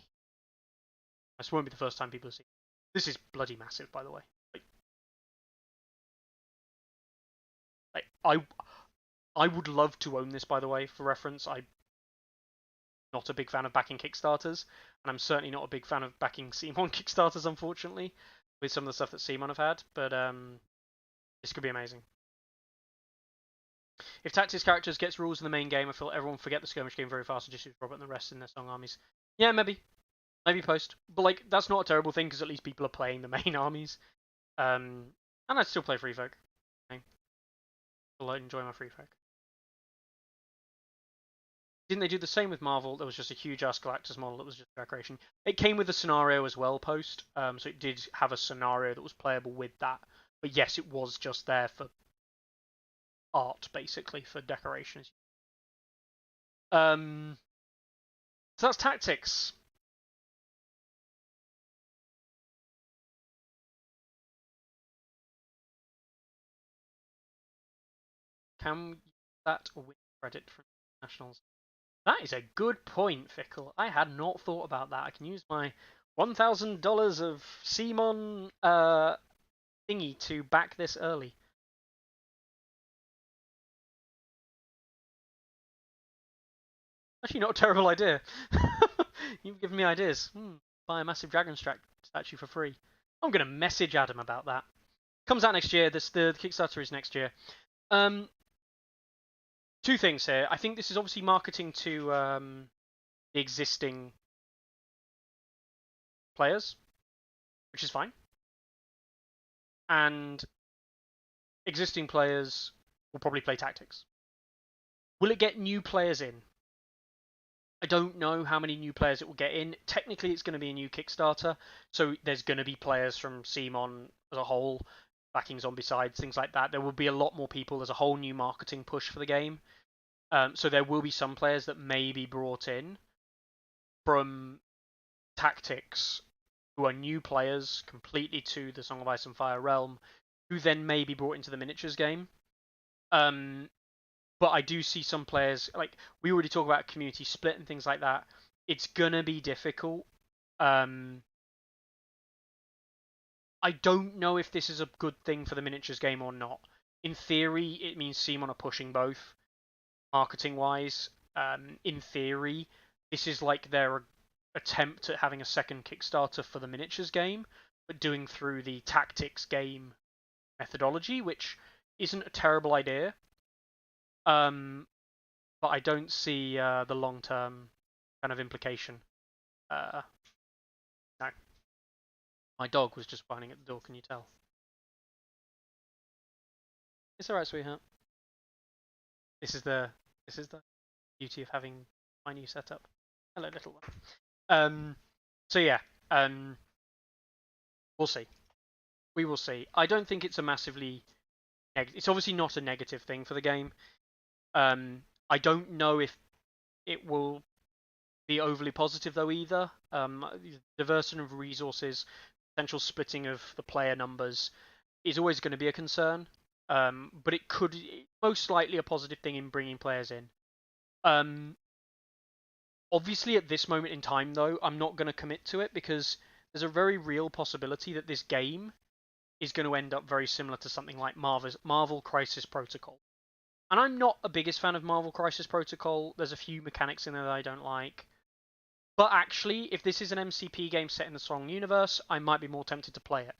This won't be the first time people have seen. This is bloody massive, by the way. I would love to own this, by the way, for reference. I'm not a big fan of backing Kickstarters, and I'm certainly not a big fan of backing CMON Kickstarters, unfortunately, with some of the stuff that CMON have had, but this could be amazing. If Tactics characters gets rules in the main game, I feel everyone forget the skirmish game very fast and just use Robert and the rest in their song armies. Yeah, maybe post, but like that's not a terrible thing because at least people are playing the main armies. And I'd still play Free Folk. I'll enjoy my Free Folk. Didn't they do the same with Marvel? There was just a huge ass Galactus model that was just decoration. It came with a scenario as well, post. So it did have a scenario that was playable with that. But yes, it was just there for art, basically, for decorations. So that's Tactics. Can that win credit from nationals? That is a good point, Fickle. I had not thought about that. I can use my $1,000 of CMON thingy to back this early. Actually, not a terrible idea. You've given me ideas. Buy a massive dragon statue for free. I'm going to message Adam about that. Comes out next year. The Kickstarter is next year. Two things here. I think this is obviously marketing to the existing players, which is fine. And existing players will probably play Tactics. Will it get new players in? I don't know how many new players it will get in. Technically, it's going to be a new Kickstarter, so there's going to be players from CMON as a whole, backing Zombicides, things like that. There will be a lot more people. There's a whole new marketing push for the game. So there will be some players that may be brought in from Tactics who are new players completely to the Song of Ice and Fire realm, who then may be brought into the miniatures game. But I do see some players, like we already talk about community split and things like that. It's gonna be difficult. I don't know if this is a good thing for the miniatures game or not. In theory, it means CMON are pushing both, marketing-wise. In theory, this is like their attempt at having a second Kickstarter for the miniatures game, but doing through the Tactics game methodology, which isn't a terrible idea. But I don't see the long-term kind of implication. No. My dog was just whining at the door, can you tell? It's alright, sweetheart. This is the beauty of having my new setup. Hello, little one. So yeah, we'll see. We will see. I don't think it's a massively it's obviously not a negative thing for the game. I don't know if it will be overly positive though either. Diversity of resources, potential splitting of the player numbers is always going to be a concern. But it could most likely a positive thing in bringing players in. Obviously at this moment in time though, I'm not going to commit to it because there's a very real possibility that this game is going to end up very similar to something like Marvel Crisis Protocol. And I'm not a biggest fan of Marvel Crisis Protocol. There's a few mechanics in there that I don't like. But actually, if this is an MCP game set in the Song universe, I might be more tempted to play it.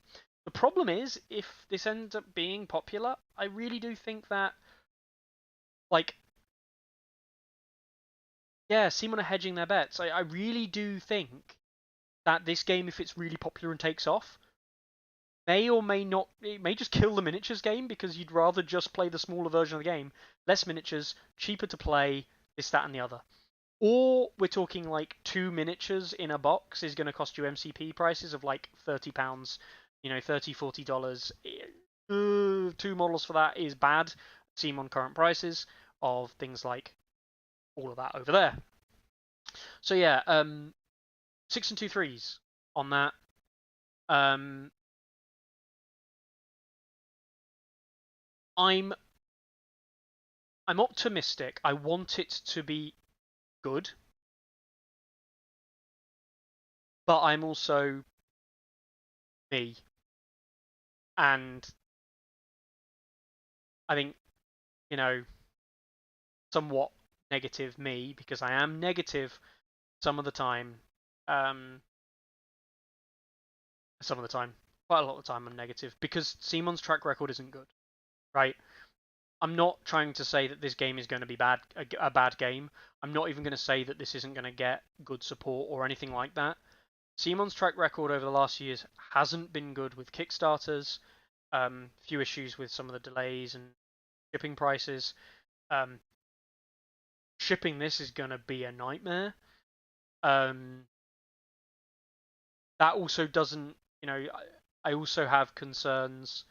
The problem is, if this ends up being popular, I really do think that, like, yeah, CMON are hedging their bets. I really do think that this game, if it's really popular and takes off, may or may not, it may just kill the miniatures game because you'd rather just play the smaller version of the game, less miniatures, cheaper to play, this, that, and the other. Or we're talking like 2 miniatures in a box is going to cost you MCP prices of like £30, $30, $40. 2 models for that is bad. CMON current prices of things like all of that over there. So yeah, 6 and 2 threes on that. I'm optimistic. I want it to be good, but I'm also me, and I think, somewhat negative me, because I am negative some of the time. Some of the time, quite a lot of the time, I'm negative because CMON's track record isn't good, right? I'm not trying to say that this game is going to be bad, a bad game. I'm not even going to say that this isn't going to get good support or anything like that. CMON's track record over the last years hasn't been good with Kickstarters. Few issues with some of the delays and shipping prices. Shipping this is going to be a nightmare. That also doesn't, I also have concerns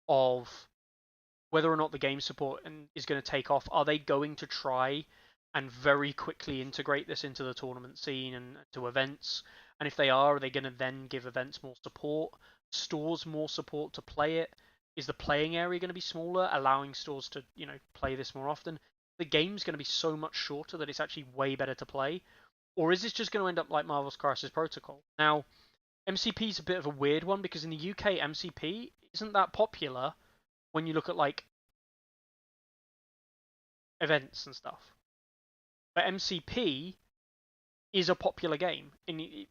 of whether or not the game support is going to take off. Are they going to try and very quickly integrate this into the tournament scene and to events? And if they are they going to then give events more support, stores more support to play it? Is the playing area going to be smaller, allowing stores to, play this more often? The game's going to be so much shorter that it's actually way better to play. Or is this just going to end up like Marvel's Crisis Protocol? Now, MCP is a bit of a weird one because in the UK, MCP isn't that popular when you look at like events and stuff. But MCP is a popular game, a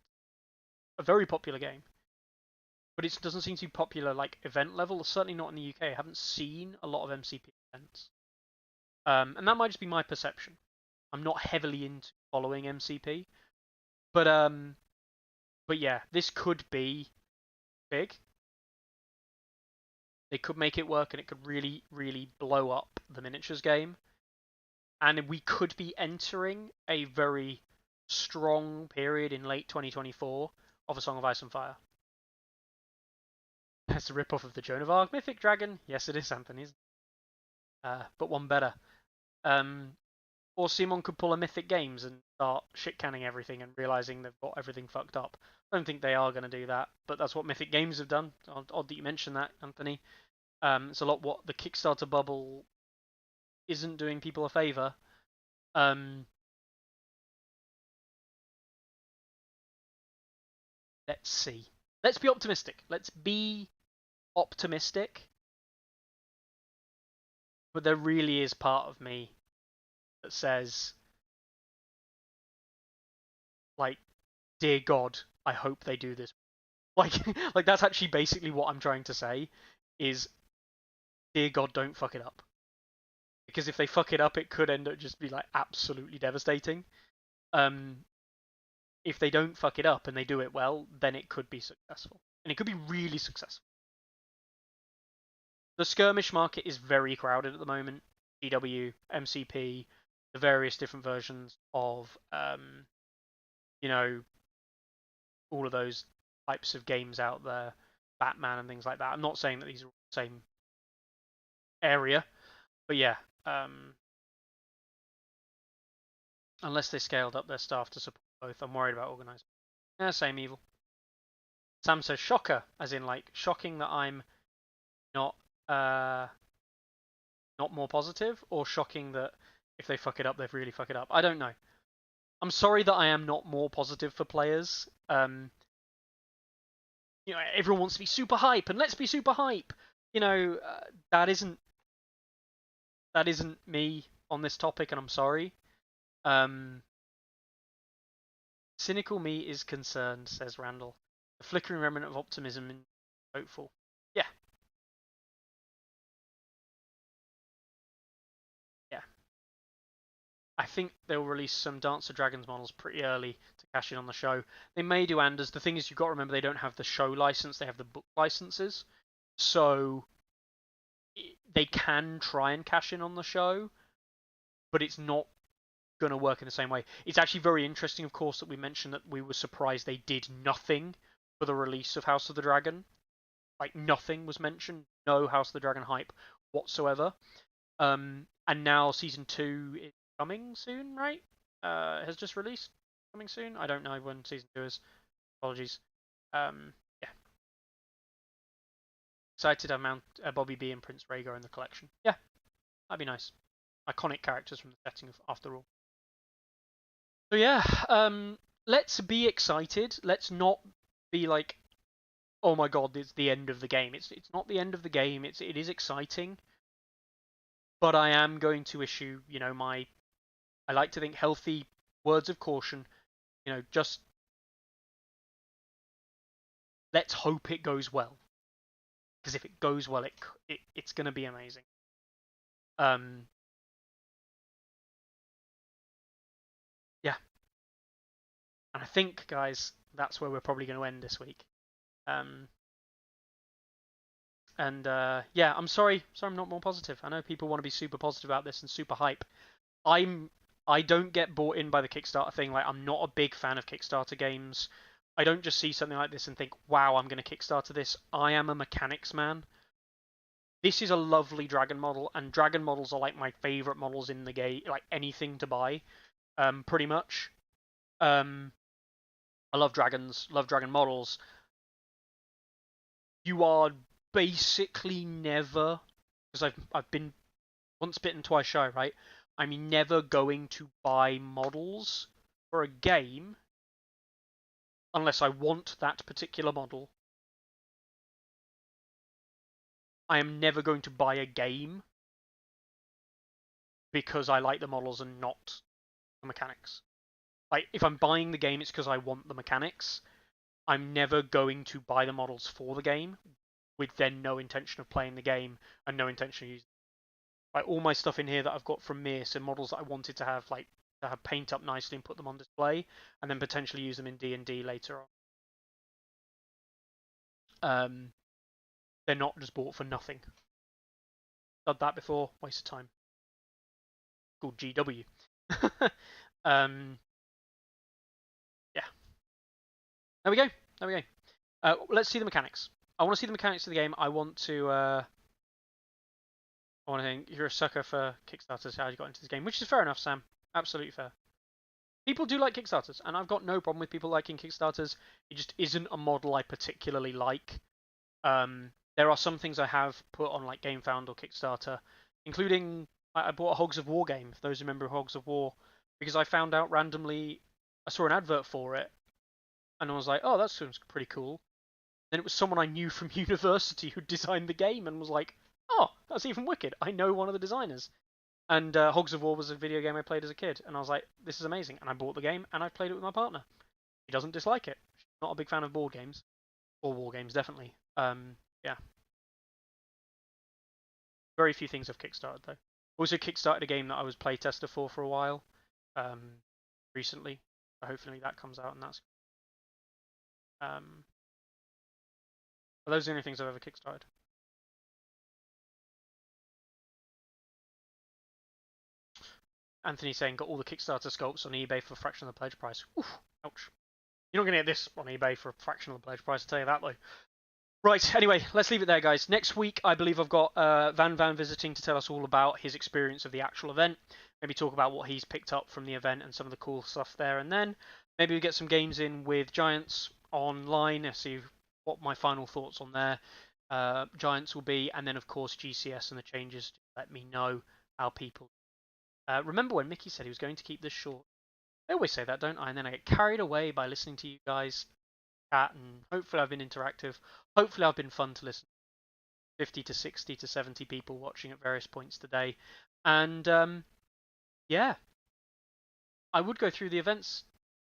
very popular game. But it doesn't seem to be popular like event level. Certainly not in the UK. I haven't seen a lot of MCP events, and that might just be my perception. I'm not heavily into following MCP, but yeah, this could be big. They could make it work, and it could really, really blow up the miniatures game. And we could be entering a very strong period in late 2024 of A Song of Ice and Fire. That's a rip-off of the Joan of Arc Mythic Dragon. Yes, it is, Anthony. But one better. Or CMON could pull a Mythic Games and start shit-canning everything and realizing they've got everything fucked up. I don't think they are going to do that, but that's what Mythic Games have done. Odd that you mentioned that, Anthony. It's a lot what the Kickstarter bubble isn't doing people a favor. Let's see. Let's be optimistic. Let's be optimistic. But there really is part of me that says, like, dear God, I hope they do this. Like, like that's actually basically what I'm trying to say is, dear God, don't fuck it up. Because if they fuck it up, it could end up just be like absolutely devastating. If they don't fuck it up and they do it well, then it could be successful. And it could be really successful. The skirmish market is very crowded at the moment. GW, MCP, the various different versions of, all of those types of games out there, Batman and things like that. I'm not saying that these are all the same area, but yeah, unless they scaled up their staff to support both, I'm worried about organising. Yeah, same evil. Sam says shocker, as in like shocking that I'm not more positive, or shocking that if they fuck it up, they've really fucked it up. I don't know. I'm sorry that I am not more positive for players. Everyone wants to be super hype, and let's be super hype. That isn't me on this topic, and I'm sorry. Cynical me is concerned, says Randall. A flickering remnant of optimism and hopeful. Yeah. Yeah. I think they'll release some Dancer Dragons models pretty early to cash in on the show. They may do Anders. The thing is, you've got to remember they don't have the show license, they have the book licenses. So they can try and cash in on the show, but it's not going to work in the same way. It's actually very interesting, of course, that we mentioned that we were surprised they did nothing for the release of House of the Dragon. Like, nothing was mentioned, no House of the Dragon hype whatsoever. And now season 2 is coming soon, right? Has just released, coming soon. I don't know when season 2 is. Apologies. Yeah. Excited to mount Bobby B and Prince Rhaegar in the collection. Yeah, that'd be nice. Iconic characters from the setting of After All. So yeah, let's be excited. Let's not be like, oh my god, it's the end of the game. It's not the end of the game. It is exciting, but I am going to issue, I like to think healthy words of caution. Just let's hope it goes well, because if it goes well, it's going to be amazing. Yeah, and I think, guys, that's where we're probably going to end this week. Yeah, I'm sorry I'm not more positive. I know people want to be super positive about this and super hype. I don't get bought in by the Kickstarter thing. Like, I'm not a big fan of Kickstarter games. I don't just see something like this and think, wow, I'm going to Kickstarter this. I am a mechanics man. This is a lovely dragon model, and dragon models are like my favorite models in the game. Like, anything to buy, pretty much. I love dragons, love dragon models. You are basically never, because I've been once bitten, twice shy, right? I'm never going to buy models for a game unless I want that particular model. I am never going to buy a game because I like the models and not the mechanics. Like, if I'm buying the game, it's because I want the mechanics. I'm never going to buy the models for the game with then no intention of playing the game and no intention of using. Like, all my stuff in here that I've got from Miss and models that I wanted to have, like, to have paint up nicely and put them on display, and then potentially use them in D&D later on. They're not just bought for nothing. Done that before, waste of time. Called GW. Yeah. There we go. Let's see the mechanics. I want to see the mechanics of the game. I want to think you're a sucker for Kickstarters, how you got into this game, which is fair enough, Sam. Absolutely fair. People do like Kickstarters, and I've got no problem with people liking Kickstarters. It just isn't a model I particularly like. There are some things I have put on like GameFound or Kickstarter, including I bought a Hogs of War game, if those remember Hogs of War, because I found out randomly, I saw an advert for it, and I was like, oh, that seems pretty cool. Then it was someone I knew from university who designed the game, and was like, oh, that's even wicked. I know one of the designers. And Hogs of War was a video game I played as a kid, and I was like, this is amazing. And I bought the game, and I played it with my partner. She doesn't dislike it. She's not a big fan of board games, or war games, definitely. Yeah. Very few things have kickstarted though. Also kickstarted a game that I was playtester for a while, recently. So hopefully that comes out, and that's. But those are the only things I've ever kickstarted. Anthony saying got all the Kickstarter sculpts on eBay for a fraction of the pledge price. Oof, ouch. You're not going to get this on eBay for a fraction of the pledge price, I'll tell you that though. Right, anyway, let's leave it there, guys. Next week, I believe I've got Van visiting to tell us all about his experience of the actual event. Maybe talk about what he's picked up from the event and some of the cool stuff there. And then maybe we get some games in with Giants online. See what my final thoughts on their Giants will be. And then, of course, GCS and the changes to let me know how people... remember when Mickey said he was going to keep this short? I always say that, don't I? And then I get carried away by listening to you guys chat, and hopefully I've been interactive. Hopefully I've been fun to listen. 50 to 60 to 70 people watching at various points today. And yeah, I would go through the events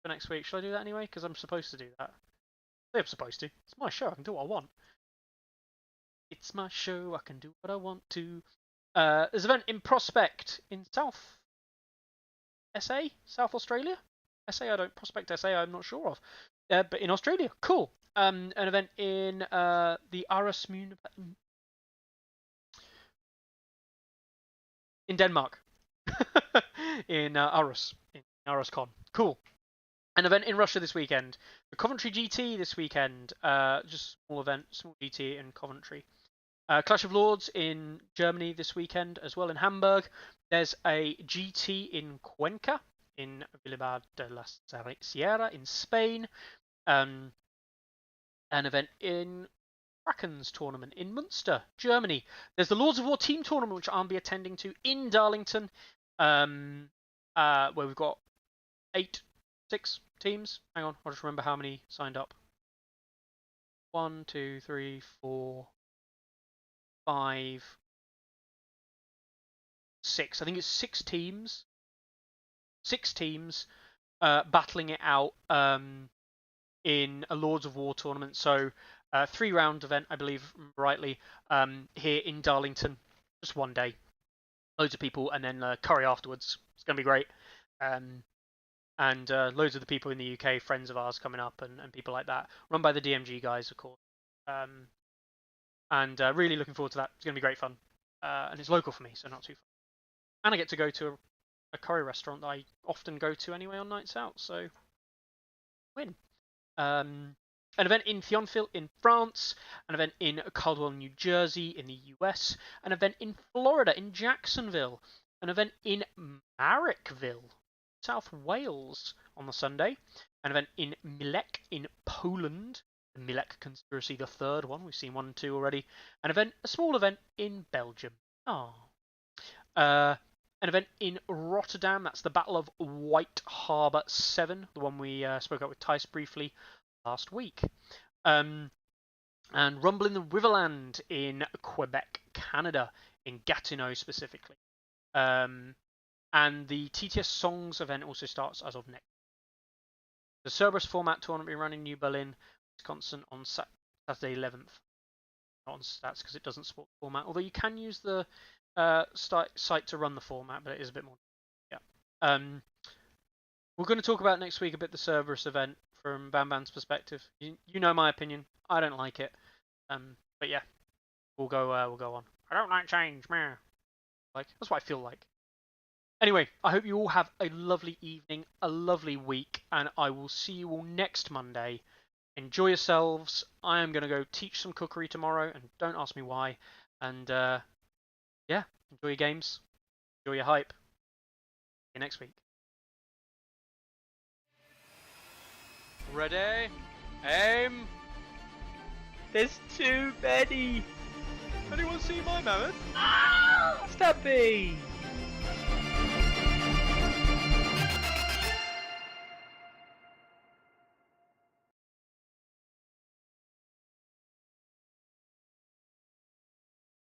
for next week. Should I do that anyway? Because I'm supposed to do that. I'm supposed to. It's my show. I can do what I want. It's my show. I can do what I want to. There's an event in Prospect in South Australia. SA, I don't Prospect SA. I'm not sure of. But in Australia, cool. An event in the Aarhus in Denmark. in Aarhuscon. Cool. An event in Russia this weekend. The Coventry GT this weekend. Just small event, small GT in Coventry. Clash of Lords in Germany this weekend as well in Hamburg. There's a GT in Cuenca in Villar de la Sierra in Spain. An event in Kraken's tournament in Munster, Germany. There's the Lords of War team tournament, which I'll be attending to in Darlington, where we've got 6 teams. Hang on, I'll just remember how many signed up. 1, 2, 3, 4, 5, 6. I think it's 6 teams. 6 teams battling it out in a Lords of War tournament. So 3-round event, I believe, rightly, here in Darlington. Just one day. Loads of people, and then curry afterwards. It's going to be great. And loads of the people in the UK, friends of ours coming up, and people like that. Run by the DMG guys, of course. And really looking forward to that. It's going to be great fun. And it's local for me, so not too far. And I get to go to a curry restaurant that I often go to anyway on nights out, so win. An event in Thionville in France, an event in Caldwell, New Jersey in the US, an event in Florida in Jacksonville, an event in Marrickville, South Wales on the Sunday, an event in Milek in Poland, the Milek Conspiracy, the 3rd one, we've seen 1 and 2 already, a small event in Belgium. An event in Rotterdam, that's the Battle of White Harbour 7, the one we spoke about with Tice briefly last week. And Rumble in the Riverland in Quebec, Canada, in Gatineau specifically. And the TTS Songs event also starts as of next. The Cerberus format tournament will be run in New Berlin, Wisconsin on Saturday 11th. Not on stats because it doesn't support the format, although you can use the site to run the format, but it is a bit more. Yeah. We're going to talk about next week a bit the Cerberus event from Bam Bam's perspective. You know my opinion. I don't like it. But yeah, we'll go on. I don't like change, man. That's what I feel like. Anyway, I hope you all have a lovely evening, a lovely week, and I will see you all next Monday. Enjoy yourselves. I am going to go teach some cookery tomorrow, and don't ask me why. And yeah, enjoy your games. Enjoy your hype. See you next week. Ready? Aim! There's too many! Anyone see my mammoth? Stubby!